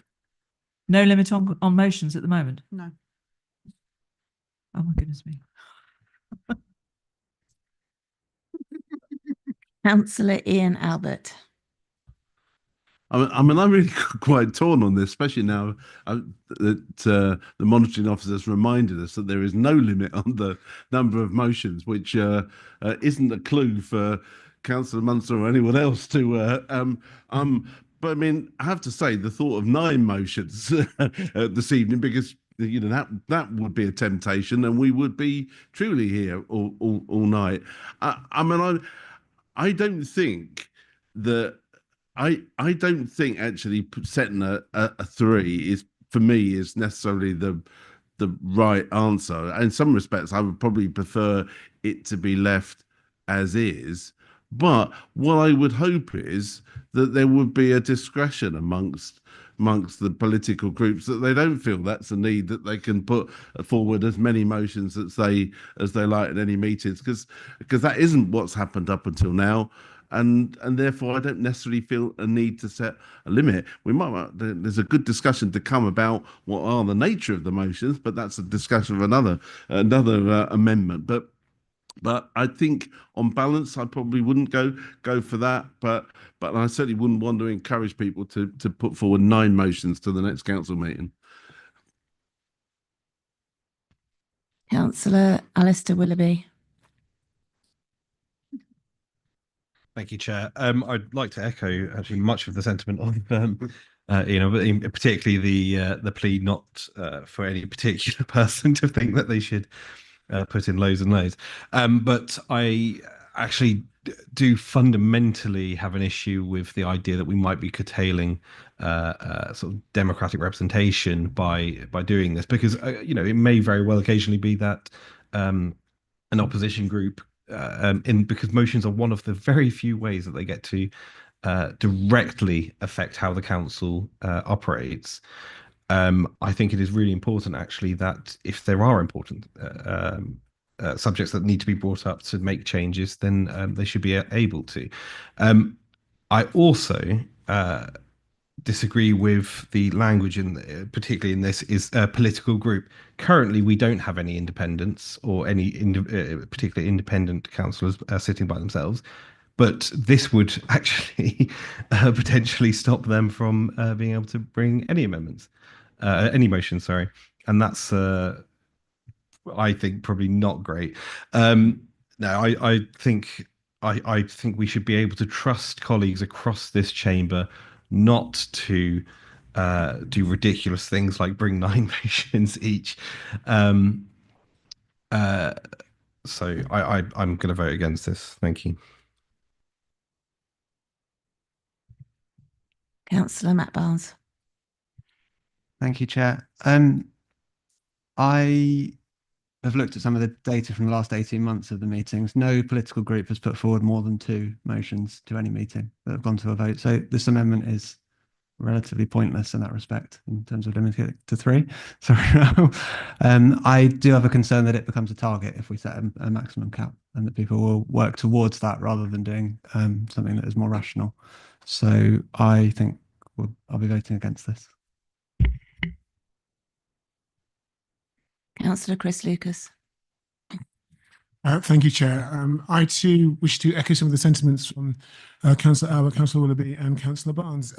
No limit on motions at the moment? No. Oh my goodness me. Councillor Ian Albert. I mean, I'm really quite torn on this, especially now that the monitoring officer has reminded us that there is no limit on the number of motions, which isn't a clue for Councillor Munster or anyone else to. But I mean, I have to say, the thought of 9 motions this evening, because you know that would be a temptation, and we would be truly here all night. I mean, I don't think that. I don't think actually setting a 3 is, for me, is necessarily the right answer. In some respects, I would probably prefer it to be left as is. But what I would hope is that there would be a discretion amongst the political groups, that they don't feel that's a need, that they can put forward as many motions as they like at any meetings, because that isn't what's happened up until now. And therefore, I don't necessarily feel a need to set a limit. There's a good discussion to come about what are the nature of the motions, but that's a discussion of another amendment. But I think on balance, I probably wouldn't go for that. But I certainly wouldn't want to encourage people to put forward 9 motions to the next council meeting. Councillor Alistair Willoughby. Thank you, Chair. I'd like to echo actually much of the sentiment of you know, but particularly the plea not for any particular person to think that they should put in loads and loads. But I actually do fundamentally have an issue with the idea that we might be curtailing sort of democratic representation by doing this, because you know, it may very well occasionally be that an opposition group, because motions are one of the very few ways that they get to directly affect how the council operates. I think it is really important, actually, that if there are important subjects that need to be brought up to make changes, then they should be able to. I also disagree with the language, particularly in this, is a political group. Currently, we don't have any independents or any particularly independent councillors sitting by themselves. But this would actually potentially stop them from being able to bring any amendments, any motions, sorry. And that's, I think, probably not great. No, I think we should be able to trust colleagues across this chamber not to do ridiculous things like bring 9 motions each. So I'm going to vote against this. Thank you. Councillor Matt Barnes. Thank you, Chair. I have looked at some of the data from the last 18 months of the meetings. No political group has put forward more than 2 motions to any meeting that have gone to a vote. So this amendment is relatively pointless in that respect in terms of limiting it to 3. Sorry. I do have a concern that it becomes a target if we set a maximum cap, and that people will work towards that rather than doing something that is more rational. So I think I'll be voting against this. Councillor Chris Lucas. Thank you, Chair. I too wish to echo some of the sentiments from Councillor Albert, Councillor Willoughby and Councillor Barnes.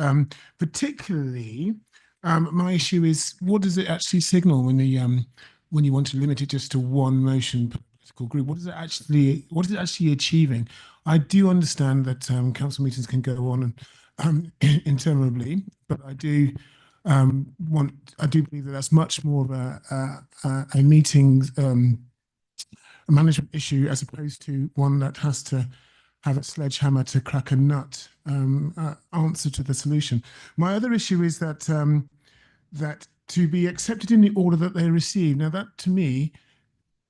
Particularly, my issue is, what does it actually signal when you want to limit it just to one motion per political group? What is it actually achieving? I do understand that council meetings can go on and interminably, but I do believe that that's much more of a meetings a management issue as opposed to one that has to have a sledgehammer to crack a nut answer to the solution. My other issue is that that to be accepted in the order that they receive. Now that to me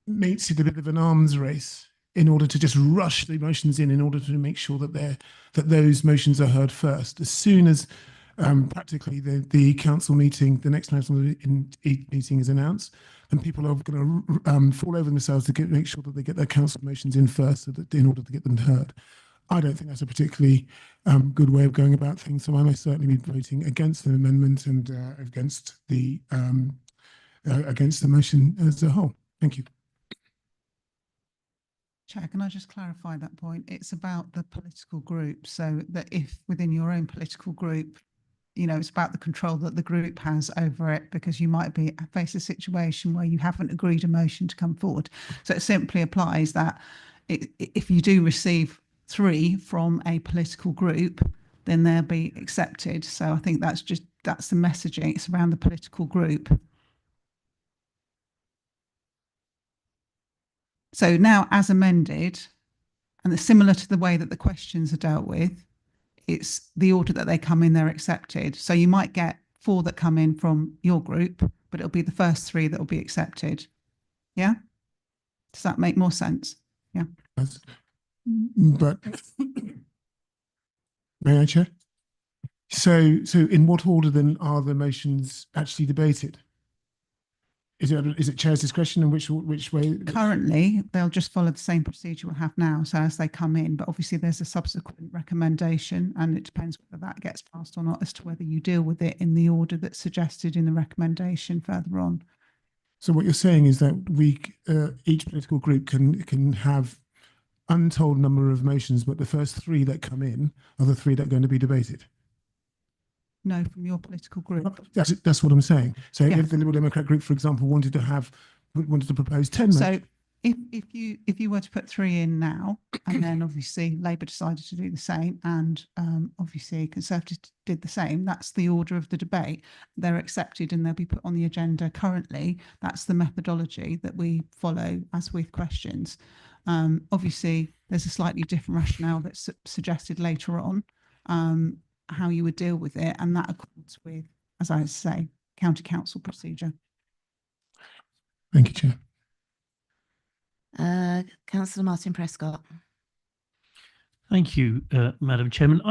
makes it a bit of an arms race in order to just rush the motions in order to make sure that those motions are heard first. As soon as practically the council meeting, the next council meeting is announced, and people are going to fall over themselves to make sure that they get their council motions in first, so that in order to get them heard. I don't think that's a particularly good way of going about things. So I may certainly be voting against the amendment and against the motion as a whole. Thank you. Chair, can I just clarify that point? It's about the political group, so that if within your own political group, you know, it's about the control that the group has over it, because you might face a situation where you haven't agreed a motion to come forward. So it simply applies that if you do receive 3 from a political group, then they'll be accepted. So I think that's the messaging. It's around the political group. So now, as amended, and it's similar to the way that the questions are dealt with, it's the order that they come in, they're accepted. So you might get 4 that come in from your group, but it'll be the first 3 that will be accepted. Yeah? Does that make more sense? Yeah. But may I, Chair? So in what order then are the motions actually debated? Is it Chair's discretion and which way? Currently, they'll just follow the same procedure we'll have now. So as they come in, but obviously there's a subsequent recommendation, and it depends whether that gets passed or not as to whether you deal with it in the order that's suggested in the recommendation further on. So what you're saying is that each political group can have untold number of motions, but the first 3 that come in are the 3 that are going to be debated. No, from your political group. That's what I'm saying. So Yeah. if the Liberal Democrat group, for example, wanted to propose 10 So motions, if you were to put 3 in now, and then obviously Labour decided to do the same, and obviously Conservatives did the same, that's the order of the debate. They're accepted and they'll be put on the agenda currently. That's the methodology that we follow as with questions. Obviously, there's a slightly different rationale that's suggested later on, how you would deal with it, and that accords with, as I say, county council procedure. Thank you, Chair. Councillor Martin Prescott. Thank you, Madam Chairman.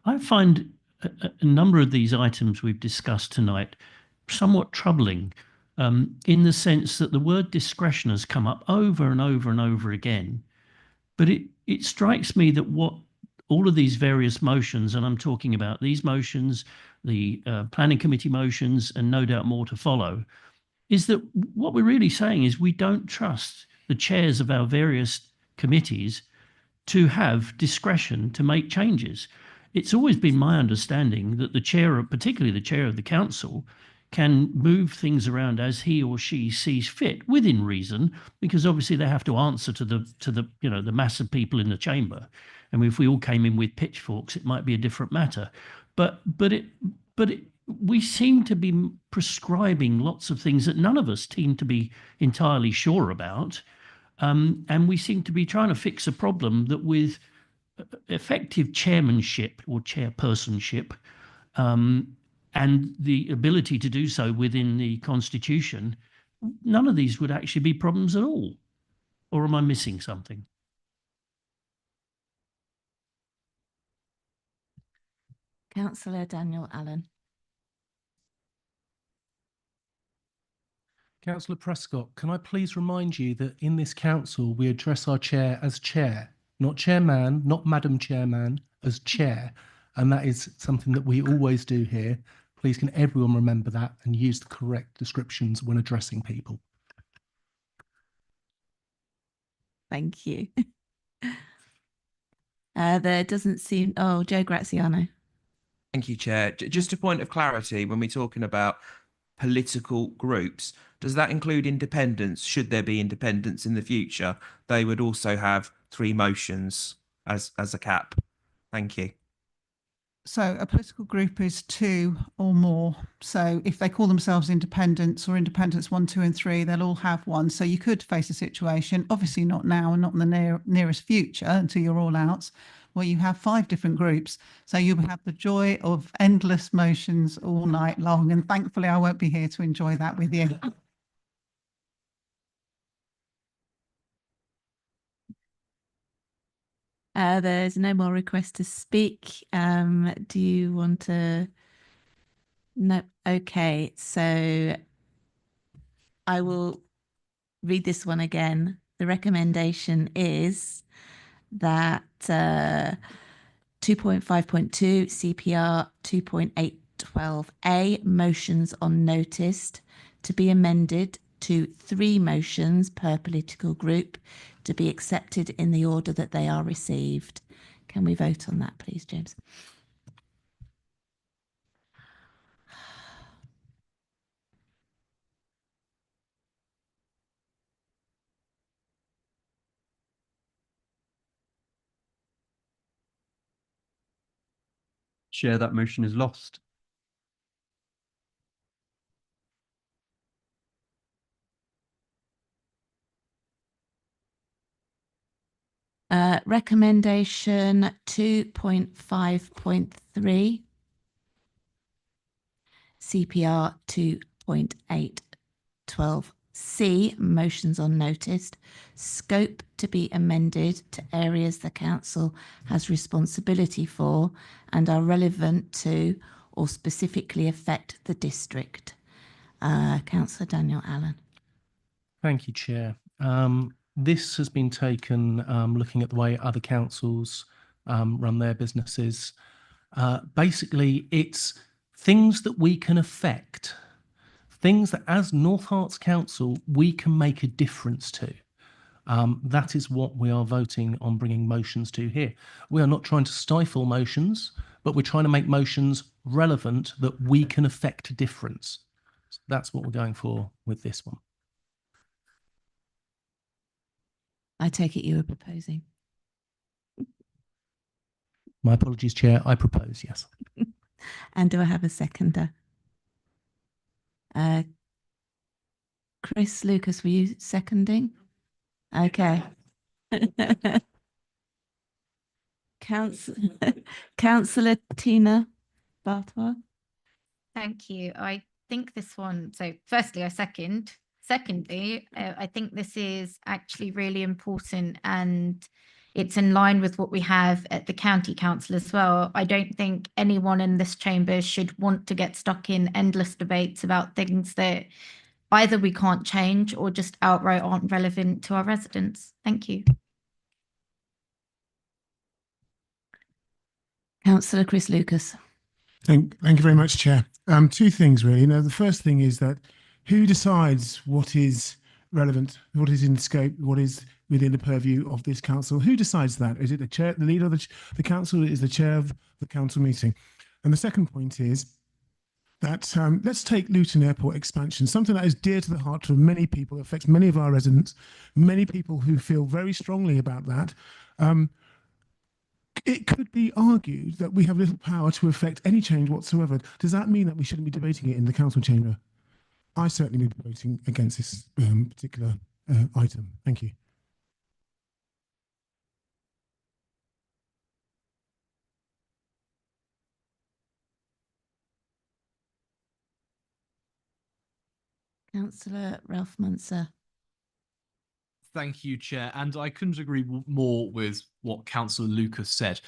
I find a number of these items we've discussed tonight somewhat troubling, in the sense that the word discretion has come up over and over and over again. But it strikes me that what all of these various motions, and I'm talking about these motions, the planning committee motions, and no doubt more to follow, is that what we're really saying is we don't trust the chairs of our various committees to have discretion to make changes. It's always been my understanding that the chair, particularly the chair of the council, can move things around as he or she sees fit, within reason, because obviously they have to answer to the the mass of people in the chamber. And if we all came in with pitchforks, it might be a different matter. But we seem to be prescribing lots of things that none of us seem to be entirely sure about. And we seem to be trying to fix a problem that with effective chairmanship or chairpersonship, and the ability to do so within the Constitution, none of these would actually be problems at all. Or am I missing something? Councillor Daniel Allen. Councillor Prescott, can I please remind you that in this council, we address our chair as chair, not chairman, not madam chairman, as chair. And that is something that we always do here. Please can everyone remember that and use the correct descriptions when addressing people. Thank you. There doesn't seem, oh, Joe Graziano. Thank you, Chair. Just a point of clarity, when we're talking about political groups, does that include independents? Should there be independents in the future? They would also have 3 motions as a cap. Thank you. So a political group is 2 or more. So if they call themselves independents or independents 1, 2 and 3, they'll all have one. So you could face a situation, obviously not now and not in the nearest future until you're all out, where you have 5 different groups. So you have the joy of endless motions all night long. And thankfully I won't be here to enjoy that with you. There's no more requests to speak. Do you want to? No. Okay. So I will read this one again. The recommendation is that 2.5.2 CPR 2.812A motions on noticed to be amended to 3 motions per political group to be accepted in the order that they are received. Can we vote on that, please, James? Chair, that motion is lost. Recommendation 2.5.3 CPR 2.812C motions on noticed scope to be amended to areas the council has responsibility for and are relevant to or specifically affect the district. Councillor Daniel Allen. Thank you, Chair. This has been taken looking at the way other councils run their businesses. Basically, it's things that we can affect, things that as North Herts Council, we can make a difference to. That is what we are voting on bringing motions to here. We are not trying to stifle motions, but we're trying to make motions relevant that we can affect a difference. So that's what we're going for with this one. I take it you were proposing. My apologies, Chair. I propose, yes. And do I have a seconder? Chris Lucas, were you seconding? Okay. Councillor Tina Bartwa. Thank you. I think this one, so firstly, I second. Secondly, I think this is actually really important and it's in line with what we have at the county council as well. I don't think anyone in this chamber should want to get stuck in endless debates about things that either we can't change or just outright aren't relevant to our residents. Thank you. Councillor Chris Lucas. Thank you very much, Chair. 2 things really. Now, the first thing is that who decides what is relevant, what is in scope, what is within the purview of this council? Who decides that? Is it the chair, the leader of the council? Is the chair of the council meeting? And the second point is that let's take Luton Airport expansion, something that is dear to the heart of many people, affects many of our residents, many people who feel very strongly about that. It could be argued that we have little power to affect any change whatsoever. Does that mean that we shouldn't be debating it in the council chamber? I certainly will be voting against this particular item. Thank you. Councillor Ralph Munsell. Thank you, Chair. And I couldn't agree more with what Councillor Lucas said.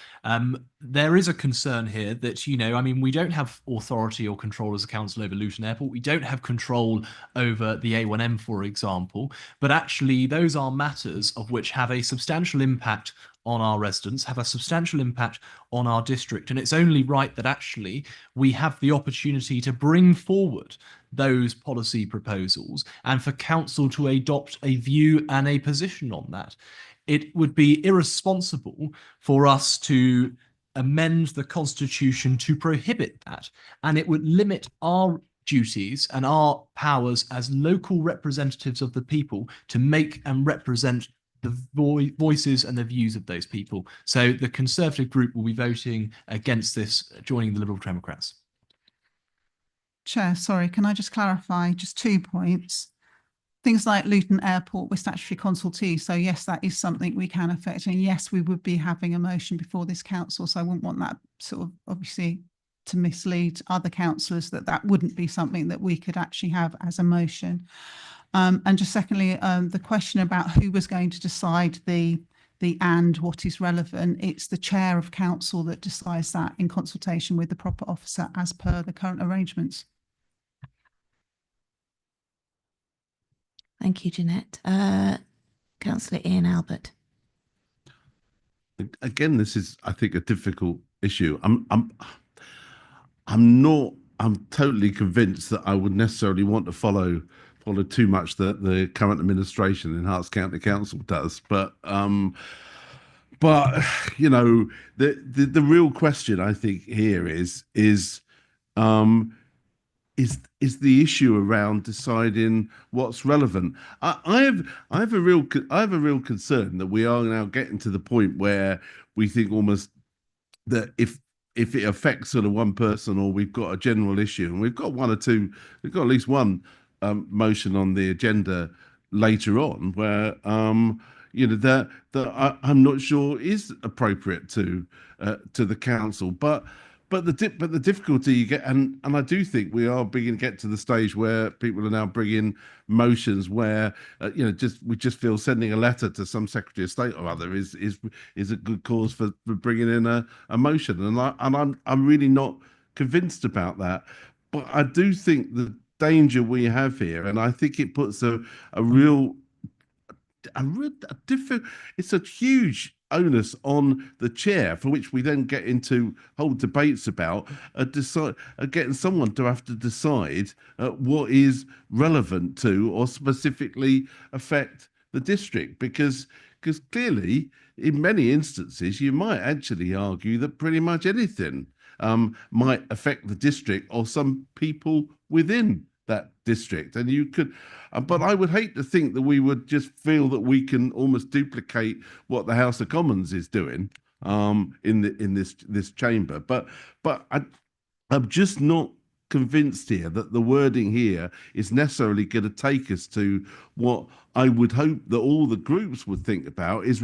There is a concern here that, I mean, we don't have authority or control as a council over Luton Airport. We don't have control over the A1M, for example, but actually those are matters of which have a substantial impact on our residents, have a substantial impact on our district. And it's only right that actually we have the opportunity to bring forward those policy proposals and for council to adopt a view and a position on that. It would be irresponsible for us to amend the constitution to prohibit that, and it would limit our duties and our powers as local representatives of the people to make and represent the voices and the views of those people. So the Conservative group will be voting against this, joining the Liberal Democrats. Chair, sorry, can I just clarify just 2 points? Things like Luton Airport, we're statutory consultee, so yes, that is something we can affect, and yes, we would be having a motion before this council, so I wouldn't want that sort of obviously to mislead other councillors that wouldn't be something that we could actually have as a motion. And just secondly, the question about who was going to decide the and what is relevant, it's the chair of council that decides that in consultation with the proper officer as per the current arrangements. Thank you, Jeanette. Councillor Ian Albert. Again, this is, I think, a difficult issue. I'm totally convinced that I would necessarily want to follow too much that the current administration in Herts County Council does, but the real question I think here is the issue around deciding what's relevant. I have a real concern that we are now getting to the point where we think almost that if it affects sort of one person, or we've got a general issue, and we've got at least one motion on the agenda later on where that I'm not sure is appropriate to the council, but the difficulty you get, and I do think we are beginning to get to the stage where people are now bringing motions where we just feel sending a letter to some Secretary of State or other is a good cause for bringing in a motion, and I'm really not convinced about that. But I do think the danger we have here, and I think it puts it's a huge onus on the chair, for which we then get into whole debates about getting someone to have to decide what is relevant to or specifically affect the district, because clearly in many instances you might actually argue that pretty much anything might affect the district or some people within that district, and you could, but I would hate to think that we would just feel that we can almost duplicate what the House of Commons is doing in this chamber. But I'm just not convinced here that the wording here is necessarily going to take us to what I would hope that all the groups would think about is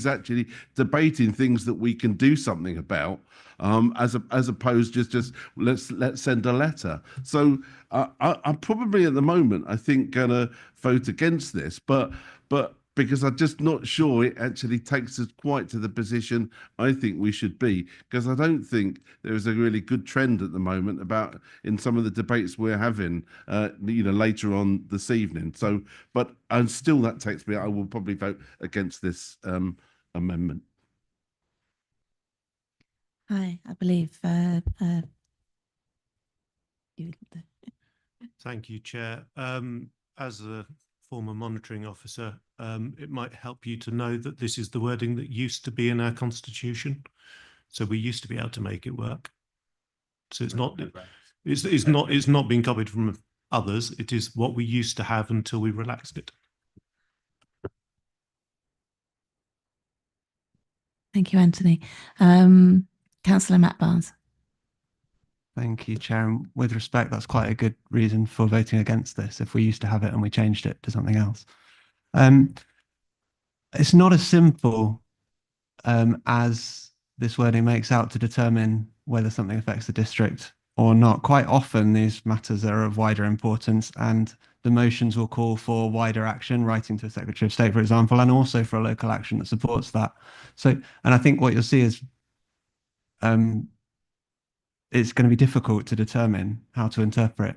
actually debating things that we can do something about, as opposed just let's send a letter. So I'm probably at the moment, I think, gonna vote against this, but because I'm just not sure it actually takes us quite to the position I think we should be, because I don't think there is a really good trend at the moment about in some of the debates we're having, later on this evening. So, and still that takes me, I will probably vote against this amendment. Hi, I believe. Thank you, Chair. As a former monitoring officer, it might help you to know that this is the wording that used to be in our constitution. So we used to be able to make it work. So it's not being copied from others. It is what we used to have until we relaxed it. Thank you, Anthony. Councillor Matt Barnes. Thank you, Chair. And with respect, that's quite a good reason for voting against this if we used to have it and we changed it to something else. It's not as simple as this wording makes out to determine whether something affects the district or not. Quite often these matters are of wider importance, and the motions will call for wider action, writing to the Secretary of State, for example, and also for a local action that supports that. So, and I think what you'll see is it's going to be difficult to determine how to interpret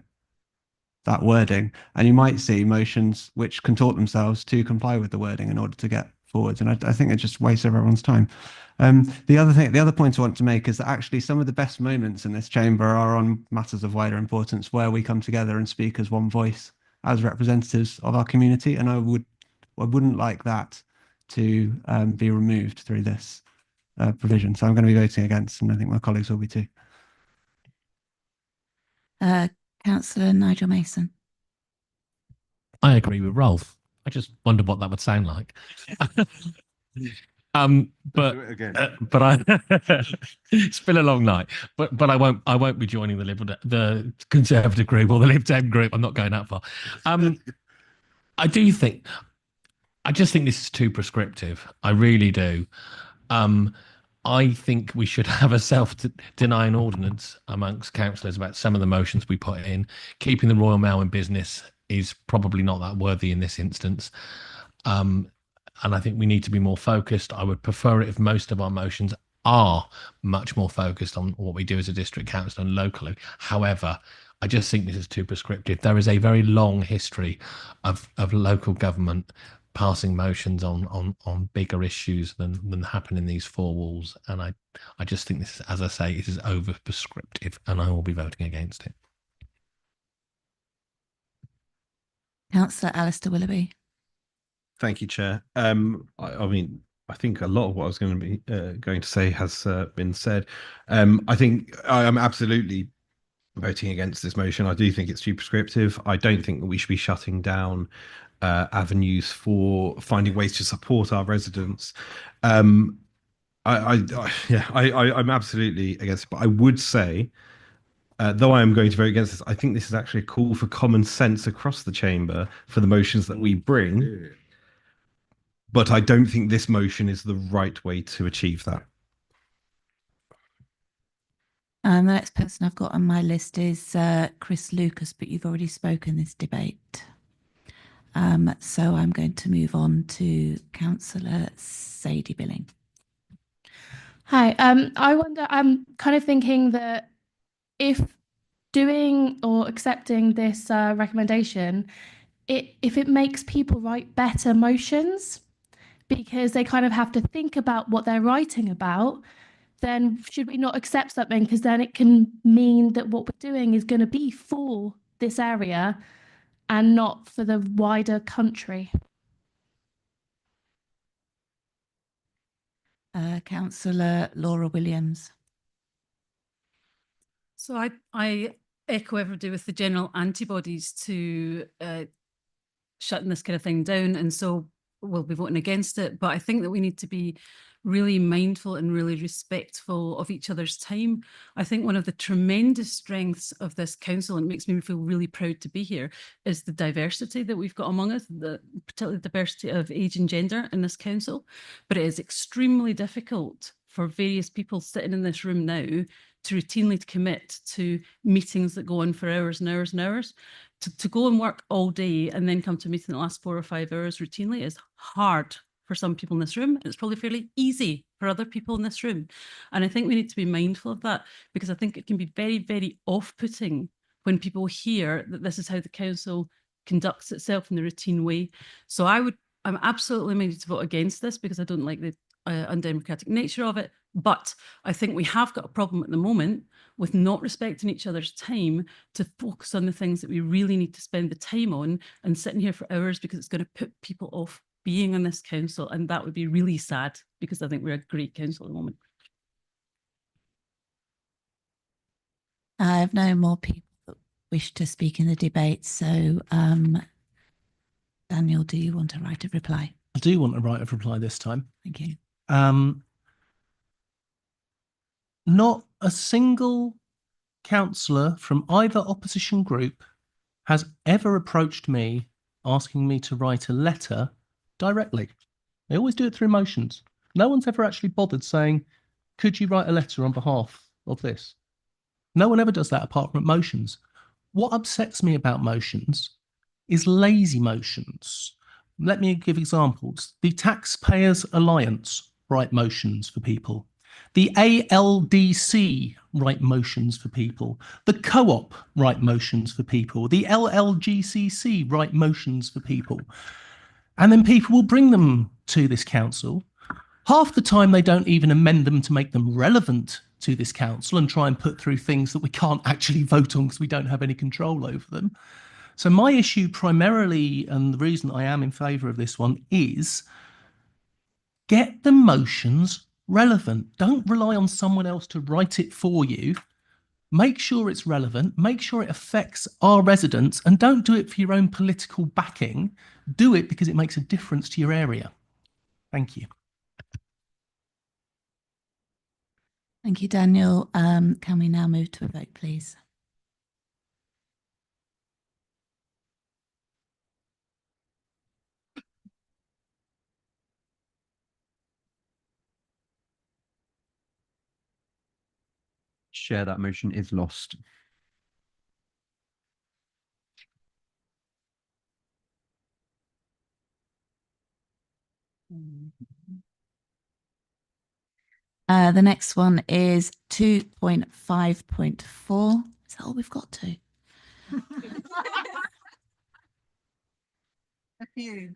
that wording. And you might see motions which contort themselves to comply with the wording in order to get forwards. And I think it just wastes everyone's time. The other point I want to make is that actually some of the best moments in this chamber are on matters of wider importance, where we come together and speak as one voice, as representatives of our community. And I wouldn't like that to be removed through this provision. So I'm going to be voting against, and I think my colleagues will be too. Councillor Nigel Mason. I agree with Rolf. I just wondered what that would sound like. But it's been a long night. But I won't be joining the Conservative group or the Lib Dem group. I'm not going that far. I just think this is too prescriptive. I really do. I think we should have a self-denying ordinance amongst councillors about some of the motions we put in. Keeping the Royal Mail in business is probably not that worthy in this instance. And I think we need to be more focused. I would prefer it if most of our motions are much more focused on what we do as a district council and locally. However, I just think this is too prescriptive. There is a very long history of local government passing motions on bigger issues than happen in these four walls. And I just think this, as I say, it is over prescriptive, and I will be voting against it. Councillor Alistair Willoughby. Thank you, Chair. I mean, I think a lot of what I was going to say has been said. I think I am absolutely voting against this motion. I do think it's too prescriptive. I don't think that we should be shutting down avenues for finding ways to support our residents. I'm absolutely against it, but I would say, though I am going to vote against this, I think this is actually a call for common sense across the chamber for the motions that we bring. But I don't think this motion is the right way to achieve that. The next person I've got on my list is Chris Lucas, but you've already spoken this debate. So I'm going to move on to Councillor Sadie Billing. Hi, I wonder, I'm kind of thinking that if doing or accepting this recommendation, if it makes people write better motions, because they kind of have to think about what they're writing about, then should we not accept something? Because then it can mean that what we're doing is going to be for this area and not for the wider country. Councillor Laura Williams. So I echo everybody with the general antibodies to shutting this kind of thing down, and so we'll be voting against it. But I think that we need to be really mindful and really respectful of each other's time. I think one of the tremendous strengths of this council, and it makes me feel really proud to be here, is the diversity that we've got among us, particularly the diversity of age and gender in this council. But it is extremely difficult for various people sitting in this room now to routinely commit to meetings that go on for hours and hours and hours. To go and work all day and then come to a meeting that lasts 4 or 5 hours routinely is hard for some people in this room. It's probably fairly easy for other people in this room. And I think we need to be mindful of that, because I think it can be very, very off-putting when people hear that this is how the council conducts itself in the routine way. So I'm absolutely minded to vote against this, because I don't like the undemocratic nature of it. But I think we have got a problem at the moment with not respecting each other's time to focus on the things that we really need to spend the time on, and sitting here for hours, because it's going to put people off being on this council. And that would be really sad, because I think we're a great council at the moment. I have no more people that wish to speak in the debate. So Daniel, do you want a right of reply? I do want a right of reply this time. Thank you. Not a single councillor from either opposition group has ever approached me asking me to write a letter directly. They always do it through motions. No one's ever actually bothered saying, could you write a letter on behalf of this? No one ever does that apart from motions. What upsets me about motions is lazy motions. Let me give examples. The Taxpayers Alliance write motions for people. The ALDC write motions for people. The Co-op write motions for people. The LLGCC write motions for people. And then people will bring them to this council. Half the time they don't even amend them to make them relevant to this council and try and put through things that we can't actually vote on because we don't have any control over them. So my issue primarily, and the reason I am in favour of this one, is get the motions relevant. Don't rely on someone else to write it for you. Make sure it's relevant, make sure it affects our residents, and don't do it for your own political backing. Do it because it makes a difference to your area. Thank you. Thank you, Daniel. Can we now move to a vote, please? Chair, that motion is lost. The next one is 2.5.4. Is that all we've got to? A few.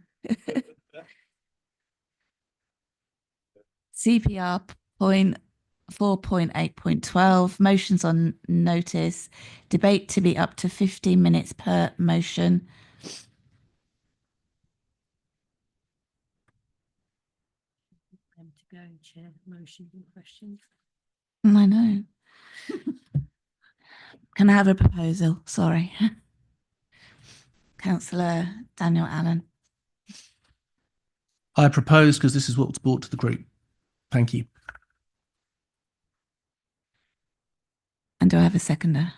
CPR point 4.8.12, motions on notice, debate to be up to 15 minutes per motion. To go, Chair, motions and questions. I know. Can I have a proposal? Sorry. Councillor Daniel Allen. I propose because this is what's brought to the group. Thank you. And do I have a seconder?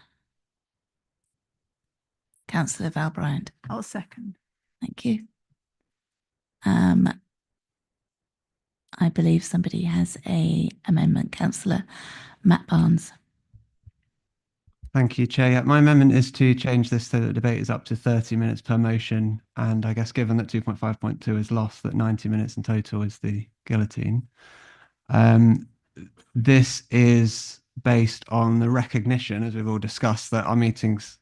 Councillor Val Bryant. I'll second. Thank you. I believe somebody has a amendment. Councillor Matt Barnes. Thank you, Chair. Yeah, my amendment is to change this so that the debate is up to 30 minutes per motion. And I guess given that 2.5.2 is lost, that 90 minutes in total is the guillotine. This is based on the recognition, as we've all discussed, that our meetings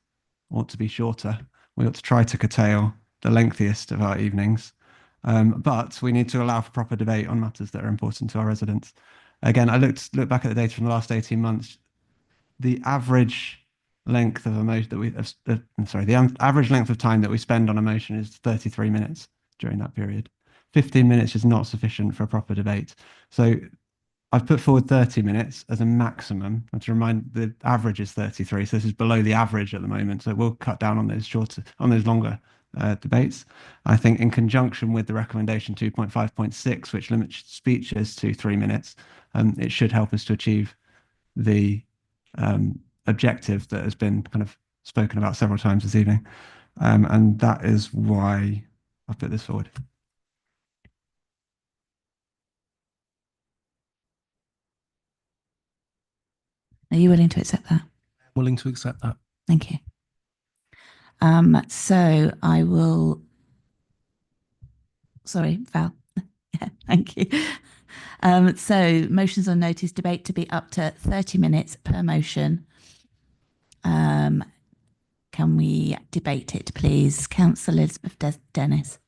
ought to be shorter. We ought to try to curtail the lengthiest of our evenings. But we need to allow for proper debate on matters that are important to our residents. Again, I looked back at the data from the last 18 months. The average length of a motion that the average length of time that we spend on a motion is 33 minutes during that period. 15 minutes is not sufficient for a proper debate. So I've put forward 30 minutes as a maximum. And to remind, the average is 33, so this is below the average at the moment. So we'll cut down on those longer debates. I think in conjunction with the recommendation 2.5.6, which limits speeches to 3 minutes, it should help us to achieve the objective that has been kind of spoken about several times this evening. And that is why I've put this forward. Are you willing to accept that? Willing to accept that. Thank you. So I will, sorry, Val. Yeah, thank you. So motions on notice, debate to be up to 30 minutes per motion. Can we debate it, please? Councillor Elizabeth Dennis.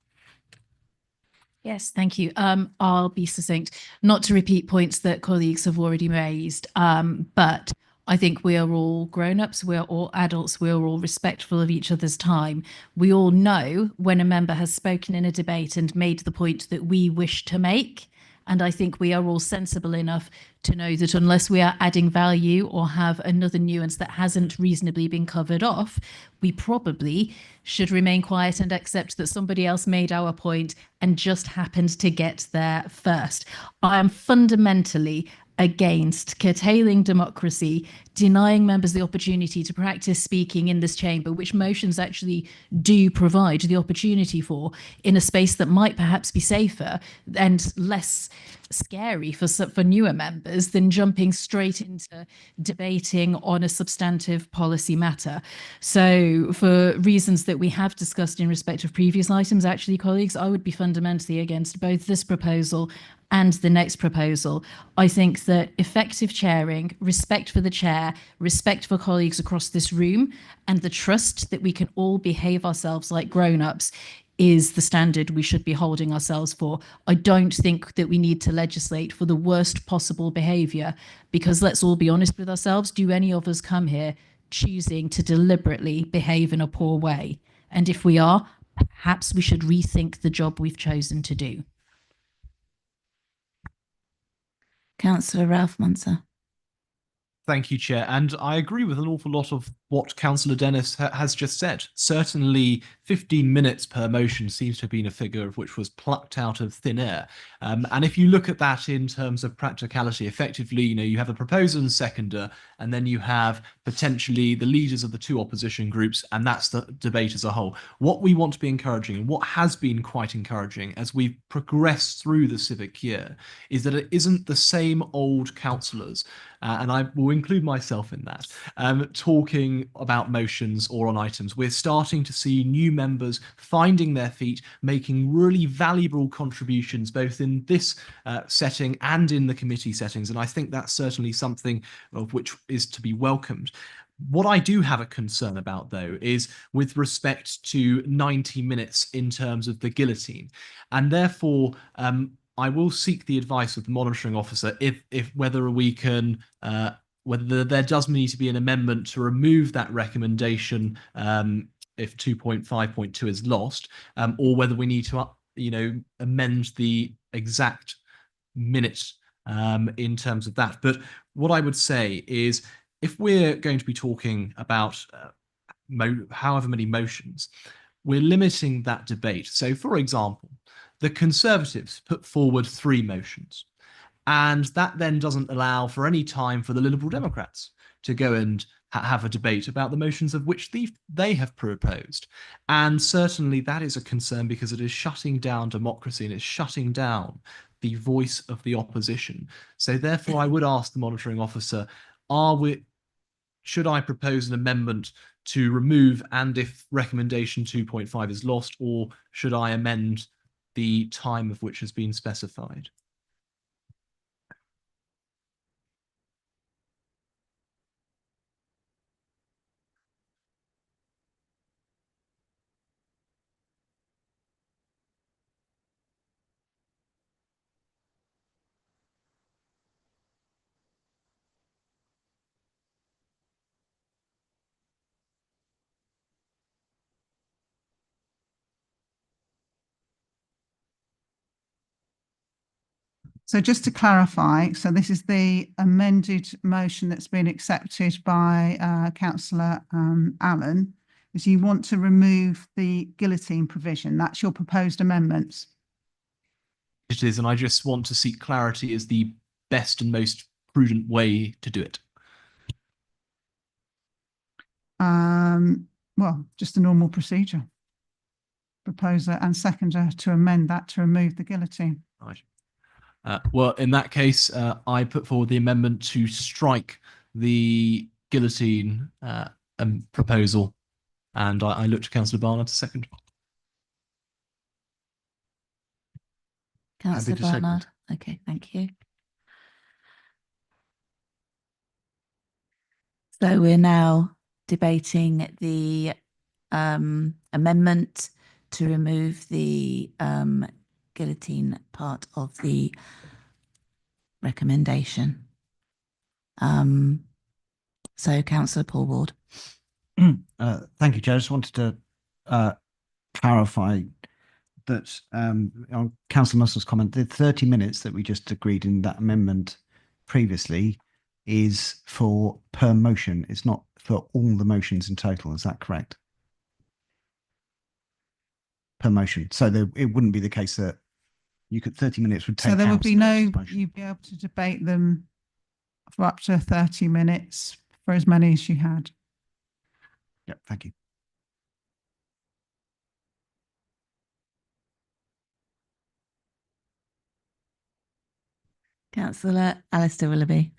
Yes, thank you. I'll be succinct, not to repeat points that colleagues have already raised, but I think we are all grown-ups, we are all adults, we are all respectful of each other's time. We all know when a member has spoken in a debate and made the point that we wish to make. And I think we are all sensible enough to know that unless we are adding value or have another nuance that hasn't reasonably been covered off, we probably should remain quiet and accept that somebody else made our point and just happened to get there first. I am fundamentally against curtailing democracy, denying members the opportunity to practice speaking in this chamber, which motions actually do provide the opportunity for, in a space that might perhaps be safer and less scary for newer members than jumping straight into debating on a substantive policy matter. So for reasons that we have discussed in respect of previous items, actually, colleagues, I would be fundamentally against both this proposal and the next proposal. I think that effective chairing, respect for the chair, respect for colleagues across this room, and the trust that we can all behave ourselves like grown-ups is the standard we should be holding ourselves for. I don't think that we need to legislate for the worst possible behaviour, because let's all be honest with ourselves, do any of us come here choosing to deliberately behave in a poor way? And if we are, perhaps we should rethink the job we've chosen to do. Councillor Ralph Munter. Thank you, Chair. And I agree with an awful lot of what Councillor Dennis has just said. Certainly 15 minutes per motion seems to have been a figure which was plucked out of thin air. And if you look at that in terms of practicality, effectively, you have a proposer and seconder, and then you have potentially the leaders of the two opposition groups, and that's the debate as a whole. What we want to be encouraging, and what has been quite encouraging as we've progressed through the civic year, is that it isn't the same old councillors, and I will include myself in that, talking about motions or on items. We're starting to see new members finding their feet, making really valuable contributions, both in this setting and in the committee settings. And I think that's certainly something of which is to be welcomed. What I do have a concern about, though, is with respect to 90 minutes in terms of the guillotine. And therefore, I will seek the advice of the monitoring officer if whether we can whether there does need to be an amendment to remove that recommendation if 2.5.2 is lost, or whether we need to amend the exact minutes in terms of that. But what I would say is, if we're going to be talking about however many motions, we're limiting that debate. So, for example, the Conservatives put forward 3 motions, and that then doesn't allow for any time for the Liberal Democrats to go and have a debate about the motions of which they have proposed. And certainly that is a concern, because it is shutting down democracy and it's shutting down the voice of the opposition. So therefore, I would ask the monitoring officer, should I propose an amendment to remove, and if recommendation 2.5 is lost, or should I amend the time of which has been specified? So just to clarify, so this is the amended motion that's been accepted by Councillor Allen, is you want to remove the guillotine provision. That's your proposed amendments. It is, and I just want to seek clarity as the best and most prudent way to do it. Well, just a normal procedure. Proposer and seconder to amend that to remove the guillotine. Right. Well, in that case, I put forward the amendment to strike the guillotine proposal, and I look to Councillor Barnard to second. Councillor Barnard. Okay, thank you. So we're now debating the amendment to remove the guillotine part of the recommendation. So Councillor Paul Ward. Thank you, Chair. I just wanted to clarify that on Councillor Nussle's comment, the 30 minutes that we just agreed in that amendment previously is for per motion. It's not for all the motions in total. Is that correct? Per motion. So it wouldn't be the case that you could 30 minutes would take. So there would be no, you'd be able to debate them for up to 30 minutes for as many as you had. Yep, thank you. Councillor Alistair Willoughby.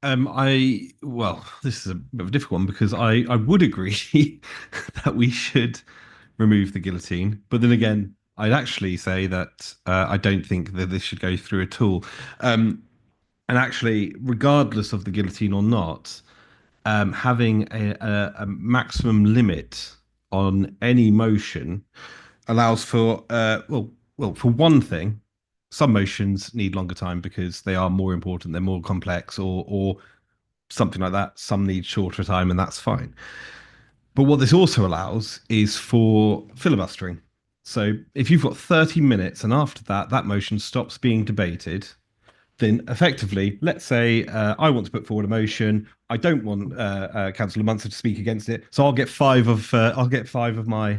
Well, this is a bit of a difficult one because I would agree that we should remove the guillotine, but then again, I'd actually say that I don't think that this should go through at all. And actually, regardless of the guillotine or not, having a maximum limit on any motion allows for well, for one thing, some motions need longer time because they are more important, they're more complex, or something like that. Some need shorter time, and that's fine. But what this also allows is for filibustering. So if you've got 30 minutes and after that, that motion stops being debated, then effectively, let's say I want to put forward a motion. I don't want Councillor Munster to speak against it, so I'll get five of my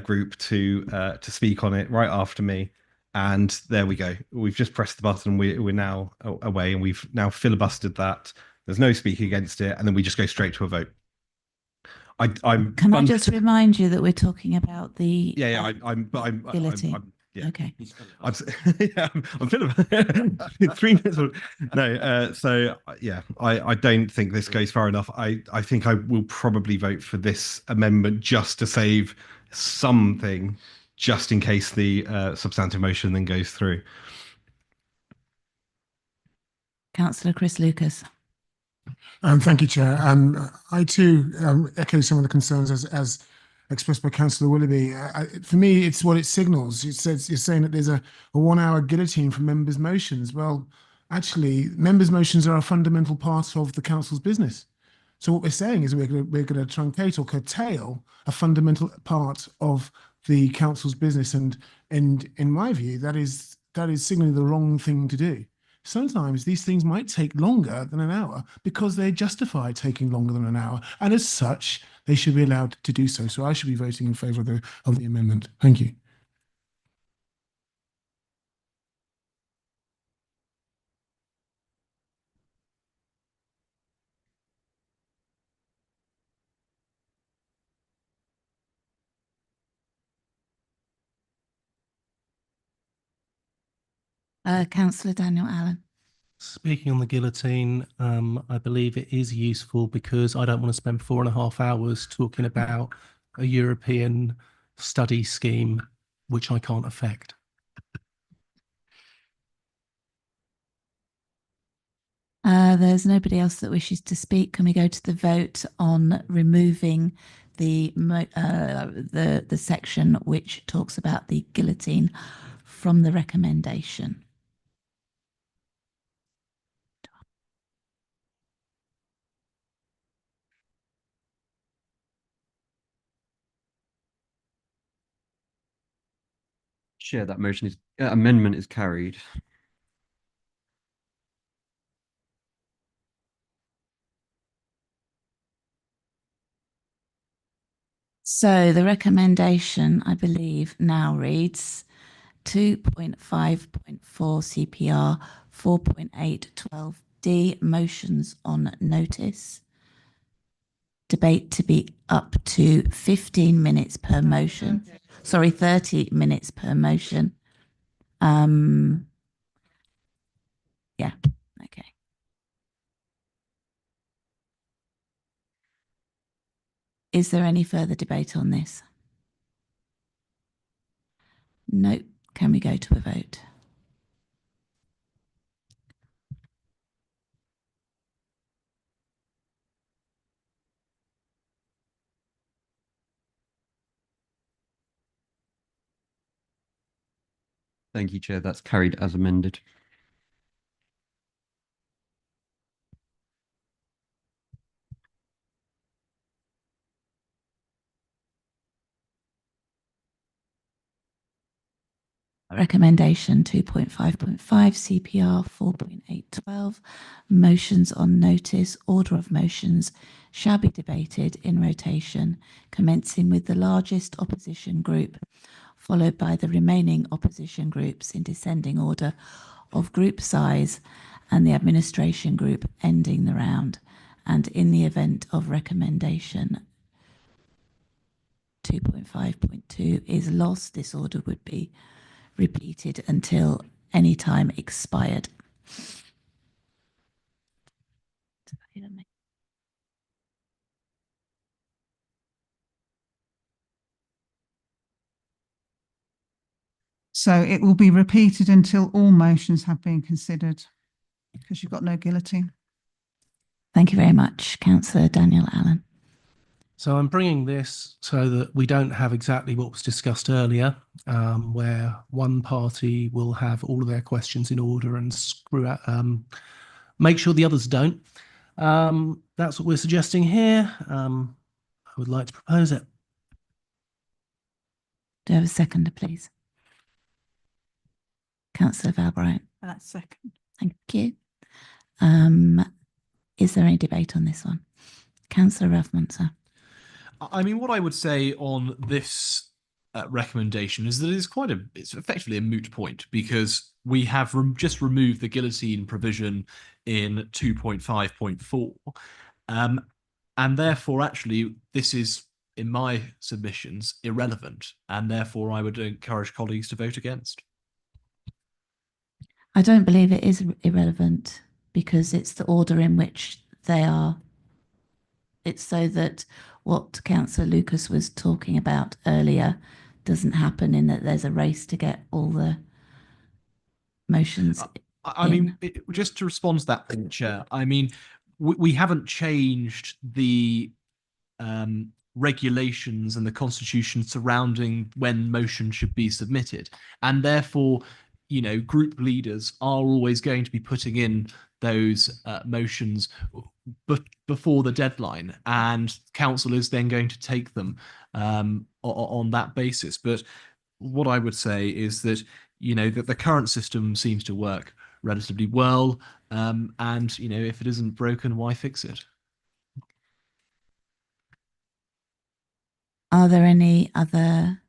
group to speak on it right after me. And there we go. We've just pressed the button. We're now away, and we've now filibustered that. There's no speaking against it, and then we just go straight to a vote. Can I just remind you that we're talking about the I'm guillotine? Yeah. Okay. I'm 3 minutes. No. So yeah, I don't think this goes far enough. I think I will probably vote for this amendment just to save something, just in case the substantive motion then goes through. Councillor Chris Lucas. Thank you, Chair. I too echo some of the concerns as expressed by Councillor Willoughby. For me, it's what it signals. It says you're saying that there's a 1 hour guillotine for members' motions. Well, actually, members' motions are a fundamental part of the council's business. So what we're saying is we're going to truncate or curtail a fundamental part of the council's business, and in my view, that is signaling the wrong thing to do. Sometimes these things might take longer than an hour because they're justified taking longer than an hour, and as such, they should be allowed to do so. So I should be voting in favour of the amendment. Thank you. Councillor Daniel Allen. Speaking on the guillotine, I believe it is useful because I don't want to spend 4.5 hours talking about a European study scheme, which I can't affect. There's nobody else that wishes to speak. Can we go to the vote on removing the section which talks about the guillotine from the recommendation? Chair, that motion is amendment is carried. So the recommendation, I believe, now reads 2.5.4 CPR 4.812D motions on notice. Debate to be up to 15 minutes per motion. Sorry, 30 minutes per motion. Yeah, okay. Is there any further debate on this? No. Can we go to a vote? Thank you, Chair. That's carried as amended. Recommendation 2.5.5 CPR 4.812 motions on notice. Order of motions shall be debated in rotation, commencing with the largest opposition group, followed by the remaining opposition groups in descending order of group size, and the administration group ending the round. And in the event of recommendation 2.5.2 is lost, this order would be repeated until any time expired. So it will be repeated until all motions have been considered, because you've got no guillotine. Thank you very much, Councillor Daniel Allen. So I'm bringing this so that we don't have exactly what was discussed earlier, where one party will have all of their questions in order and screw out, make sure the others don't. That's what we're suggesting here. I would like to propose it. Do I have a seconder, please? Councillor Valbright. Second. Thank you. Is there any debate on this one? Councillor Ralph Muntzer. I mean, what I would say on this recommendation is that it's effectively a moot point, because we have just removed the guillotine provision in 2.5.4. And therefore, actually, this is, in my submissions, irrelevant. And therefore, I would encourage colleagues to vote against. I don't believe it is irrelevant, because it's the order in which they are. It's so that what Councillor Lucas was talking about earlier doesn't happen, in that there's a race to get all the motions. I mean, just to respond to that point, Chair, I mean, we haven't changed the regulations and the constitution surrounding when motions should be submitted. And therefore, you know, group leaders are always going to be putting in those motions before the deadline, and council is then going to take them on that basis. But what I would say is that, you know, that the current system seems to work relatively well, and, you know, if it isn't broken, why fix it? Are there any other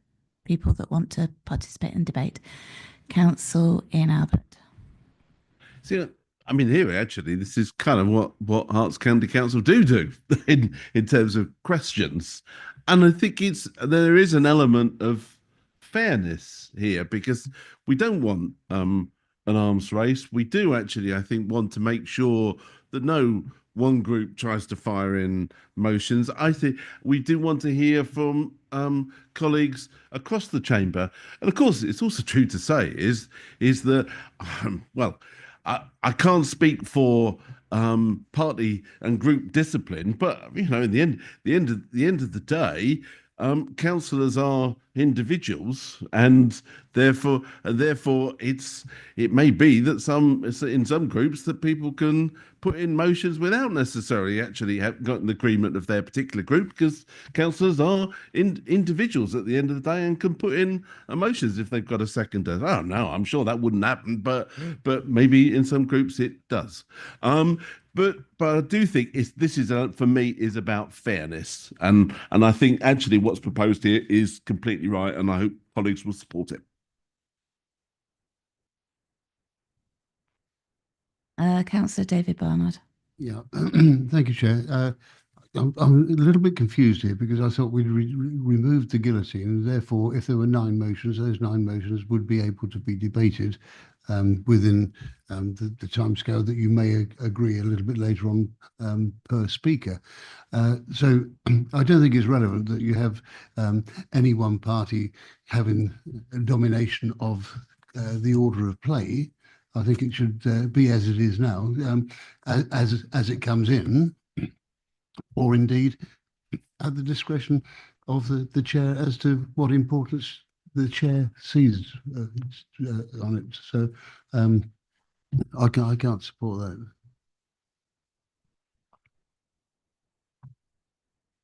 people that want to participate in debate? Councillor Ian Albert. See, I mean, here actually, this is kind of what Herts County Council do in terms of questions, and I think there is an element of fairness here, because we don't want an arms race. We do actually, I think, want to make sure that no one group tries to fire in motions. I think we do want to hear from colleagues across the chamber, and of course, it's also true to say is that well, I can't speak for party and group discipline, but you know, in the end of the day, councillors are individuals, and therefore it may be that in some groups that people can put in motions without necessarily actually have got an agreement of their particular group, because councillors are individuals at the end of the day and can put in motions if they've got a seconder. Oh no, I'm sure that wouldn't happen, but maybe in some groups it does. But I do think this is for me is about fairness, and I think actually what's proposed here is completely right, and I hope colleagues will support it. Councillor David Barnard. Yeah, thank you, Chair. I'm a little bit confused here, because I thought we'd removed the guillotine, and therefore, if there were 9 motions, those 9 motions would be able to be debated within the timescale that you may agree a little bit later on per speaker. So I don't think it's relevant that you have any one party having a domination of the order of play. I think it should be as it is now, as it comes in, or indeed at the discretion of the chair as to what importance the chair sees on it. So I can't support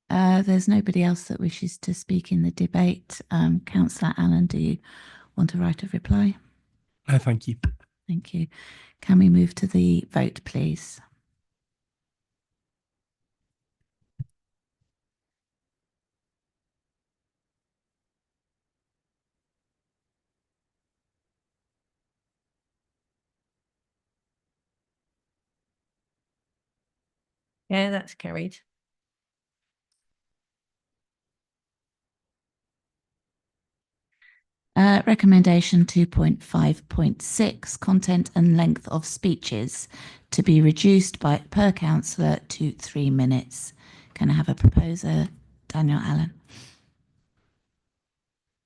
that. There's nobody else that wishes to speak in the debate. Councillor Allen, do you want a right of reply? No, thank you. Thank you. Can we move to the vote, please? Yeah, that's carried. Recommendation 2.5.6, content and length of speeches to be reduced by per councillor to 3 minutes. Can I have a proposer? Daniel Allen.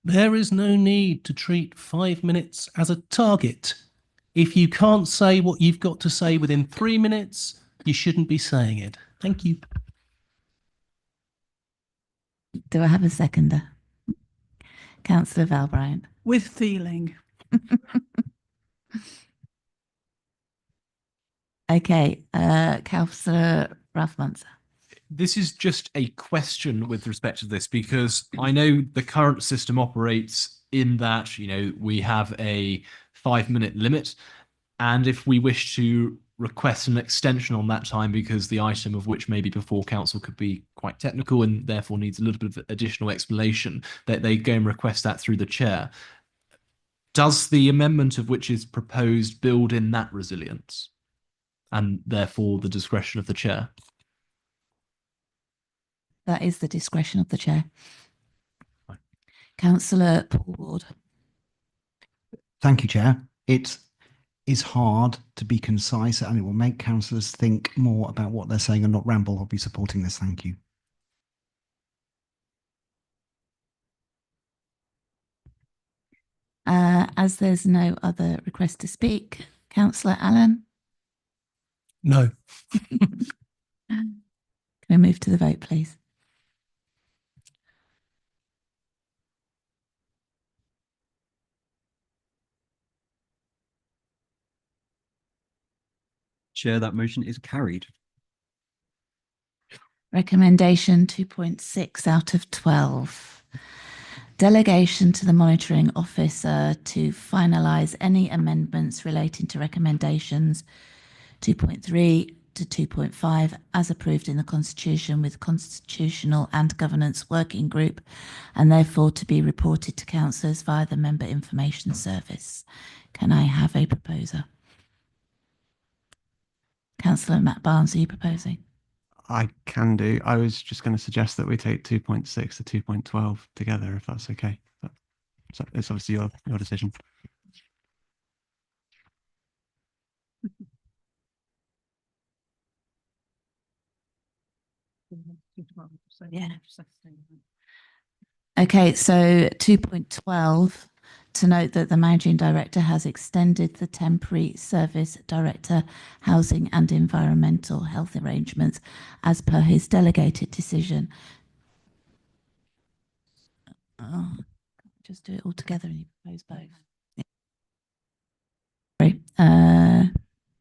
There is no need to treat 5 minutes as a target. If you can't say what you've got to say within 3 minutes, you shouldn't be saying it. Thank you. Do I have a seconder? Councillor Val Bryant. With feeling. Okay, Councillor Ralph Munzer. This is just a question with respect to this, because I know the current system operates in that, you know, we have a 5-minute limit. And if we wish to request an extension on that time, because the item of which may be before council could be quite technical and therefore needs a little bit of additional explanation, that they go and request that through the chair. Does the amendment of which is proposed build in that resilience and therefore the discretion of the chair? That is the discretion of the chair. Councillor Paul Ward. Thank you, Chair. It is hard to be concise and it will make councillors think more about what they're saying and not ramble. I'll be supporting this. Thank you. As there's no other request to speak, Councillor Allen. No. Can we move to the vote, please? Chair, that motion is carried. Recommendation 2.6 out of 12. Delegation to the monitoring officer to finalise any amendments relating to recommendations 2.3 to 2.5 as approved in the Constitution with Constitutional and Governance Working Group, and therefore to be reported to councillors via the Member Information Service. Can I have a proposer? Councillor Matt Barnes, are you proposing? I can do. I was just going to suggest that we take 2.6 to 2.12 together, if that's okay. But, so it's obviously your decision. Yeah. Okay, so 2.12, to note that the Managing Director has extended the temporary service director housing and environmental health arrangements as per his delegated decision. Oh, just do it all together and you propose both. Sorry,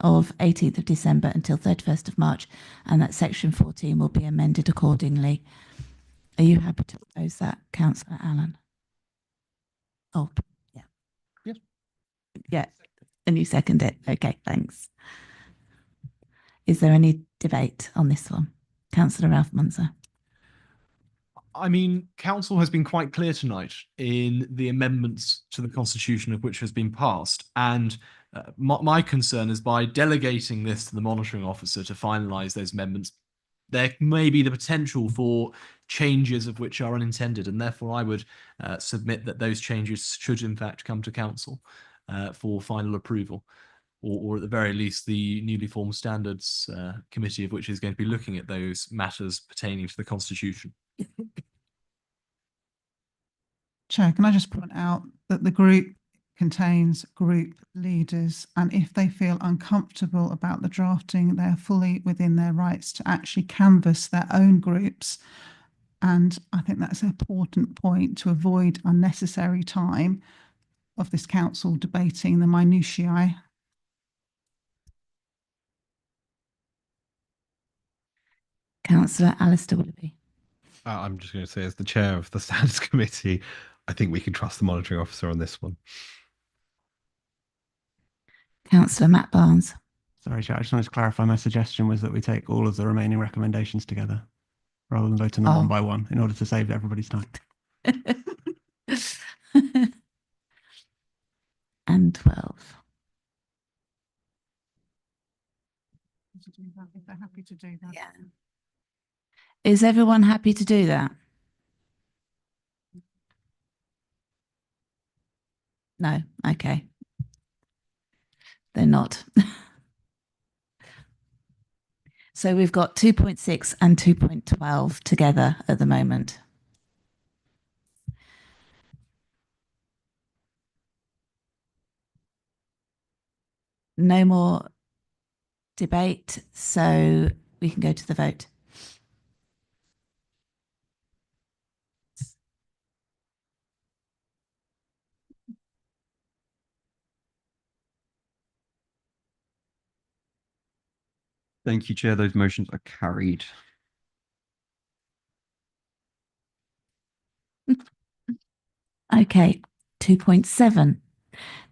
of 18th of December until 31st of March, and that section 14 will be amended accordingly. Are you happy to propose that, Councillor Allen? Oh, yeah. Yes. Yeah, and you second it. Okay, thanks. Is there any debate on this one? Councillor Ralph Munzer. I mean, council has been quite clear tonight in the amendments to the Constitution of which has been passed. And my concern is by delegating this to the monitoring officer to finalise those amendments, there may be the potential for changes of which are unintended. And therefore, I would submit that those changes should in fact come to council for final approval. Or at the very least, the newly formed standards committee of which is going to be looking at those matters pertaining to the Constitution. Chair, can I just point out that the group contains group leaders, and if they feel uncomfortable about the drafting, they're fully within their rights to actually canvass their own groups. And I think that's an important point to avoid unnecessary time of this council debating the minutiae. Councillor Alistair Willoughby. I'm just going to say, as the chair of the Standards Committee, I think we can trust the monitoring officer on this one. Councillor Matt Barnes. Sorry, Chair, I just wanted to clarify my suggestion was that we take all of the remaining recommendations together rather than voting them one by one in order to save everybody's time. And 12. If they're happy to do that. Yeah. Is everyone happy to do that? No, okay. They're not. So we've got 2.6 and 2.12 together at the moment. No more debate, so we can go to the vote. Thank you, Chair. Those motions are carried. Okay, 2.7.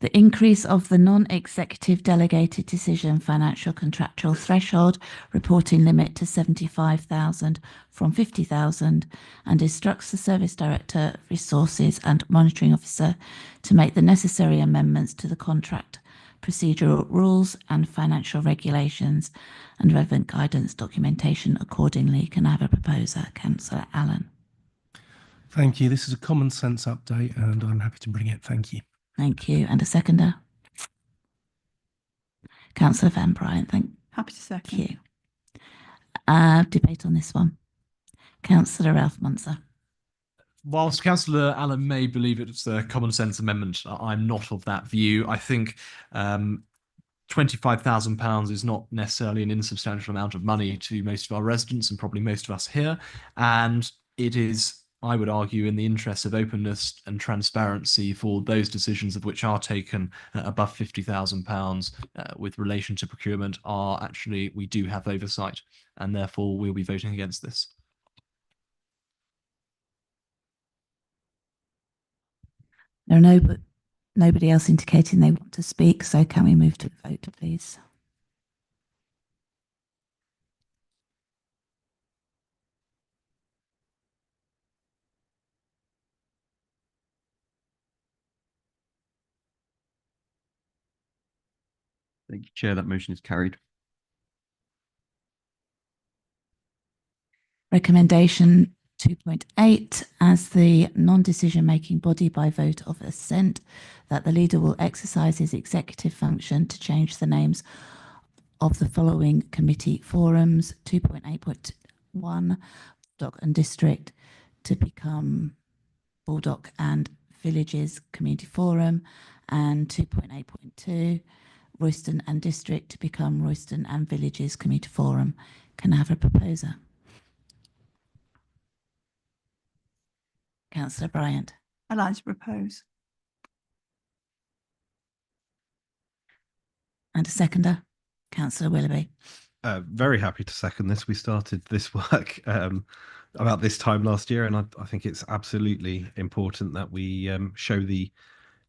The increase of the non-executive delegated decision financial contractual threshold reporting limit to 75,000 from 50,000 and instructs the Service Director, Resources and Monitoring Officer to make the necessary amendments to the contract procedural rules and financial regulations and relevant guidance documentation accordingly. Can I have a proposer? Councillor Allen. Thank you. This is a common sense update and I'm happy to bring it. Thank you. Thank you. And a seconder? Councillor Van Bryant, thank Happy to second. you. Debate on this one. Councillor Ralph Munzer. Whilst Councillor Allen may believe it's a common sense amendment, I'm not of that view. I think £25,000 is not necessarily an insubstantial amount of money to most of our residents and probably most of us here. And it is, I would argue, in the interest of openness and transparency for those decisions of which are taken above £50,000 with relation to procurement are actually, we do have oversight, and therefore we'll be voting against this. There are nobody else indicating they want to speak, so can we move to the vote, please? Thank you, Chair. That motion is carried. Recommendation 2.8, as the non-decision making body by vote of assent, that the leader will exercise his executive function to change the names of the following committee forums: 2.8.1 Dock and District to become Baldock and Villages Community Forum, and 2.8.2 Royston and District to become Royston and Villages Community Forum. Can I have a proposer? Councillor Bryant. I'd like to propose. And a seconder? Councillor Willoughby. Very happy to second this. We started this work about this time last year, and I think it's absolutely important that we show the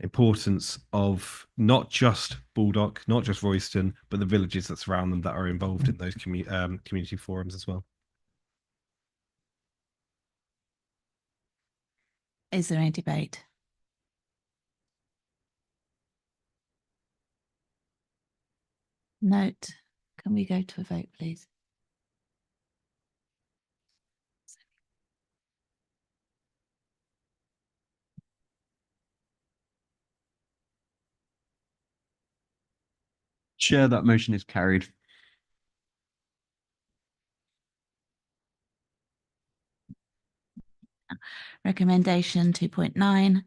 importance of not just Baldock, not just Royston, but the villages that surround them that are involved in those community forums as well. Is there any debate? Note, can we go to a vote, please? Chair, that motion is carried. Recommendation 2.9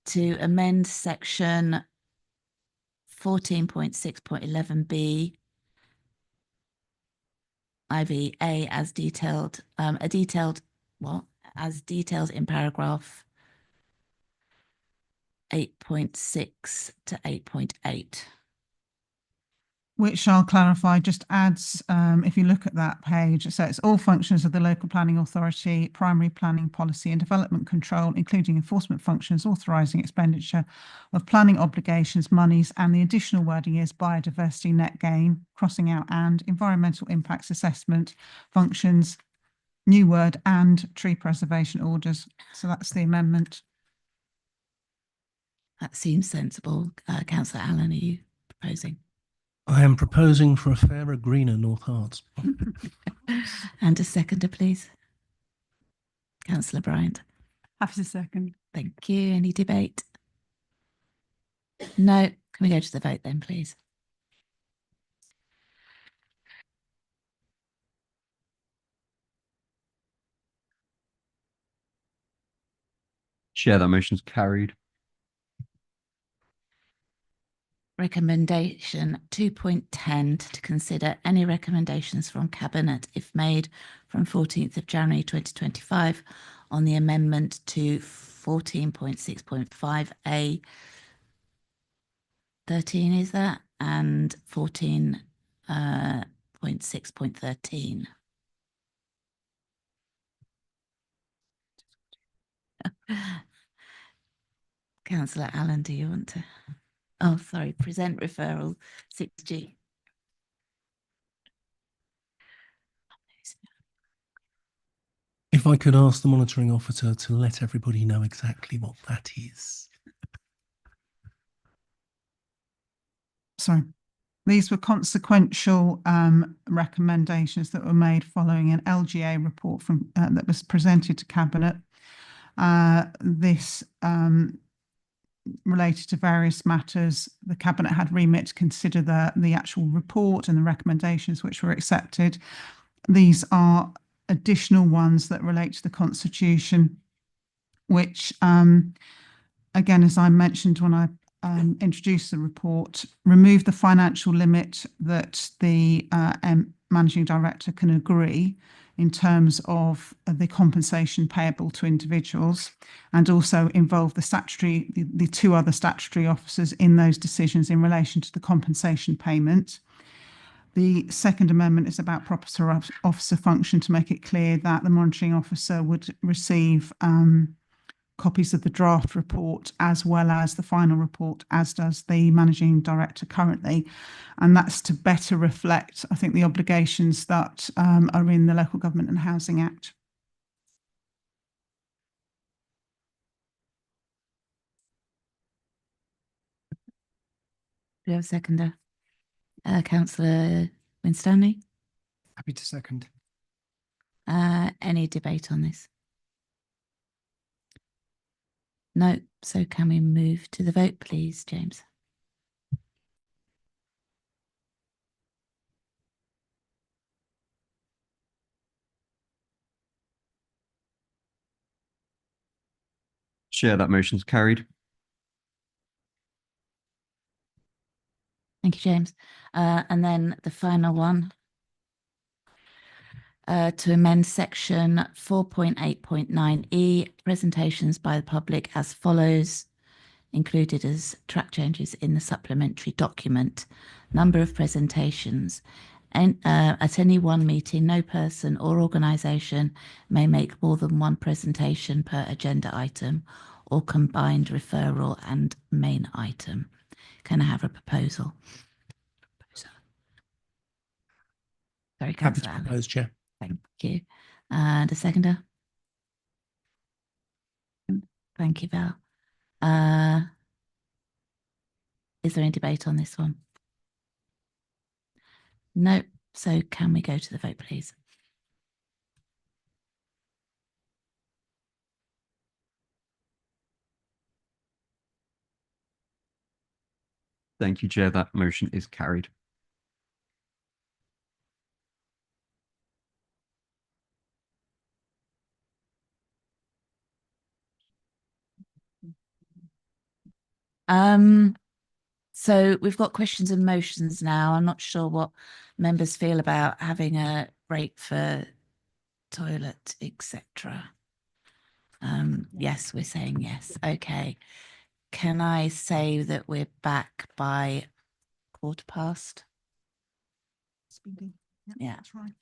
to amend section 14.6.11b IVA as detailed, as detailed in paragraph 8.6 to 8.8. Which I'll clarify, just adds, if you look at that page, so it's all functions of the local planning authority, primary planning policy and development control, including enforcement functions, authorising expenditure of planning obligations, monies, and the additional wording is biodiversity net gain, crossing out and environmental impacts assessment functions, new word, and tree preservation orders. So that's the amendment. That seems sensible. Councillor Allen, are you proposing? I am proposing for a fairer, greener North Hearts. And a seconder, please. Councillor Bryant. Happy to second. Thank you. Any debate? No. Can we go to the vote then, please? Chair, that motion's carried. Recommendation 2.10 to consider any recommendations from Cabinet, if made, from 14th of January 2025 on the amendment to 14.6.5A 13 is that, and 14.6.13. Councillor Allen, do you want to? Oh, sorry, present referral 6G. If I could ask the monitoring officer to let everybody know exactly what that is. Sorry. These were consequential recommendations that were made following an LGA report from that was presented to Cabinet. This related to various matters. The Cabinet had remit to consider the actual report and the recommendations which were accepted. These are additional ones that relate to the Constitution, which, again, as I mentioned when I introduced the report, remove the financial limit that the Managing Director can agree in terms of the compensation payable to individuals, and also involve the two other statutory officers in those decisions in relation to the compensation payment. The second amendment is about proper officer function, to make it clear that the monitoring officer would receive copies of the draft report as well as the final report, as does the Managing Director currently. And that's to better reflect, I think, the obligations that are in the Local Government and Housing Act. Do you have a seconder? Councillor Winstanley? Happy to second. Any debate on this? No. So can we move to the vote, please, James? Chair, that motion's carried. Thank you, James. And then the final one. To amend section 4.8.9E, presentations by the public as follows, included as track changes in the supplementary document. Number of presentations. At any one meeting, no person or organisation may make more than one presentation per agenda item or combined referral and main item. Can I have a proposal? Sorry, Happy Councillor to Allen. propose, Chair. Thank you. And a seconder? Thank you, Val. Is there any debate on this one? No. So can we go to the vote, please? Thank you, Chair. That motion is carried. So we've got questions and motions now. I'm not sure what members feel about having a break for toilet, etc. Yes, we're saying yes. Okay. Can I say that we're back by 1:15? Yeah. That's right.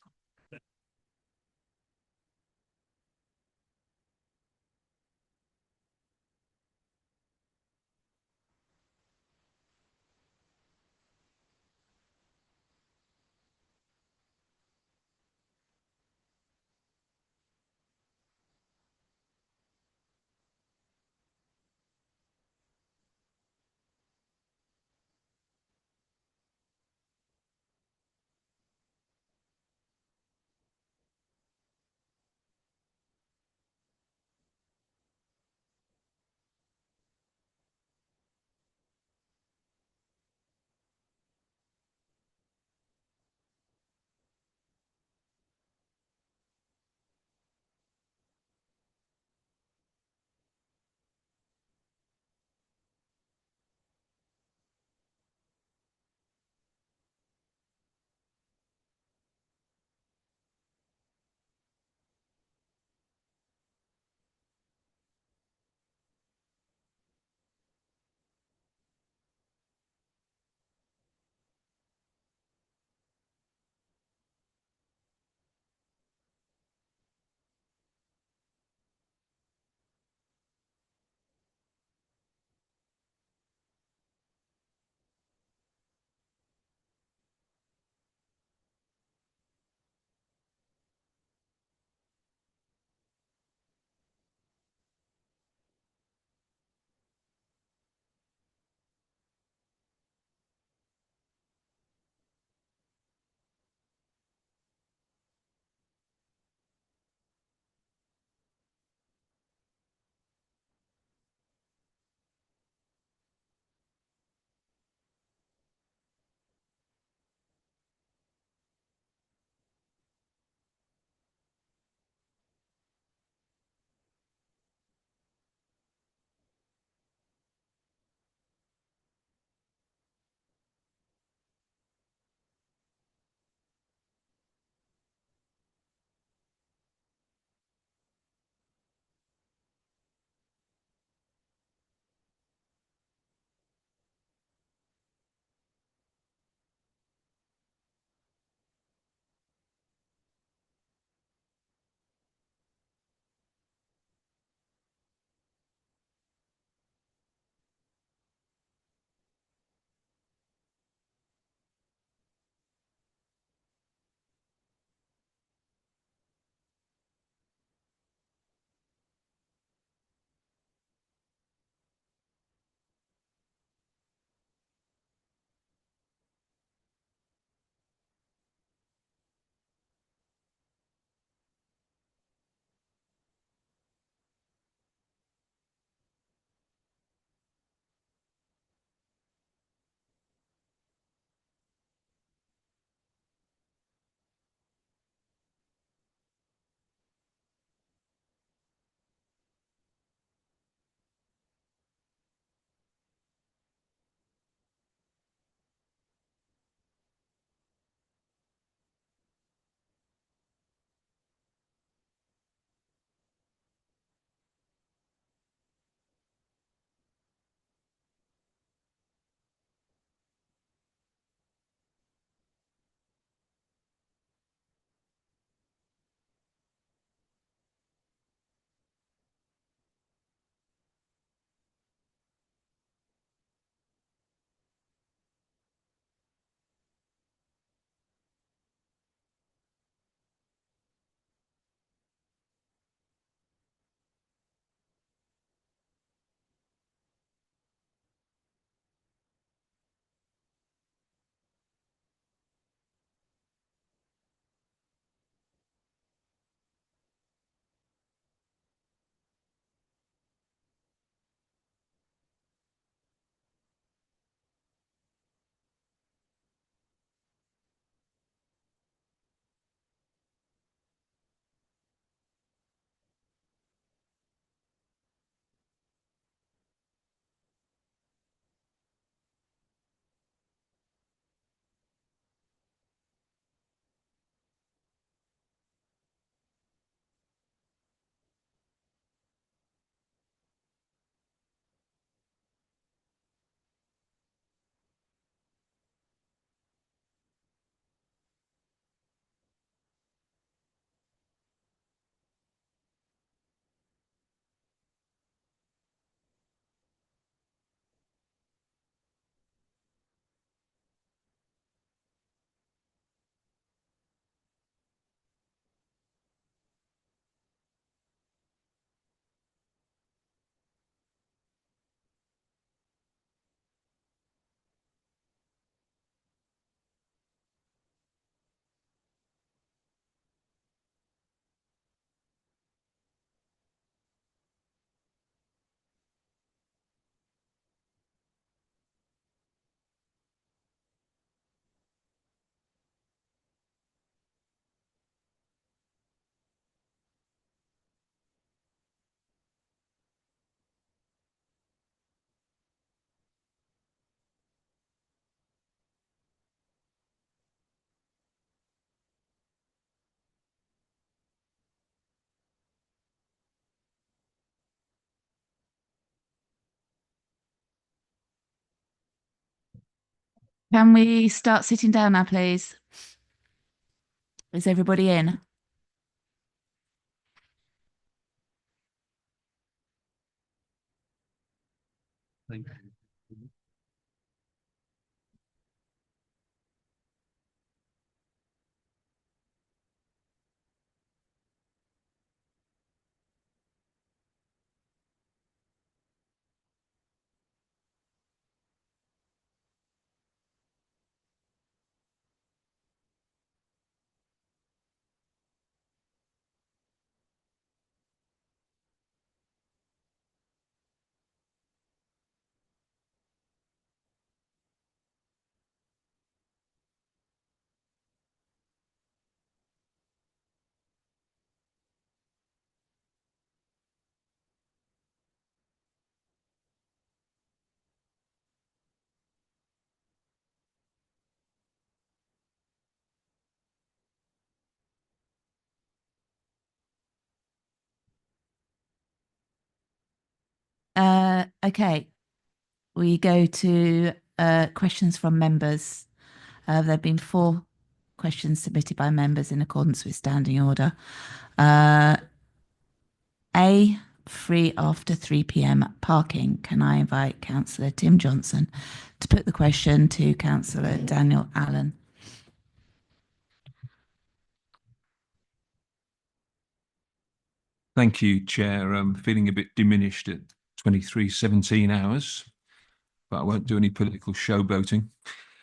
Can we start sitting down now, please? Is everybody in? Thank you. Okay, we go to questions from members. There have been 4 questions submitted by members in accordance with standing order. A, free after 3 p.m. parking. Can I invite Councillor Tim Johnson to put the question to Councillor Daniel Allen? Thank you, Chair. I'm feeling a bit diminished at 23:17 hours, but I won't do any political showboating.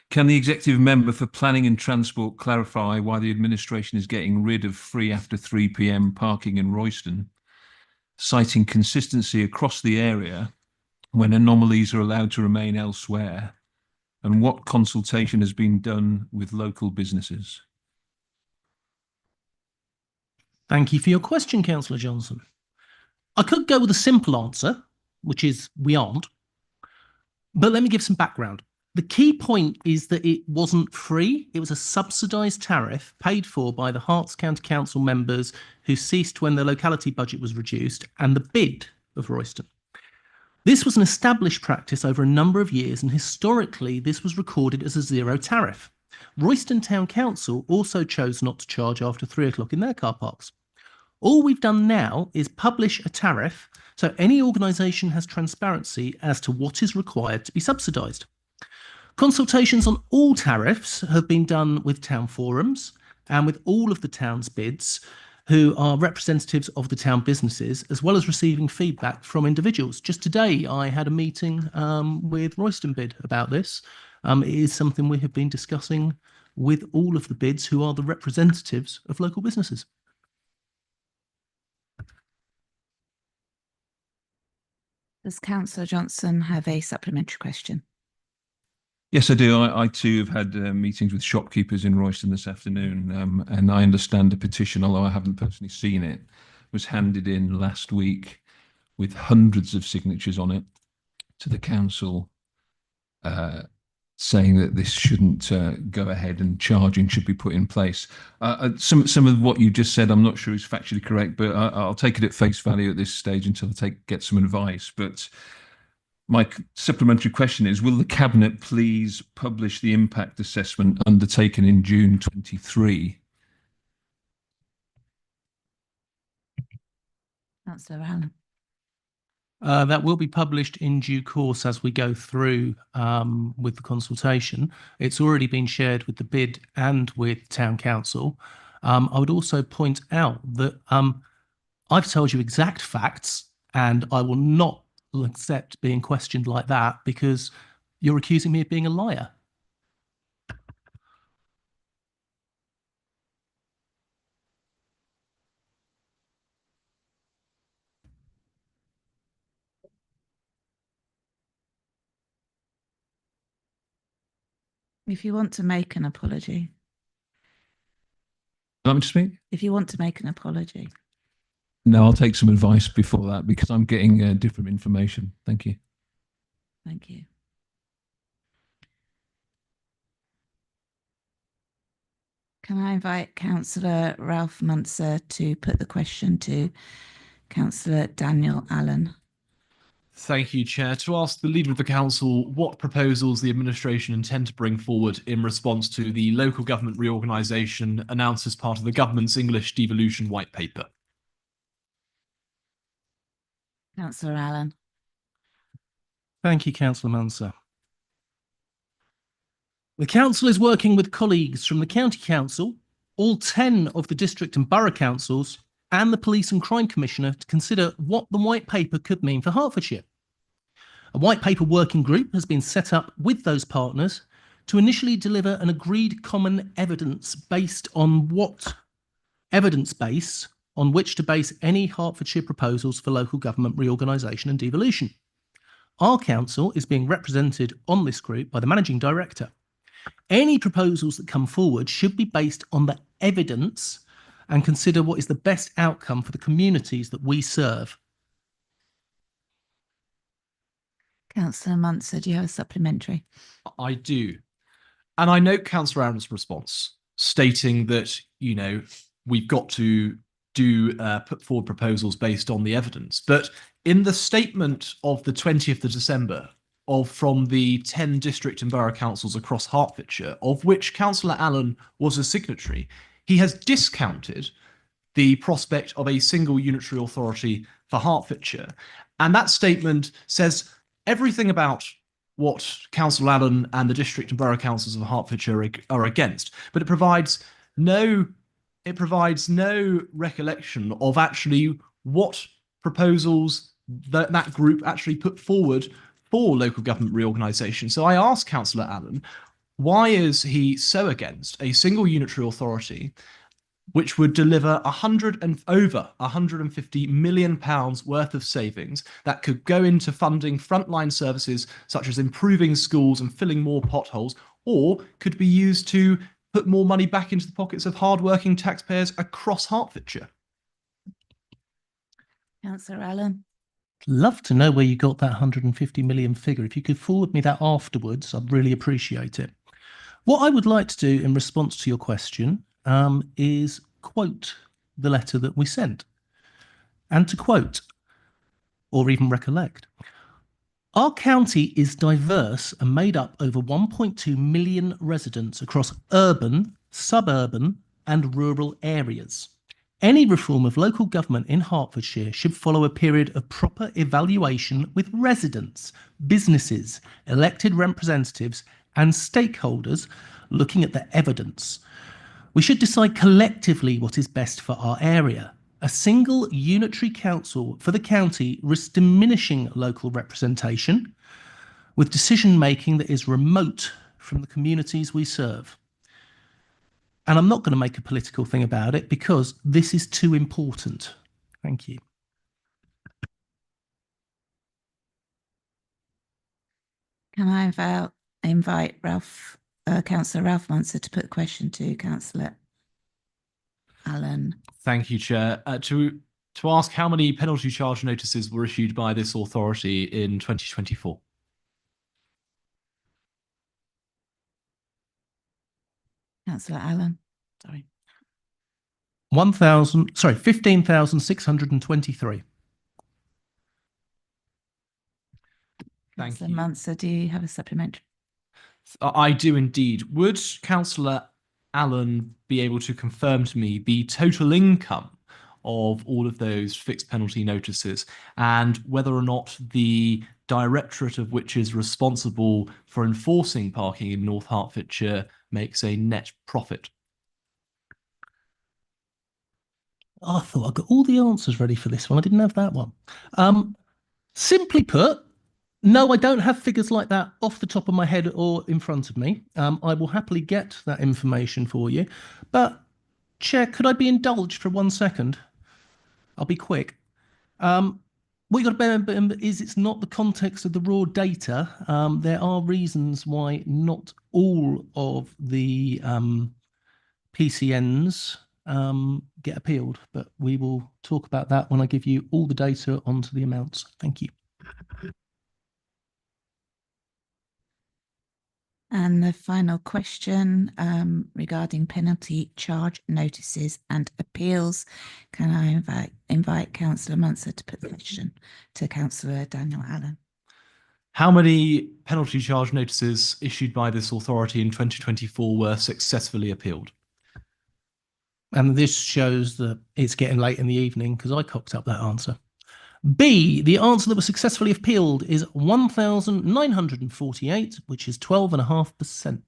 Can the executive member for Planning and Transport clarify why the administration is getting rid of free after 3 p.m. parking in Royston, citing consistency across the area when anomalies are allowed to remain elsewhere? And what consultation has been done with local businesses? Thank you for your question, Councillor Johnson. I could go with a simple answer, which is we aren't. But let me give some background. The key point is that it wasn't free. It was a subsidised tariff paid for by the Herts County Council members who ceased when their locality budget was reduced and the bid of Royston. This was an established practice over a number of years, and historically this was recorded as a zero tariff. Royston Town Council also chose not to charge after 3 o'clock in their car parks. All we've done now is publish a tariff so any organisation has transparency as to what is required to be subsidised. Consultations on all tariffs have been done with town forums and with all of the town's bids, who are representatives of the town businesses, as well as receiving feedback from individuals. Just today, I had a meeting with Royston Bid about this. It is something we have been discussing with all of the bids, who are the representatives of local businesses. Does Councillor Johnson have a supplementary question? Yes, I do. I too have had meetings with shopkeepers in Royston this afternoon, and I understand a petition, although I haven't personally seen it, was handed in last week with hundreds of signatures on it to the council, saying that this shouldn't go ahead and charging should be put in place. Some of what you just said, I'm not sure is factually correct, but I'll take it at face value at this stage until I get some advice. But my supplementary question is, will the Cabinet please publish the impact assessment undertaken in June 23? Councillor Allen. That will be published in due course as we go through with the consultation. It's already been shared with the bid and with Town Council. I would also point out that I've told you exact facts, and I will not accept being questioned like that, because you're accusing me of being a liar. If you want to make an apology. Let me speak. If you want to make an apology. No, I'll take some advice before that, because I'm getting different information. Thank you. Thank you. Can I invite Councillor Ralph Muntzer to put the question to Councillor Daniel Allen? Thank you, Chair. To ask the Leader of the Council what proposals the administration intend to bring forward in response to the local government reorganisation announced as part of the government's English devolution white paper. Councillor Allen. Thank you, Councillor Munser. The Council is working with colleagues from the County Council, all 10 of the district and borough councils, and the Police and Crime Commissioner to consider what the white paper could mean for Hertfordshire. A white paper working group has been set up with those partners to initially deliver an agreed common evidence based on what evidence base on which to base any Hertfordshire proposals for local government reorganisation and devolution. Our council is being represented on this group by the Managing Director. Any proposals that come forward should be based on the evidence and consider what is the best outcome for the communities that we serve. Councillor Munser, do you have a supplementary? I do. And I note Councillor Aaron's response, stating that, you know, we've got to put forward proposals based on the evidence. But in the statement of the 20th of December from the 10 district and borough councils across Hertfordshire, of which Councillor Allen was a signatory, he has discounted the prospect of a single unitary authority for Hertfordshire. And that statement says everything about what Councillor Allen and the district and borough councils of Hertfordshire are against, but it provides no recollection of actually what proposals that group actually put forward for local government reorganisation. So I asked Councillor Allen, why is he so against a single unitary authority which would deliver over £150 million worth of savings that could go into funding frontline services such as improving schools and filling more potholes, or could be used to put more money back into the pockets of hard-working taxpayers across Hertfordshire? Councillor Allen. Love to know where you got that 150 million figure. If you could forward me that afterwards, I'd really appreciate it. What I would like to do in response to your question is quote the letter that we sent. And to quote, or even recollect, our county is diverse and made up over 1.2 million residents across urban, suburban and rural areas. Any reform of local government in Hertfordshire should follow a period of proper evaluation with residents, businesses, elected representatives and stakeholders looking at the evidence. We should decide collectively what is best for our area. A single unitary council for the county risks diminishing local representation with decision-making that is remote from the communities we serve. And I'm not going to make a political thing about it because this is too important. Thank you. Can I invite Councillor Ralph Munser to put a question to Councillor Allen? Thank you, Chair. To ask how many penalty charge notices were issued by this authority in 2024? Councillor Allen, sorry. 15,623. Thank Councillor you. Munser, do you have a supplementary? I do indeed. Would Councillor Allen be able to confirm to me the total income of all of those fixed penalty notices and whether or not the directorate of which is responsible for enforcing parking in North Hertfordshire makes a net profit? I thought I got all the answers ready for this one. I didn't have that one. Simply put, no, I don't have figures like that off the top of my head or in front of me. I will happily get that information for you. But, Chair, could I be indulged for 1 second? I'll be quick. What you've got to bear in mind is it's not the context of the raw data. There are reasons why not all of the PCNs get appealed, but we will talk about that when I give you all the data onto the amounts. Thank you. And the final question regarding penalty charge notices and appeals. Can I invite Councillor Munster to put the question to Councillor Daniel Allen? How many penalty charge notices issued by this authority in 2024 were successfully appealed? And this shows that it's getting late in the evening because I cocked up that answer. B, the answer that was successfully appealed is 1,948, which is 12.5%.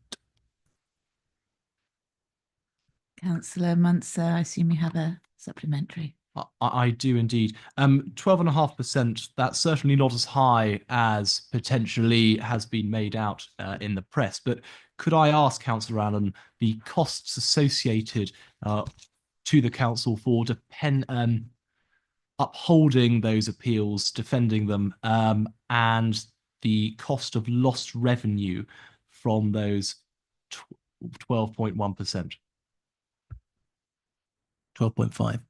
Councillor Munster, I assume you have a supplementary. I do indeed. 12.5%, that's certainly not as high as potentially has been made out in the press. But could I ask Councillor Allen the costs associated to the council for upholding those appeals, defending them, and the cost of lost revenue from those 12.1%? 12.5.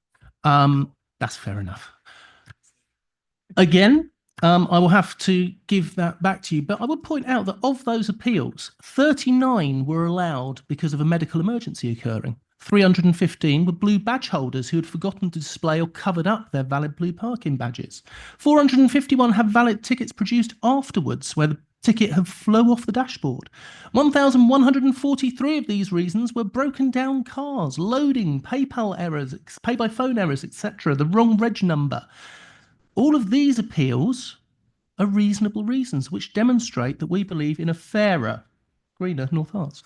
That's fair enough. Again, I will have to give that back to you, but I would point out that of those appeals, 39 were allowed because of a medical emergency occurring. 315 were blue badge holders who had forgotten to display or covered up their valid blue parking badges. 451 have valid tickets produced afterwards where the ticket had flown off the dashboard. 1,143 of these reasons were broken down cars, loading, PayPal errors, pay by phone errors, etc., the wrong reg number. All of these appeals are reasonable reasons which demonstrate that we believe in a fairer, greener North Herts.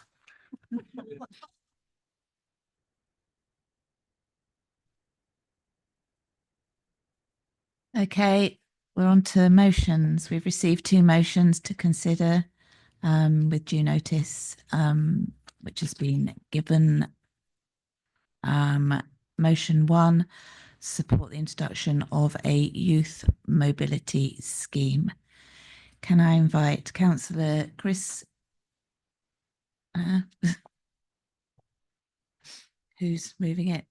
Okay, we're on to motions. We've received 2 motions to consider with due notice, which has been given. Motion 1, support the introduction of a youth mobility scheme. Can I invite Councillor Chris, who's moving it?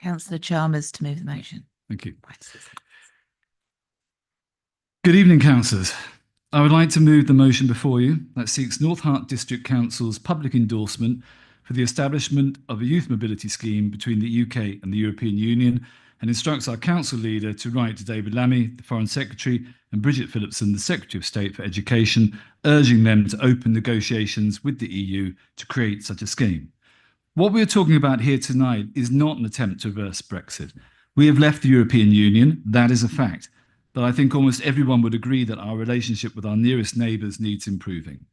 Councillor Chalmers to move the motion. Thank you. Good evening, councillors. I would like to move the motion before you that seeks North Hart District Council's public endorsement for the establishment of a youth mobility scheme between the UK and the European Union, and instructs our council leader to write to David Lammy, the Foreign Secretary, and Bridget Phillipson, the Secretary of State for Education, urging them to open negotiations with the EU to create such a scheme. What we are talking about here tonight is not an attempt to reverse Brexit. We have left the European Union, that is a fact. But I think almost everyone would agree that our relationship with our nearest neighbours needs improving.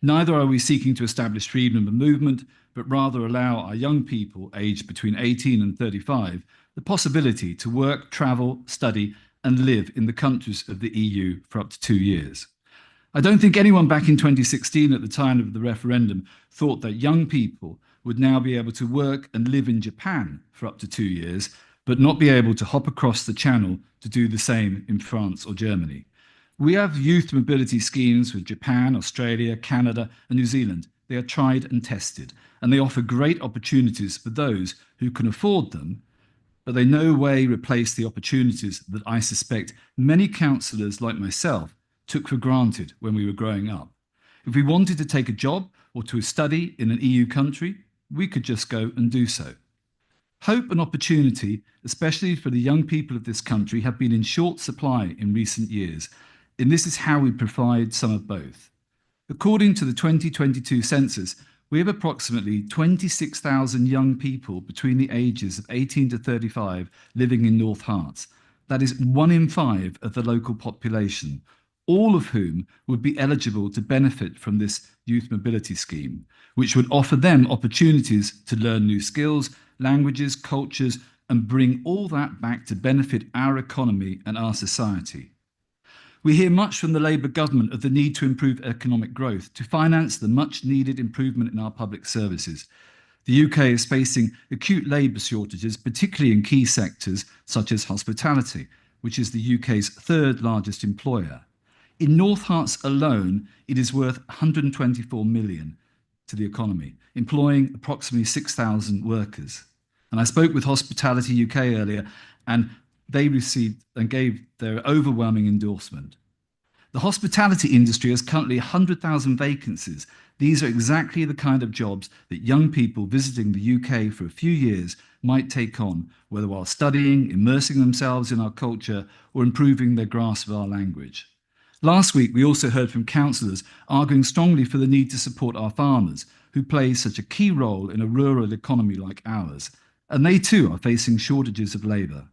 Neither are we seeking to establish freedom of movement, but rather allow our young people aged between 18 and 35 the possibility to work, travel, study, and live in the countries of the EU for up to 2 years. I don't think anyone back in 2016 at the time of the referendum thought that young people would now be able to work and live in Japan for up to 2 years, but not be able to hop across the channel to do the same in France or Germany. We have youth mobility schemes with Japan, Australia, Canada, and New Zealand. They are tried and tested, and they offer great opportunities for those who can afford them, but they no way replace the opportunities that I suspect many councillors like myself took for granted when we were growing up. If we wanted to take a job or to study in an EU country, we could just go and do so. Hope and opportunity, especially for the young people of this country, have been in short supply in recent years, and this is how we provide some of both. According to the 2022 census, we have approximately 26,000 young people between the ages of 18 to 35 living in North Herts. That is 1 in 5 of the local population, all of whom would be eligible to benefit from this youth mobility scheme, which would offer them opportunities to learn new skills, languages, cultures, and bring all that back to benefit our economy and our society. We hear much from the Labour government of the need to improve economic growth to finance the much needed improvement in our public services. The UK is facing acute labour shortages, particularly in key sectors such as hospitality, which is the UK's 3rd largest employer. In North Herts alone, it is worth 124 million to the economy, employing approximately 6,000 workers. And I spoke with Hospitality UK earlier, and they received and gave their overwhelming endorsement. The hospitality industry has currently 100,000 vacancies. These are exactly the kind of jobs that young people visiting the UK for a few years might take on, whether while studying, immersing themselves in our culture, or improving their grasp of our language. Last week, we also heard from councillors arguing strongly for the need to support our farmers, who play such a key role in a rural economy like ours, and they too are facing shortages of labour.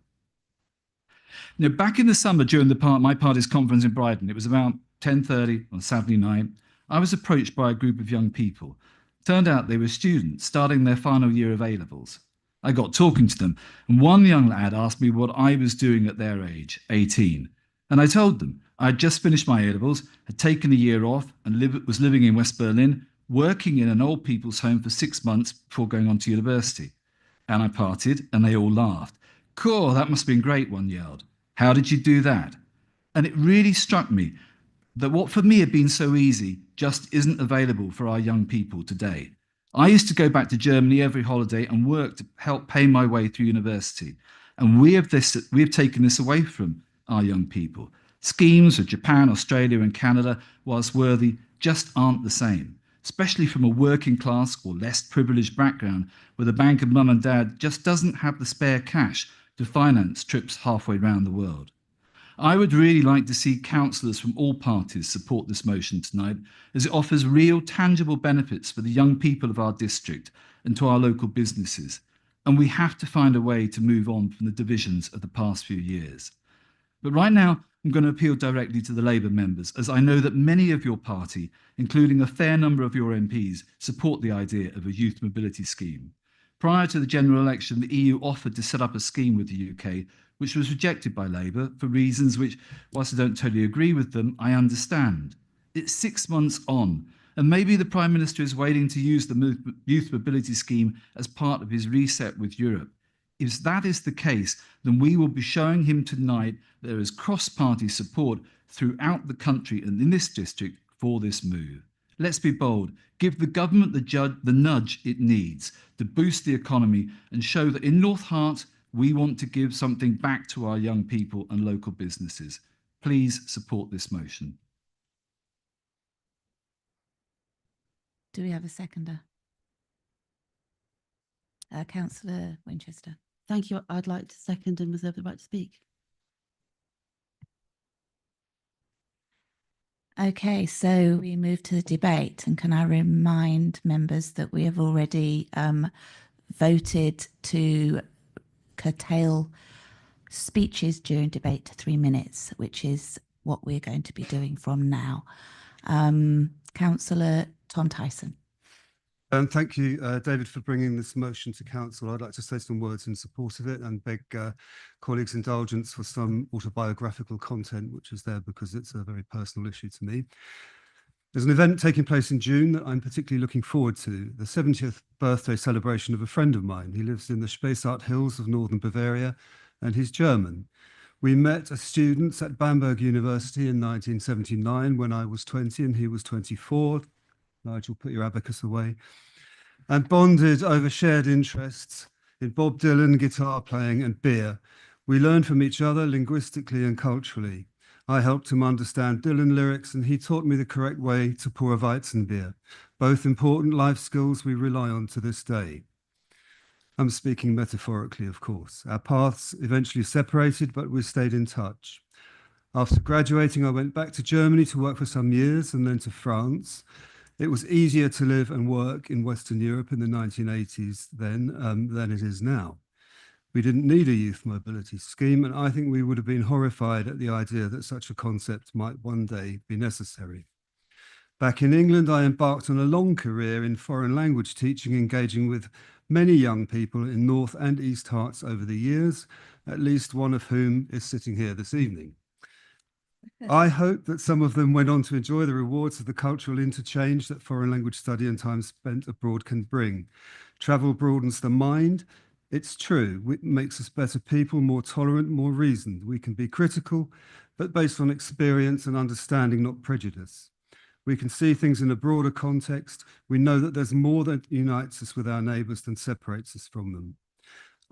Back in the summer during my party's conference in Brighton, it was about 10:30 on Saturday night, I was approached by a group of young people. Turned out they were students starting their final year of A-levels. I got talking to them, and one young lad asked me what I was doing at their age, 18. And I told them I had just finished my A-levels, had taken a year off, and was living in West Berlin, working in an old people's home for 6 months before going on to university. And I partied, and they all laughed. "Cool, that must have been great," one yelled. "How did you do that?" And it really struck me that what for me had been so easy just isn't available for our young people today. I used to go back to Germany every holiday and work to help pay my way through university. And we have taken this away from our young people. Schemes for Japan, Australia and Canada, whilst worthy, just aren't the same, especially from a working class or less privileged background where the bank of mum and dad just doesn't have the spare cash to finance trips halfway around the world. I would really like to see councillors from all parties support this motion tonight, as it offers real tangible benefits for the young people of our district and to our local businesses. And we have to find a way to move on from the divisions of the past few years. But right now, I'm going to appeal directly to the Labour members, as I know that many of your party, including a fair number of your MPs, support the idea of a youth mobility scheme. Prior to the general election, the EU offered to set up a scheme with the UK, which was rejected by Labour for reasons which, whilst I don't totally agree with them, I understand. It's 6 months on, and maybe the Prime Minister is waiting to use the youth mobility scheme as part of his reset with Europe. If that is the case, then we will be showing him tonight there is cross-party support throughout the country and in this district for this move. Let's be bold, give the government the nudge it needs to boost the economy and show that in North Hart, we want to give something back to our young people and local businesses. Please support this motion. Do we have a seconder? Councillor Winchester. Thank you. I'd like to second and reserve the right to speak. Okay, so we move to the debate, and can I remind members that we have already voted to curtail speeches during debate to 3 minutes, which is what we're going to be doing from now. Councillor Tom Tyson. Thank you, David, for bringing this motion to council. I'd like to say some words in support of it and beg colleagues' indulgence for some autobiographical content, which is there because it's a very personal issue to me. There's an event taking place in June that I'm particularly looking forward to, the 70th birthday celebration of a friend of mine. He lives in the Spessart Hills of northern Bavaria, and he's German. We met as students at Bamberg University in 1979 when I was 20 and he was 24. Nigel, put your abacus away. And bonded over shared interests in Bob Dylan, guitar playing and beer. We learned from each other linguistically and culturally. I helped him understand Dylan lyrics and he taught me the correct way to pour a Weizenbier, both important life skills we rely on to this day. I'm speaking metaphorically, of course. Our paths eventually separated, but we stayed in touch. After graduating, I went back to Germany to work for some years and then to France. It was easier to live and work in Western Europe in the 1980s then than it is now. We didn't need a youth mobility scheme, and I think we would have been horrified at the idea that such a concept might one day be necessary. Back in England, I embarked on a long career in foreign language teaching, engaging with many young people in North and East Herts over the years, at least one of whom is sitting here this evening. I hope that some of them went on to enjoy the rewards of the cultural interchange that foreign language study and time spent abroad can bring. Travel broadens the mind. It's true, it makes us better people, more tolerant, more reasoned. We can be critical, but based on experience and understanding, not prejudice. We can see things in a broader context. We know that there's more that unites us with our neighbours than separates us from them.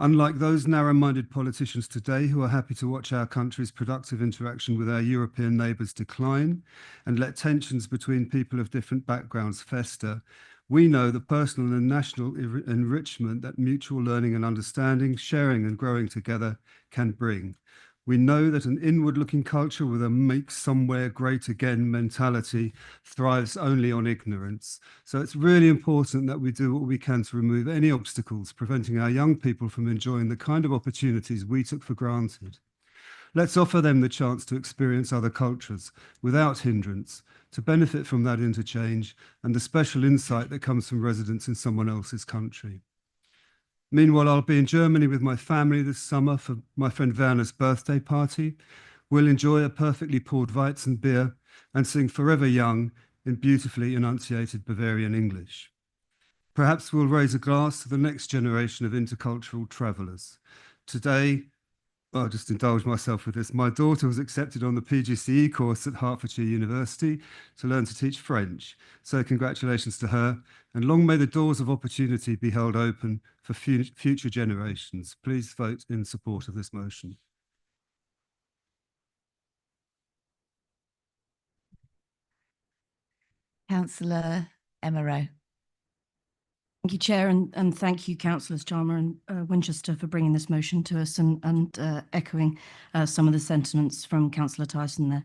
Unlike those narrow-minded politicians today who are happy to watch our country's productive interaction with our European neighbours decline and let tensions between people of different backgrounds fester, we know the personal and national enrichment that mutual learning and understanding, sharing and growing together can bring. We know that an inward-looking culture with a make somewhere great again mentality thrives only on ignorance. So it's really important that we do what we can to remove any obstacles preventing our young people from enjoying the kind of opportunities we took for granted. Let's offer them the chance to experience other cultures without hindrance, to benefit from that interchange and the special insight that comes from residence in someone else's country. Meanwhile, I'll be in Germany with my family this summer for my friend Werner's birthday party. We'll enjoy a perfectly poured Weizen beer and sing Forever Young in beautifully enunciated Bavarian English. Perhaps we'll raise a glass to the next generation of intercultural travellers. Today, I'll just indulge myself with this. My daughter was accepted on the PGCE course at Hertfordshire University to learn to teach French. So congratulations to her, and long may the doors of opportunity be held open for future generations. Please vote in support of this motion. Councillor Emma Rowe. Thank you, Chair, and thank you, Councillors Chalmer and Winchester, for bringing this motion to us and echoing some of the sentiments from Councillor Tyson there.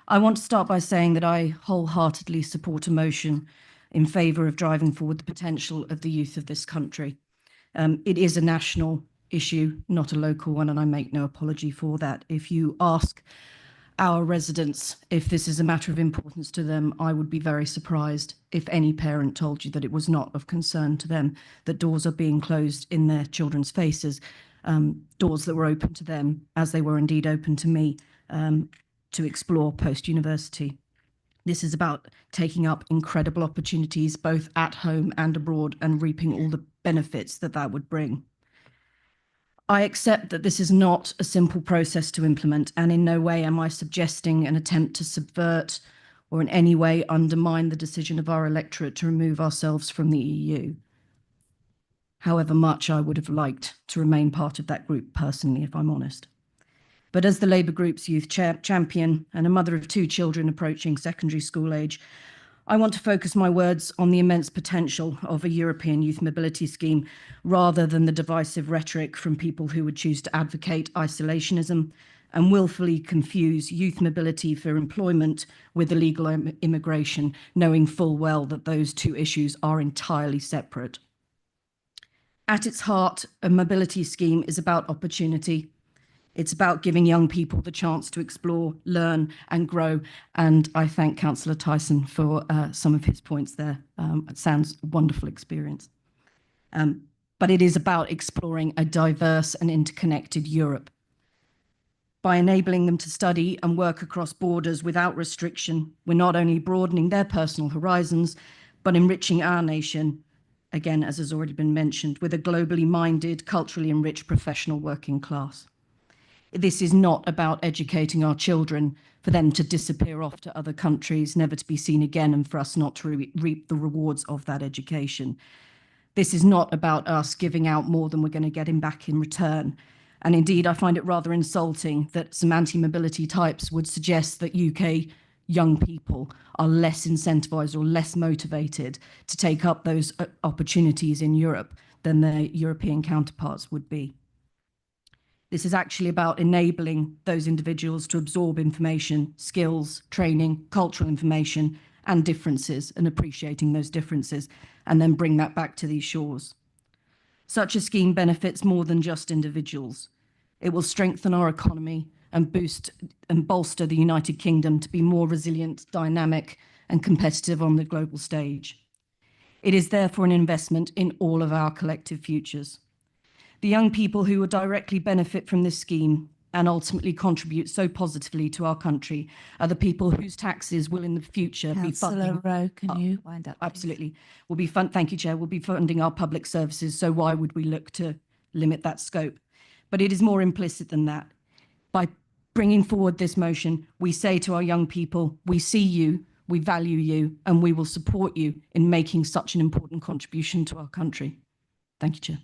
I want to start by saying that I wholeheartedly support a motion in favour of driving forward the potential of the youth of this country. It is a national issue, not a local one, and I make no apology for that. If you ask our residents if this is a matter of importance to them, I would be very surprised if any parent told you that it was not of concern to them, that doors are being closed in their children's faces, doors that were open to them, as they were indeed open to me, to explore post-university. This is about taking up incredible opportunities both at home and abroad and reaping all the benefits that that would bring. I accept that this is not a simple process to implement, and in no way am I suggesting an attempt to subvert or in any way undermine the decision of our electorate to remove ourselves from the EU. However much I would have liked to remain part of that group personally, if I'm honest. But as the Labour Group's youth champion and a mother of 2 children approaching secondary school age, I want to focus my words on the immense potential of a European youth mobility scheme rather than the divisive rhetoric from people who would choose to advocate isolationism and willfully confuse youth mobility for employment with illegal immigration, knowing full well that those 2 issues are entirely separate. At its heart, a mobility scheme is about opportunity. It's about giving young people the chance to explore, learn and grow. And I thank Councillor Tyson for some of his points there. It sounds a wonderful experience. But it is about exploring a diverse and interconnected Europe. By enabling them to study and work across borders without restriction, we're not only broadening their personal horizons, but enriching our nation, again, as has already been mentioned, with a globally minded, culturally enriched professional working class. This is not about educating our children for them to disappear off to other countries, never to be seen again, and for us not to reap the rewards of that education. This is not about us giving out more than we're going to get back in return. And indeed, I find it rather insulting that some anti-mobility types would suggest that UK young people are less incentivized or less motivated to take up those opportunities in Europe than their European counterparts would be. This is actually about enabling those individuals to absorb information, skills, training, cultural information, and differences, and appreciating those differences, and then bring that back to these shores. Such a scheme benefits more than just individuals. It will strengthen our economy and boost and bolster the United Kingdom to be more resilient, dynamic, and competitive on the global stage. It is therefore an investment in all of our collective futures. The young people who will directly benefit from this scheme and ultimately contribute so positively to our country are the people whose taxes will in the future be funding. Councillor Rowe, can you wind up? Absolutely. Will be thank you, Chair. We'll be funding our public services, so why would we look to limit that scope? But it is more implicit than that. By bringing forward this motion, we say to our young people, we see you, we value you, and we will support you in making such an important contribution to our country. Thank you, Chair.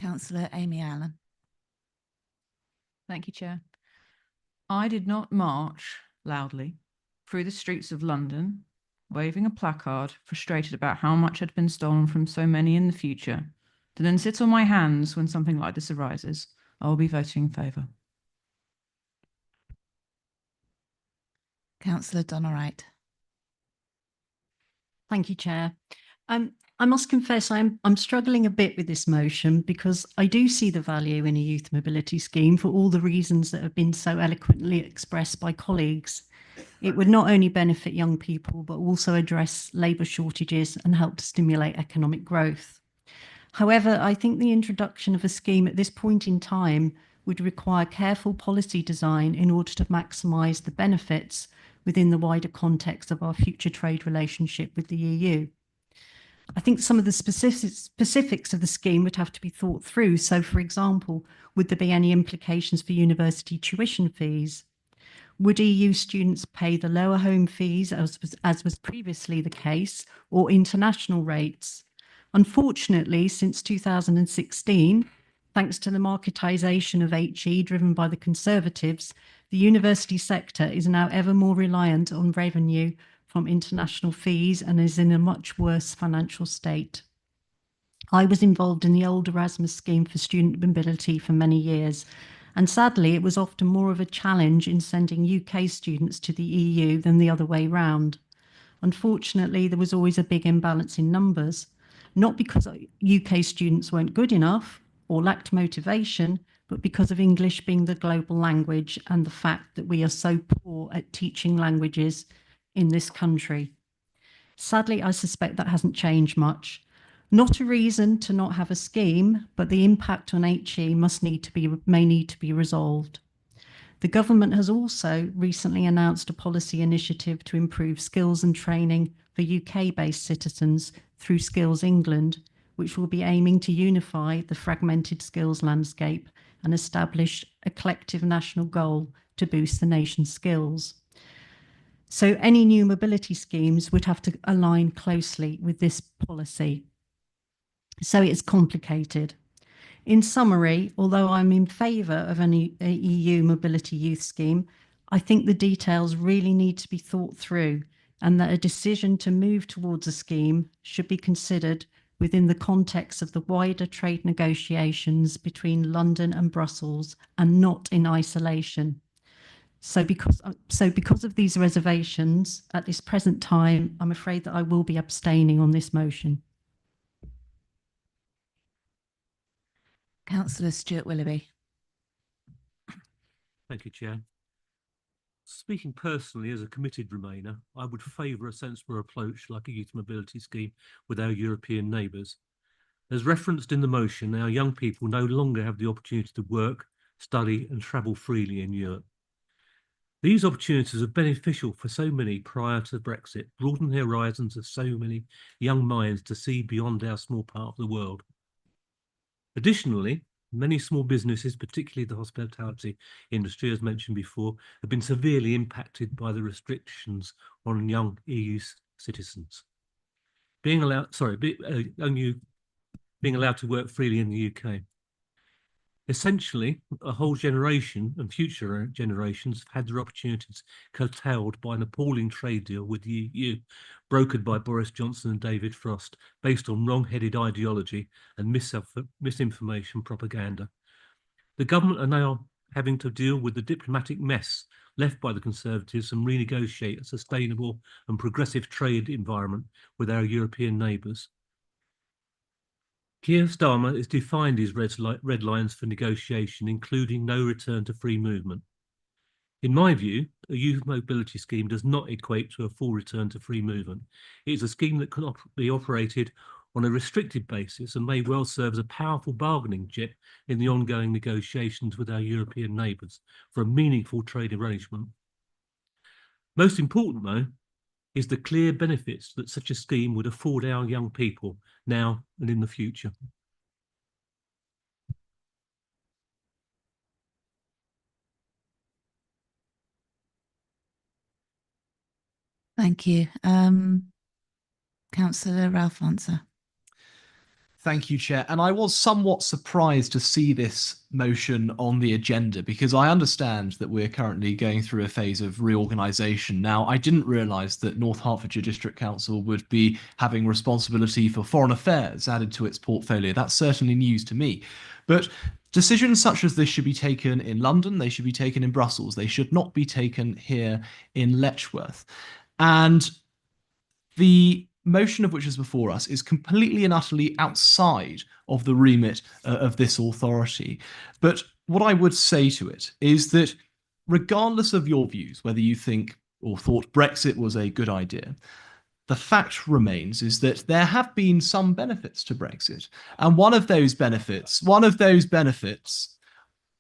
Councillor Amy Allen. Thank you, Chair. I did not march loudly through the streets of London, waving a placard, frustrated about how much had been stolen from so many in the future, to then sit on my hands when something like this arises. I will be voting in favour. Councillor Donna Wright. Thank you, Chair. I must confess I'm struggling a bit with this motion because I do see the value in a youth mobility scheme for all the reasons that have been so eloquently expressed by colleagues. It would not only benefit young people, but also address labour shortages and help to stimulate economic growth. However, I think the introduction of a scheme at this point in time would require careful policy design in order to maximise the benefits within the wider context of our future trade relationship with the EU. I think some of the specifics of the scheme would have to be thought through. So, for example, would there be any implications for university tuition fees? Would EU students pay the lower home fees, as was previously the case, or international rates? Unfortunately, since 2016, thanks to the marketisation of HE driven by the Conservatives, the university sector is now ever more reliant on revenue from international fees and is in a much worse financial state. I was involved in the old Erasmus scheme for student mobility for many years, and sadly it was often more of a challenge in sending UK students to the EU than the other way round. Unfortunately, there was always a big imbalance in numbers, not because UK students weren't good enough or lacked motivation, but because of English being the global language and the fact that we are so poor at teaching languages in this country. Sadly, I suspect that hasn't changed much. Not a reason to not have a scheme, but the impact on HE may need to be resolved. The government has also recently announced a policy initiative to improve skills and training for UK-based citizens through Skills England, which will be aiming to unify the fragmented skills landscape and establish a collective national goal to boost the nation's skills. So any new mobility schemes would have to align closely with this policy. So it's complicated. In summary, although I'm in favour of an EU mobility youth scheme, I think the details really need to be thought through and that a decision to move towards a scheme should be considered within the context of the wider trade negotiations between London and Brussels and not in isolation. So because of these reservations, at this present time, I'm afraid that I will be abstaining on this motion. Councillor Stuart Willoughby. Thank you, Chair. Speaking personally as a committed Remainer, I would favour a sensible approach like a youth mobility scheme with our European neighbours. As referenced in the motion, our young people no longer have the opportunity to work, study and travel freely in Europe. These opportunities are beneficial for so many prior to Brexit, broaden the horizons of so many young minds to see beyond our small part of the world. Additionally, many small businesses, particularly the hospitality industry, as mentioned before, have been severely impacted by the restrictions on young EU citizens. Being allowed to work freely in the UK. Essentially, a whole generation and future generations have had their opportunities curtailed by an appalling trade deal with the EU, brokered by Boris Johnson and David Frost, based on wrong-headed ideology and misinformation propaganda. The government are now having to deal with the diplomatic mess left by the Conservatives and renegotiate a sustainable and progressive trade environment with our European neighbours. Keir Starmer has defined his red lines for negotiation, including no return to free movement. In my view, a youth mobility scheme does not equate to a full return to free movement. It is a scheme that can be operated on a restricted basis and may well serve as a powerful bargaining chip in the ongoing negotiations with our European neighbours for a meaningful trade arrangement. Most important, though, is the clear benefits that such a scheme would afford our young people now and in the future. Thank you. Councillor Ralph Answer. Thank you, Chair. And I was somewhat surprised to see this motion on the agenda because I understand that we're currently going through a phase of reorganisation. Now, I didn't realise that North Hertfordshire District Council would be having responsibility for foreign affairs added to its portfolio. That's certainly news to me. But decisions such as this should be taken in London, they should be taken in Brussels, they should not be taken here in Letchworth. And the motion of which is before us is completely and utterly outside of the remit of this authority. But what I would say to it is that regardless of your views, whether you think or thought Brexit was a good idea, the fact remains is that there have been some benefits to Brexit. And one of those benefits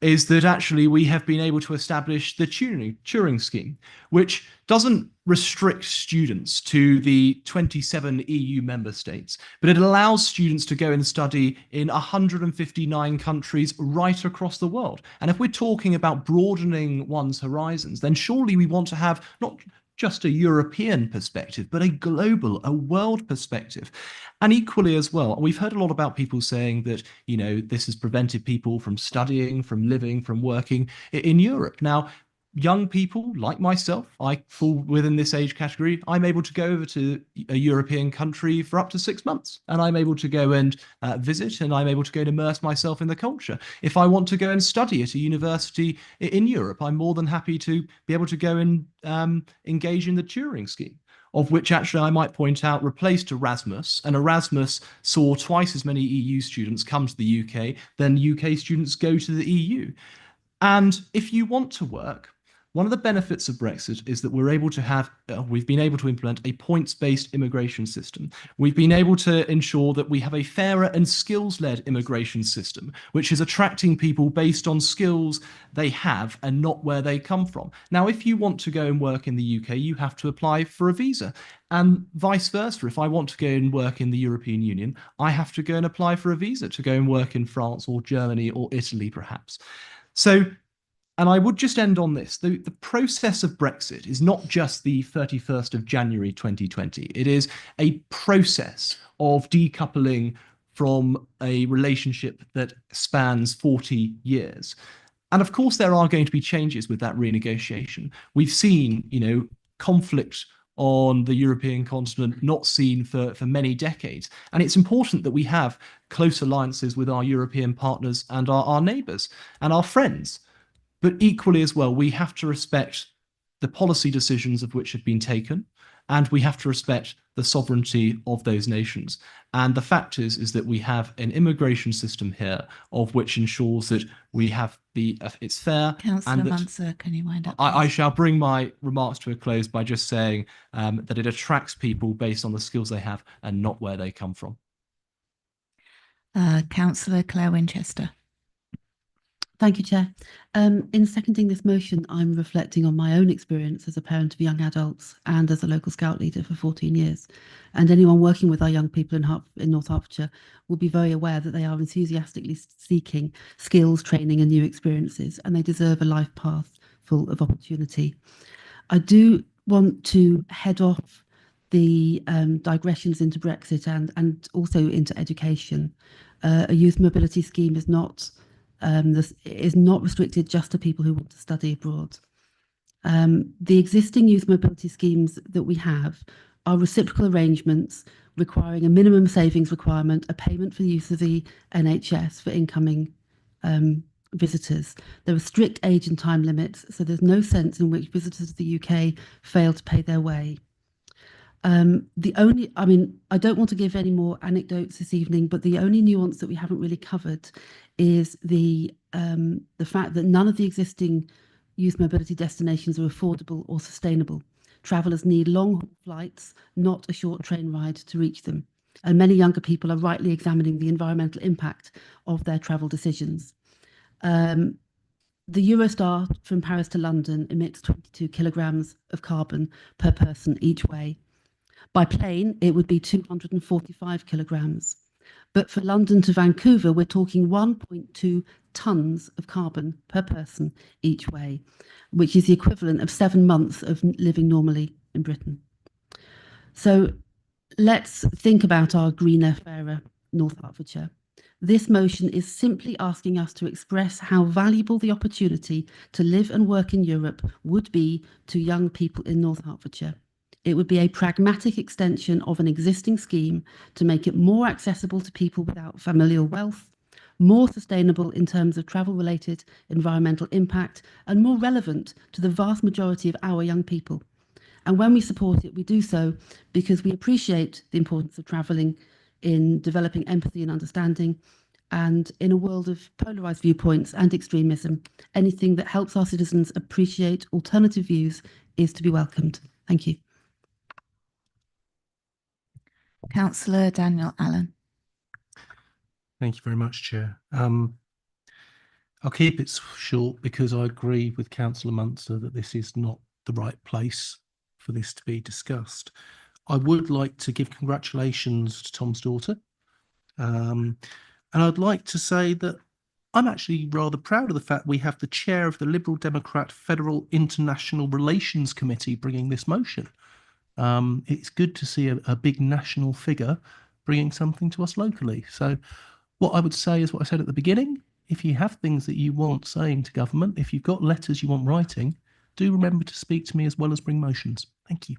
is that actually we have been able to establish the Turing scheme, which doesn't restrict students to the 27 EU member states, but it allows students to go and study in 159 countries right across the world. And if we're talking about broadening one's horizons, then surely we want to have not just a European perspective, but a global, a world perspective. And equally as well, we've heard a lot about people saying that, you know, this has prevented people from studying, from living, from working in Europe. Now, young people like myself, I fall within this age category, I'm able to go over to a European country for up to 6 months, and I'm able to go and visit, and I'm able to go and immerse myself in the culture. If I want to go and study at a university in Europe, I'm more than happy to be able to go and engage in the Turing scheme, of which actually I might point out replaced Erasmus, and Erasmus saw twice as many EU students come to the UK than UK students go to the EU. And if you want to work, one of the benefits of Brexit is that we're able to have, we've been able to implement a points-based immigration system. We've been able to ensure that we have a fairer and skills-led immigration system, which is attracting people based on skills they have and not where they come from. Now, if you want to go and work in the UK, you have to apply for a visa. And vice versa, if I want to go and work in the European Union, I have to go and apply for a visa to go and work in France or Germany or Italy, perhaps. So, and I would just end on this. The process of Brexit is not just the 31st of January 2020. It is a process of decoupling from a relationship that spans 40 years. And of course, there are going to be changes with that renegotiation. We've seen, you know, conflict on the European continent not seen for many decades. And it's important that we have close alliances with our European partners and our neighbours and our friends. But equally as well, we have to respect the policy decisions of which have been taken, and we have to respect the sovereignty of those nations. And the fact is that we have an immigration system here of which ensures that we have it's fair. Councillor Munster, can you wind up? I shall bring my remarks to a close by just saying that it attracts people based on the skills they have and not where they come from. Councillor Claire Winchester. Thank you, Chair. In seconding this motion, I'm reflecting on my own experience as a parent of young adults and as a local scout leader for 14 years. And anyone working with our young people in North Hertfordshire will be very aware that they are enthusiastically seeking skills, training and new experiences, and they deserve a life path full of opportunity. I do want to head off the digressions into Brexit and also into education. A youth mobility scheme is not restricted just to people who want to study abroad. The existing youth mobility schemes that we have are reciprocal arrangements requiring a minimum savings requirement, a payment for the use of the NHS for incoming visitors. There are strict age and time limits, so there's no sense in which visitors to the UK fail to pay their way. I don't want to give any more anecdotes this evening, but the only nuance that we haven't really covered is the fact that none of the existing youth mobility destinations are affordable or sustainable. Travellers need long flights, not a short train ride to reach them. And many younger people are rightly examining the environmental impact of their travel decisions. The Eurostar from Paris to London emits 22 kilograms of carbon per person each way. By plane, it would be 245 kilograms. But for London to Vancouver, we're talking 1.2 tonnes of carbon per person each way, which is the equivalent of 7 months of living normally in Britain. So let's think about our greener, fairer North Hertfordshire. This motion is simply asking us to express how valuable the opportunity to live and work in Europe would be to young people in North Hertfordshire. It would be a pragmatic extension of an existing scheme to make it more accessible to people without familial wealth, more sustainable in terms of travel-related environmental impact, and more relevant to the vast majority of our young people. And when we support it, we do so because we appreciate the importance of travelling in developing empathy and understanding, and in a world of polarised viewpoints and extremism, anything that helps our citizens appreciate alternative views is to be welcomed. Thank you. Councillor Daniel Allen. Thank you very much, Chair. I'll keep it short because I agree with Councillor Munster that this is not the right place for this to be discussed. I would like to give congratulations to Tom's daughter. And I'd like to say that I'm actually rather proud of the fact we have the chair of the Liberal Democrat Federal International Relations Committee bringing this motion. It's good to see a big national figure bringing something to us locally. So what I would say is what I said at the beginning. If you have things that you want saying to government, if you've got letters you want writing, do remember to speak to me as well as bring motions. Thank you.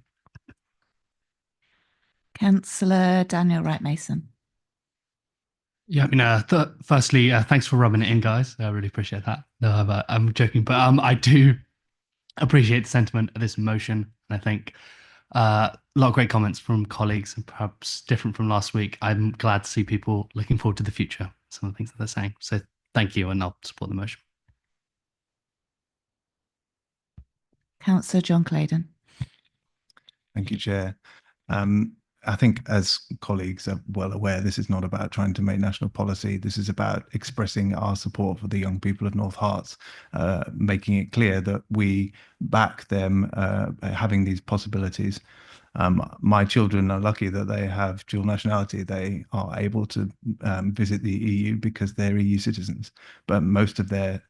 Councillor Daniel Wright-Mason. Yeah, I mean, firstly, thanks for rubbing it in, guys. I really appreciate that. No, but I'm joking, but I do appreciate the sentiment of this motion. And I think a lot of great comments from colleagues, and perhaps different from last week. I'm glad to see people looking forward to the future, some of the things that they're saying. So thank you, and I'll support the motion. Councillor John Claydon. Thank you, Chair. I think as colleagues are well aware, this is not about trying to make national policy. This is about expressing our support for the young people of North Herts, making it clear that we back them having these possibilities. My children are lucky that they have dual nationality. They are able to visit the EU because they're EU citizens, but most of their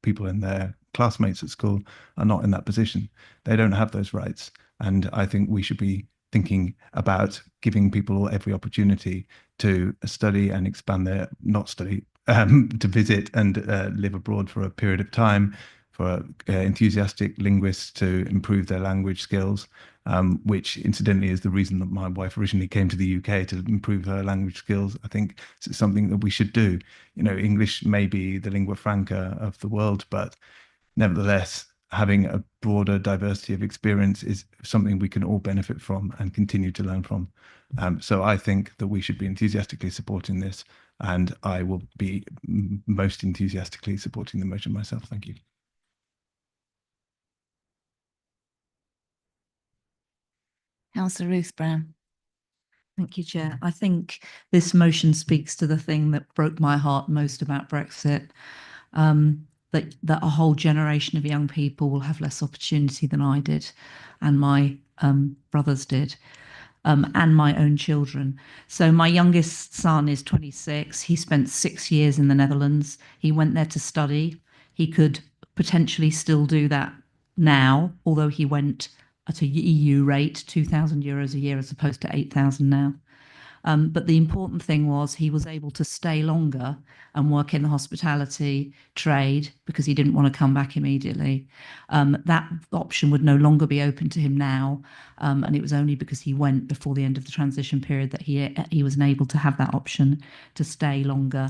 people in their classmates at school are not in that position. They don't have those rights. And I think we should be thinking about giving people every opportunity to study and expand their, not study, to visit and live abroad for a period of time, for enthusiastic linguists to improve their language skills, which incidentally is the reason that my wife originally came to the UK, to improve her language skills. I think it's something that we should do. You know, English may be the lingua franca of the world, but nevertheless, having a broader diversity of experience is something we can all benefit from and continue to learn from. So I think that we should be enthusiastically supporting this, and I will be most enthusiastically supporting the motion myself. Thank you. Councillor Ruth Brown. Thank you, Chair. I think this motion speaks to the thing that broke my heart most about Brexit. That a whole generation of young people will have less opportunity than I did, and my brothers did, and my own children. So my youngest son is 26. He spent 6 years in the Netherlands. He went there to study. He could potentially still do that now, although he went at a EU rate, €2,000 a year as opposed to 8,000 now. But the important thing was he was able to stay longer and work in the hospitality trade because he didn't want to come back immediately. That option would no longer be open to him now. And it was only because he went before the end of the transition period that he was able to have that option to stay longer,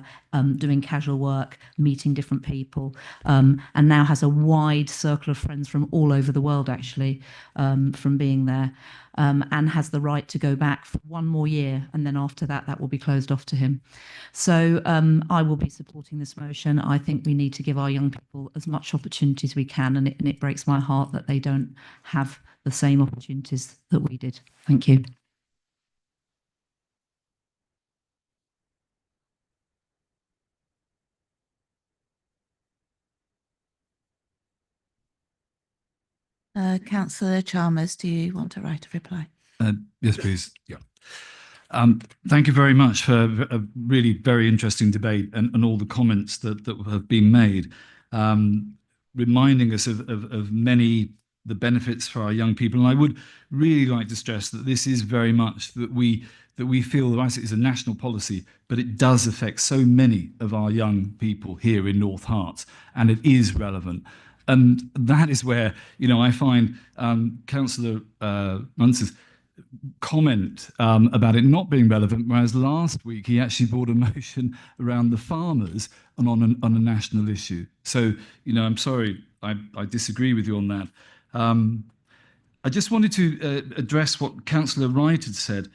doing casual work, meeting different people, and now has a wide circle of friends from all over the world, actually, from being there. And has the right to go back for 1 more year, and then after that, that will be closed off to him. So I will be supporting this motion. I think we need to give our young people as much opportunity as we can, and it breaks my heart that they don't have the same opportunities that we did. Thank you. Councillor Chalmers, do you want to write a reply? Yes, please. Yeah. Thank you very much for a really very interesting debate and all the comments that have been made, reminding us of many the benefits for our young people. And I would really like to stress that this is very much that we feel that ICET is a national policy, but it does affect so many of our young people here in North Hart, and it is relevant. And that is where, I find Councillor Munson's comment about it not being relevant, whereas last week he actually brought a motion around the farmers and on a national issue. So, I'm sorry, I disagree with you on that. I just wanted to address what Councillor Wright had said.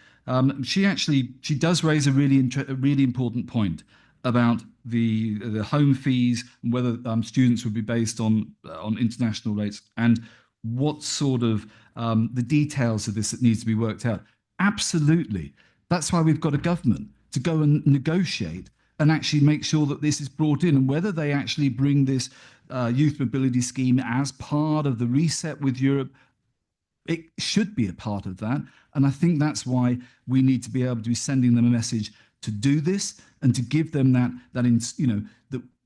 She does raise a really important point about the home fees and whether students would be based on international rates and what sort of the details of this that needs to be worked out. Absolutely. That's why we've got a government to go and negotiate and actually make sure that this is brought in, and whether they actually bring this youth mobility scheme as part of the reset with Europe. It should be a part of that. And I think that's why we need to be able to be sending them a message to do this and to give them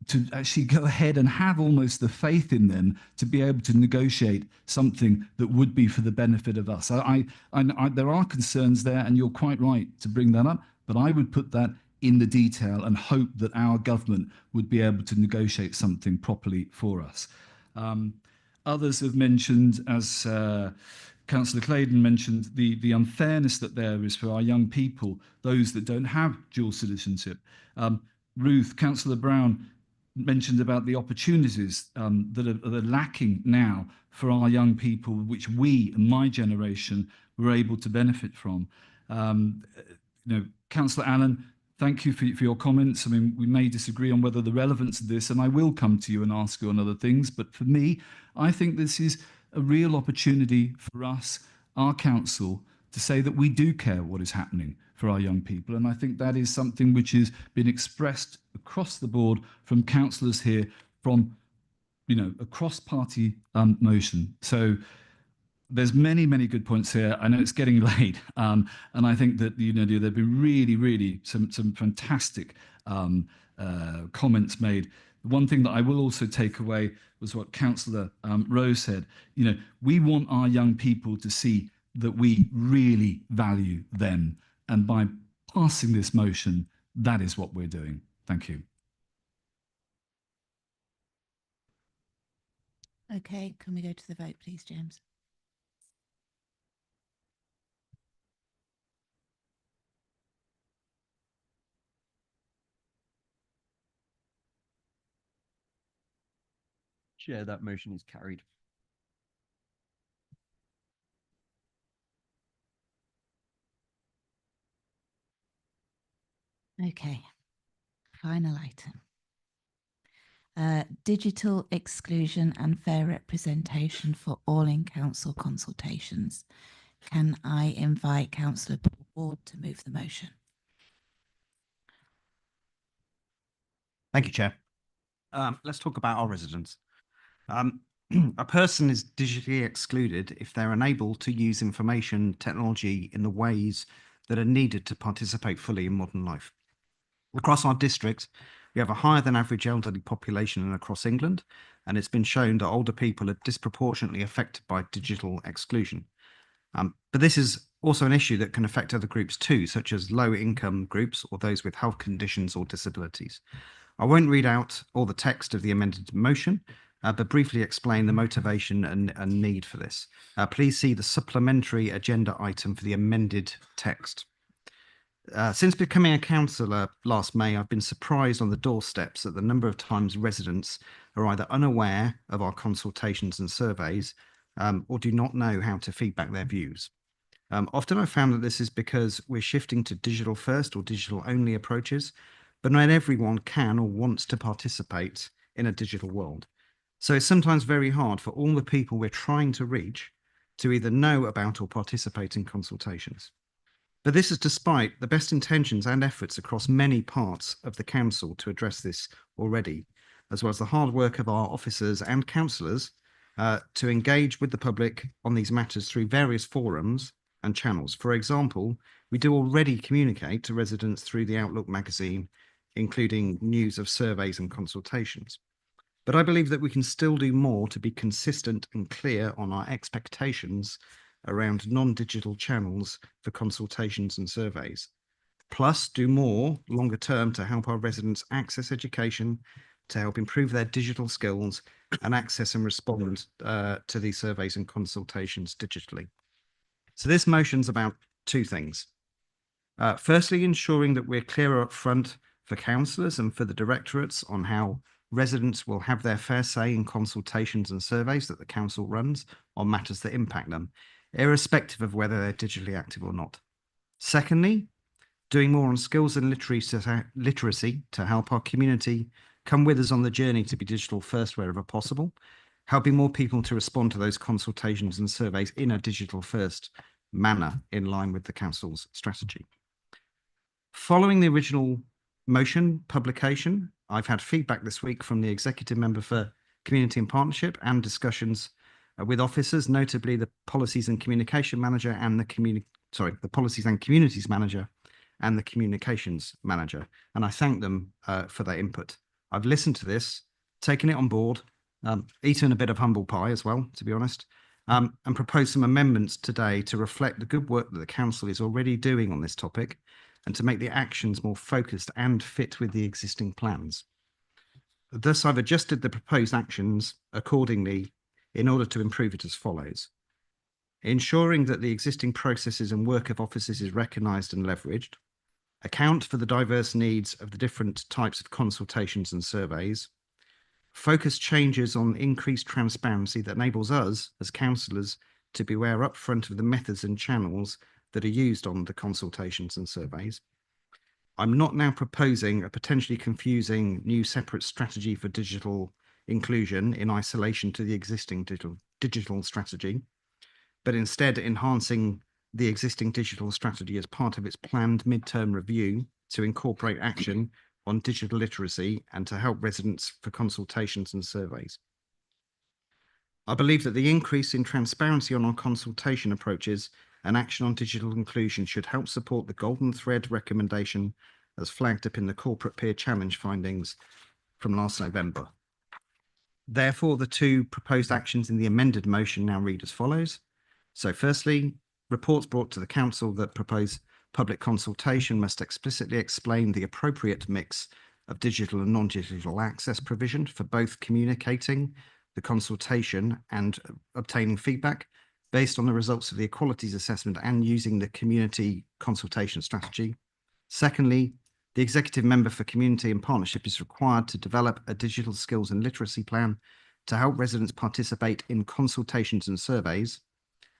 to actually go ahead and have almost the faith in them to be able to negotiate something that would be for the benefit of us. There are concerns there, and you're quite right to bring that up, but I would put that in the detail and hope that our government would be able to negotiate something properly for us. Others have mentioned, as Councillor Claydon mentioned, the unfairness that there is for our young people, those that don't have dual citizenship. Ruth, Councillor Brown mentioned about the opportunities that are lacking now for our young people, which we and my generation were able to benefit from. Councillor Allen, thank you for your comments. I mean, we may disagree on whether the relevance of this, and I will come to you and ask you on other things, but for me, I think this is a real opportunity for us, our council, to say that we do care what is happening for our young people. And I think that is something which has been expressed across the board from councillors here, from, a cross-party motion. So there's many, many good points here. I know it's getting late, and I think that there've been really some fantastic comments made. The one thing that I will also take away was what Councillor Rose said. We want our young people to see that we really value them, and by passing this motion, that is what we're doing. Thank you. Okay, can we go to the vote, please, James? Chair, that motion is carried. Okay, final item. Digital exclusion and fair representation for all in council consultations. Can I invite Councillor Paul Ward to move the motion? Thank you, Chair. Let's talk about our residents. A person is digitally excluded if they're unable to use information technology in the ways that are needed to participate fully in modern life. Across our district, we have a higher than average elderly population than across England, and it's been shown that older people are disproportionately affected by digital exclusion. But this is also an issue that can affect other groups too, such as low income groups or those with health conditions or disabilities. I won't read out all the text of the amended motion, but briefly explain the motivation and need for this. Please see the supplementary agenda item for the amended text. Since becoming a councillor last May, I've been surprised on the doorsteps at the number of times residents are either unaware of our consultations and surveys or do not know how to feedback their views. Often I've found that this is because we're shifting to digital first or digital only approaches, but not everyone can or wants to participate in a digital world. So it's sometimes very hard for all the people we're trying to reach to either know about or participate in consultations. But this is despite the best intentions and efforts across many parts of the council to address this already, as well as the hard work of our officers and councillors to engage with the public on these matters through various forums and channels. For example, we do already communicate to residents through the Outlook magazine, including news of surveys and consultations. But I believe that we can still do more to be consistent and clear on our expectations around non-digital channels for consultations and surveys. Plus, do more longer term to help our residents access education, to help improve their digital skills and access and respond to these surveys and consultations digitally. So this motion's about two things. Firstly, ensuring that we're clearer up front for councillors and for the directorates on how residents will have their fair say in consultations and surveys that the council runs on matters that impact them, irrespective of whether they're digitally active or not. Secondly, doing more on skills and literacy to help our community come with us on the journey to be digital first wherever possible, helping more people to respond to those consultations and surveys in a digital first manner in line with the council's strategy. Following the original motion publication, I've had feedback this week from the executive member for Community and Partnership and discussions with officers, notably the Policies and Communication Manager and the Policies and Communities Manager and the Communications Manager. And I thank them for their input. I've listened to this, taken it on board, eaten a bit of humble pie as well, to be honest, and proposed some amendments today to reflect the good work that the council is already doing on this topic and to make the actions more focused and fit with the existing plans. Thus, I've adjusted the proposed actions accordingly in order to improve it as follows. Ensuring that the existing processes and work of officers is recognised and leveraged, account for the diverse needs of the different types of consultations and surveys, focus changes on increased transparency that enables us as councillors to be aware upfront of the methods and channels that are used on the consultations and surveys. I'm not now proposing a potentially confusing new separate strategy for digital inclusion in isolation to the existing digital strategy, but instead enhancing the existing digital strategy as part of its planned midterm review to incorporate action on digital literacy and to help residents for consultations and surveys. I believe that the increase in transparency on our consultation approaches and action on digital inclusion should help support the golden thread recommendation as flagged up in the corporate peer challenge findings from last November. Therefore, the two proposed actions in the amended motion now read as follows. So firstly, reports brought to the council that propose public consultation must explicitly explain the appropriate mix of digital and non-digital access provision for both communicating the consultation and obtaining feedback based on the results of the equalities assessment and using the community consultation strategy. Secondly, the executive member for Community and Partnership is required to develop a digital skills and literacy plan to help residents participate in consultations and surveys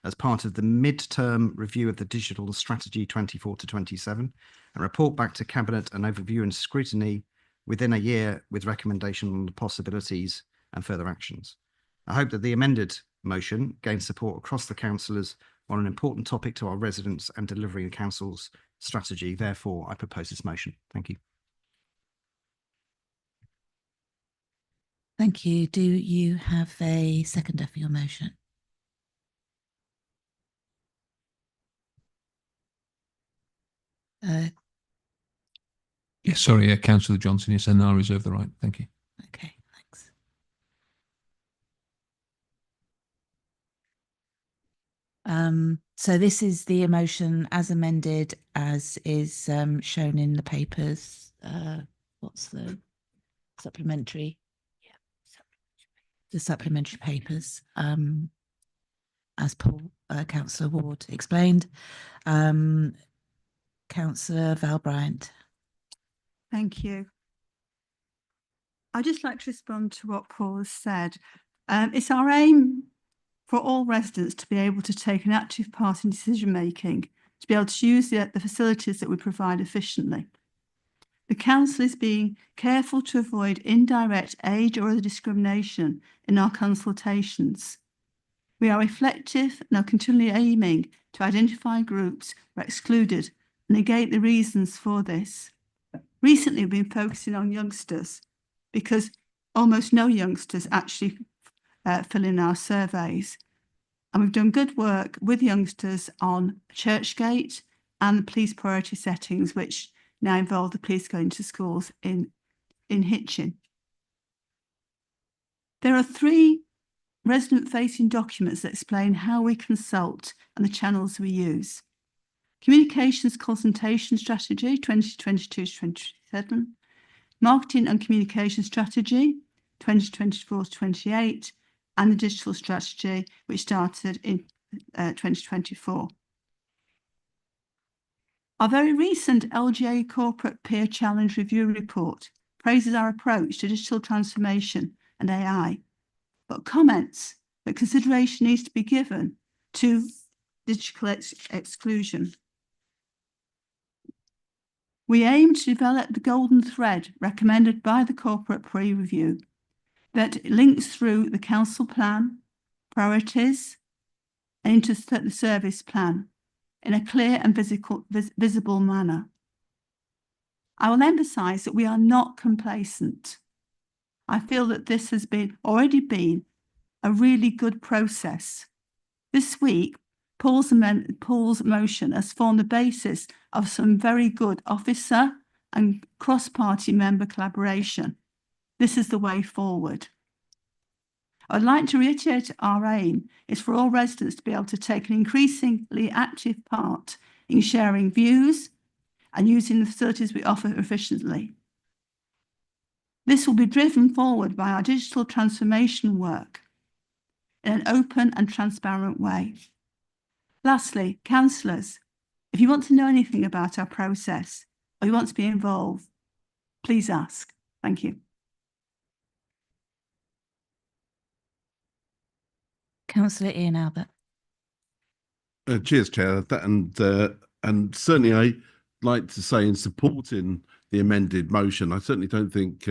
as part of the mid-term review of the digital strategy 24 to 27 and report back to Cabinet an overview and scrutiny within a year with recommendation on the possibilities and further actions. I hope that the amended motion gains support across the councillors on an important topic to our residents and delivering the council's strategy. Therefore, I propose this motion. Thank you. Thank you. Do you have a seconder for your motion? Yes, sorry, Councillor Johnson. Yes, and I reserve the right. Thank you. Okay, thanks. So this is the motion as amended, as is shown in the papers. What's the supplementary? Yeah, the supplementary papers, as Paul, Councillor Ward explained. Councillor Val Bryant. Thank you. I'd just like to respond to what Paul has said. It's our aim for all residents to be able to take an active part in decision making, to be able to use the facilities that we provide efficiently. The council is being careful to avoid indirect age or other discrimination in our consultations. We are reflective and are continually aiming to identify groups who are excluded and negate the reasons for this. Recently, we've been focusing on youngsters because almost no youngsters actually fill in our surveys. And we've done good work with youngsters on Churchgate and the police priority settings, which now involve the police going to schools in Hitchin. There are 3 resident-facing documents that explain how we consult and the channels we use. Communications Consultation Strategy 2022-2027, Marketing and Communication Strategy 2024-28, and the Digital Strategy, which started in 2024. Our very recent LGA Corporate Peer Challenge Review Report praises our approach to digital transformation and AI, but comments that consideration needs to be given to digital exclusion. We aim to develop the golden thread recommended by the corporate pre-review that links through the council plan, priorities, and into the service plan in a clear and visible manner. I will emphasise that we are not complacent. I feel that this has already been a really good process. This week, Paul's motion has formed the basis of some very good officer and cross-party member collaboration. This is the way forward. I'd like to reiterate our aim is for all residents to be able to take an increasingly active part in sharing views and using the facilities we offer efficiently. This will be driven forward by our digital transformation work in an open and transparent way. Lastly, councillors, if you want to know anything about our process or you want to be involved, please ask. Thank you. Councillor Ian Albert. Cheers, Chair. And certainly I like to say in supporting the amended motion, I certainly don't think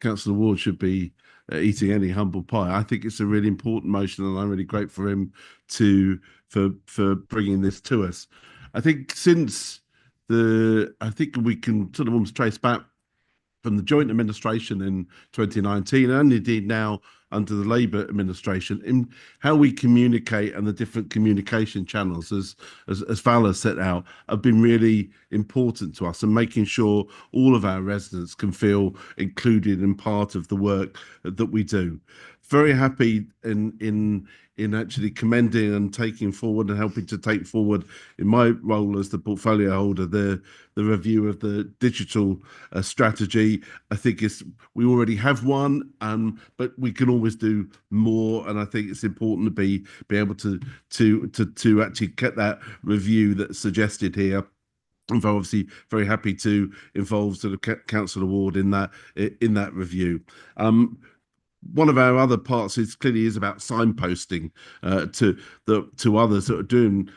Councillor Ward should be eating any humble pie. I think it's a really important motion, and I'm really grateful for him for bringing this to us. I think I think we can sort of almost trace back from the joint administration in 2019 and indeed now under the Labour administration in how we communicate, and the different communication channels as Val has set out have been really important to us, and making sure all of our residents can feel included and part of the work that we do. Very happy in actually commending and taking forward and helping to take forward, in my role as the portfolio holder, the review of the digital strategy. I think we already have one, but we can always do more, and I think it's important to be able to actually get that review that's suggested here. I'm obviously very happy to involve sort of Councillor Ward in that review. One of our other parts clearly is about signposting to others that are doing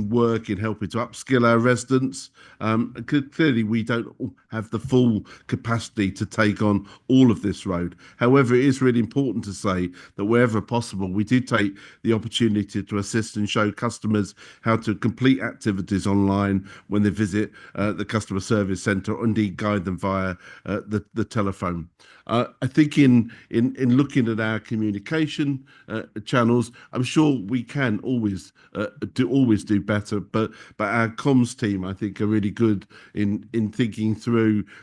work in helping to upskill our residents. Clearly, we don't have the full capacity to take on all of this road. However, it is really important to say that wherever possible, we do take the opportunity to assist and show customers how to complete activities online when they visit the customer service centre, or indeed guide them via the telephone. I think in looking at our communication channels, I'm sure we can always do better, but our comms team, I think, are really good in thinking through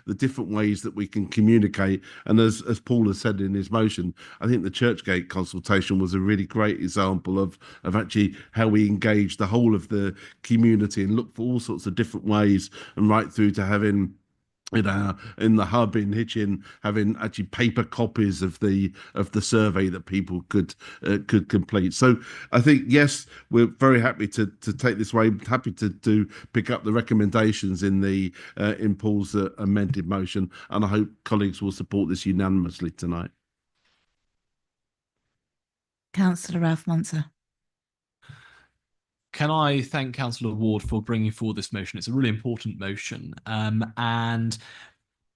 the different ways that we can communicate. And as Paul has said in his motion, I think the Churchgate consultation was a really great example of actually how we engage the whole of the community and look for all sorts of different ways, and right through to having in the hub in Hitchin, having actually paper copies of the survey that people could complete. So I think, yes, we're very happy to take this way. Happy to pick up the recommendations in Paul's amended motion, and I hope colleagues will support this unanimously tonight. Councillor Ralph Monsor. Can I thank Councillor Ward for bringing forward this motion? It's a really important motion. And,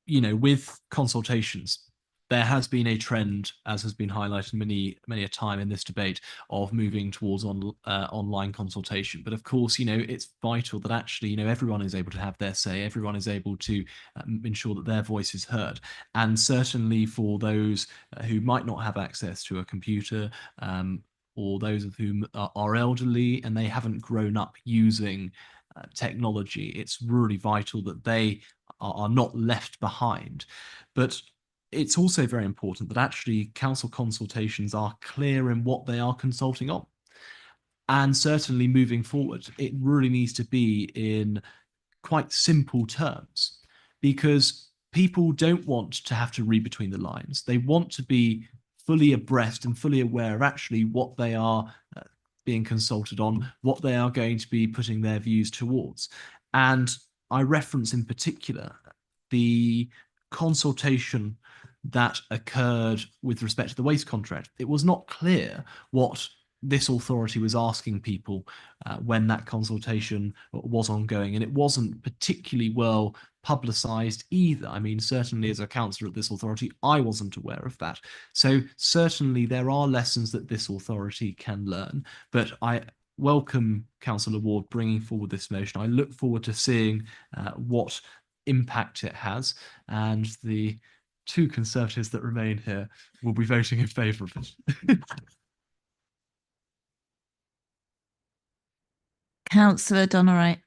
you know, with consultations, there has been a trend, as has been highlighted many a time in this debate, of moving towards online consultation. But of course, you know, it's vital that actually, you know, everyone is able to have their say, everyone is able to ensure that their voice is heard. And certainly for those who might not have access to a computer, or those of whom are elderly and they haven't grown up using technology, it's really vital that they are not left behind. But it's also very important that actually council consultations are clear in what they are consulting on. And certainly moving forward, it really needs to be in quite simple terms, because people don't want to have to read between the lines. They want to be fully abreast and fully aware of actually what they are being consulted on, what they are going to be putting their views towards. And I reference in particular the consultation that occurred with respect to the waste contract. It was not clear what this authority was asking people when that consultation was ongoing, and it wasn't particularly well publicised either. I mean, certainly as a councillor at this authority, I wasn't aware of that. So certainly there are lessons that this authority can learn, but I welcome Councillor Ward bringing forward this motion. I look forward to seeing what impact it has, and the two Conservatives that remain here will be voting in favour of it. Councillor Donawright.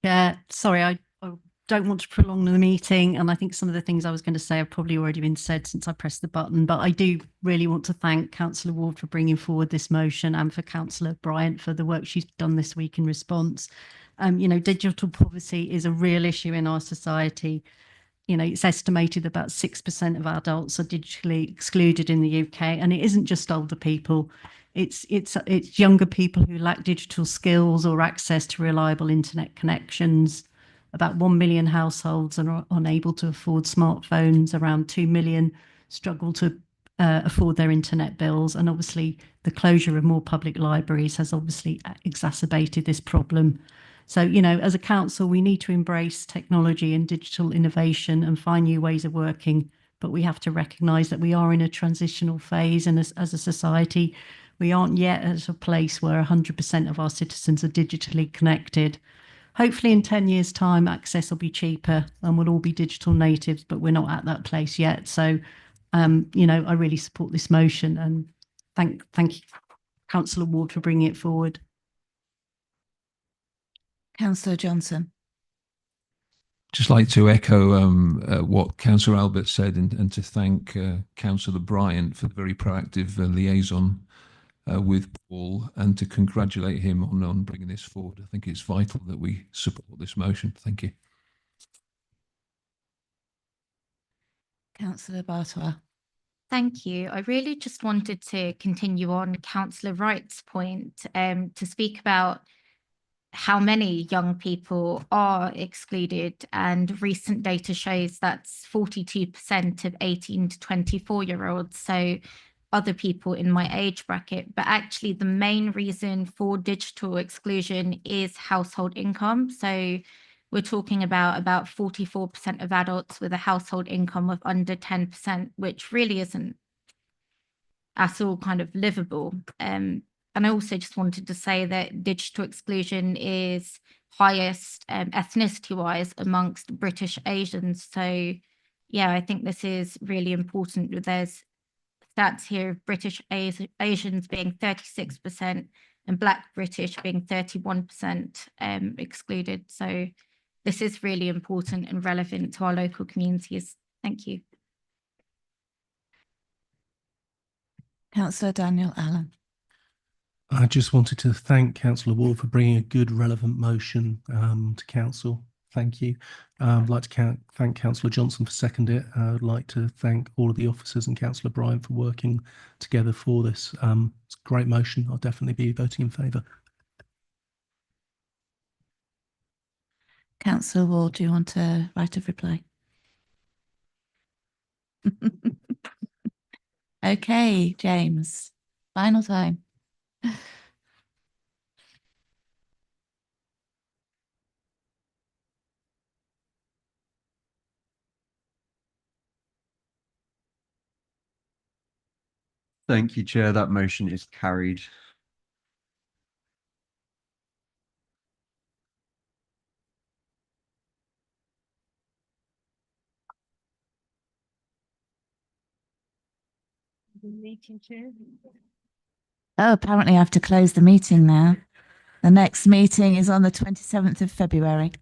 Yeah, sorry, I don't want to prolong the meeting, and I think some of the things I was going to say have probably already been said since I pressed the button, but I do really want to thank Councillor Ward for bringing forward this motion, and for Councillor Bryant for the work she's done this week in response. You know, digital poverty is a real issue in our society. You know, it's estimated about 6% of adults are digitally excluded in the UK, and it isn't just older people. It's younger people who lack digital skills or access to reliable internet connections. About 1 million households are unable to afford smartphones. Around 2 million struggle to afford their internet bills. And obviously the closure of more public libraries has obviously exacerbated this problem. So, you know, as a council, we need to embrace technology and digital innovation and find new ways of working. But we have to recognise that we are in a transitional phase, and as a society, we aren't yet at a place where 100% of our citizens are digitally connected. Hopefully in 10 years' time, access will be cheaper and we'll all be digital natives, but we're not at that place yet. So, you know, I really support this motion, and thank you, Councillor Ward, for bringing it forward. Councillor Johnson. Just like to echo what Councillor Albert said, and to thank Councillor Bryant for the very proactive liaison with Paul, and to congratulate him on bringing this forward. I think it's vital that we support this motion. Thank you. Councillor Bartois. Thank you. I really just wanted to continue on Councillor Wright's point to speak about how many young people are excluded, and recent data shows that's 42% of 18 to 24-year-olds. So other people in my age bracket, but actually the main reason for digital exclusion is household income. So we're talking about 44% of adults with a household income of under 10%, which really isn't at all kind of livable. And I also just wanted to say that digital exclusion is highest ethnicity-wise amongst British Asians. So yeah, I think this is really important. There's stats here of British Asians being 36% and Black British being 31% excluded. So this is really important and relevant to our local communities. Thank you. Councillor Daniel Allen. I just wanted to thank Councillor Ward for bringing a good, relevant motion to Council. Thank you. I'd like to thank Councillor Johnson for seconding it. I'd like to thank all of the officers and Councillor Bryant for working together for this. It's a great motion. I'll definitely be voting in favour. Councillor Ward, do you want a right of reply? Okay, James, final time. Thank you, Chair. That motion is carried. Oh, apparently I have to close the meeting now. The next meeting is on the 27th of February.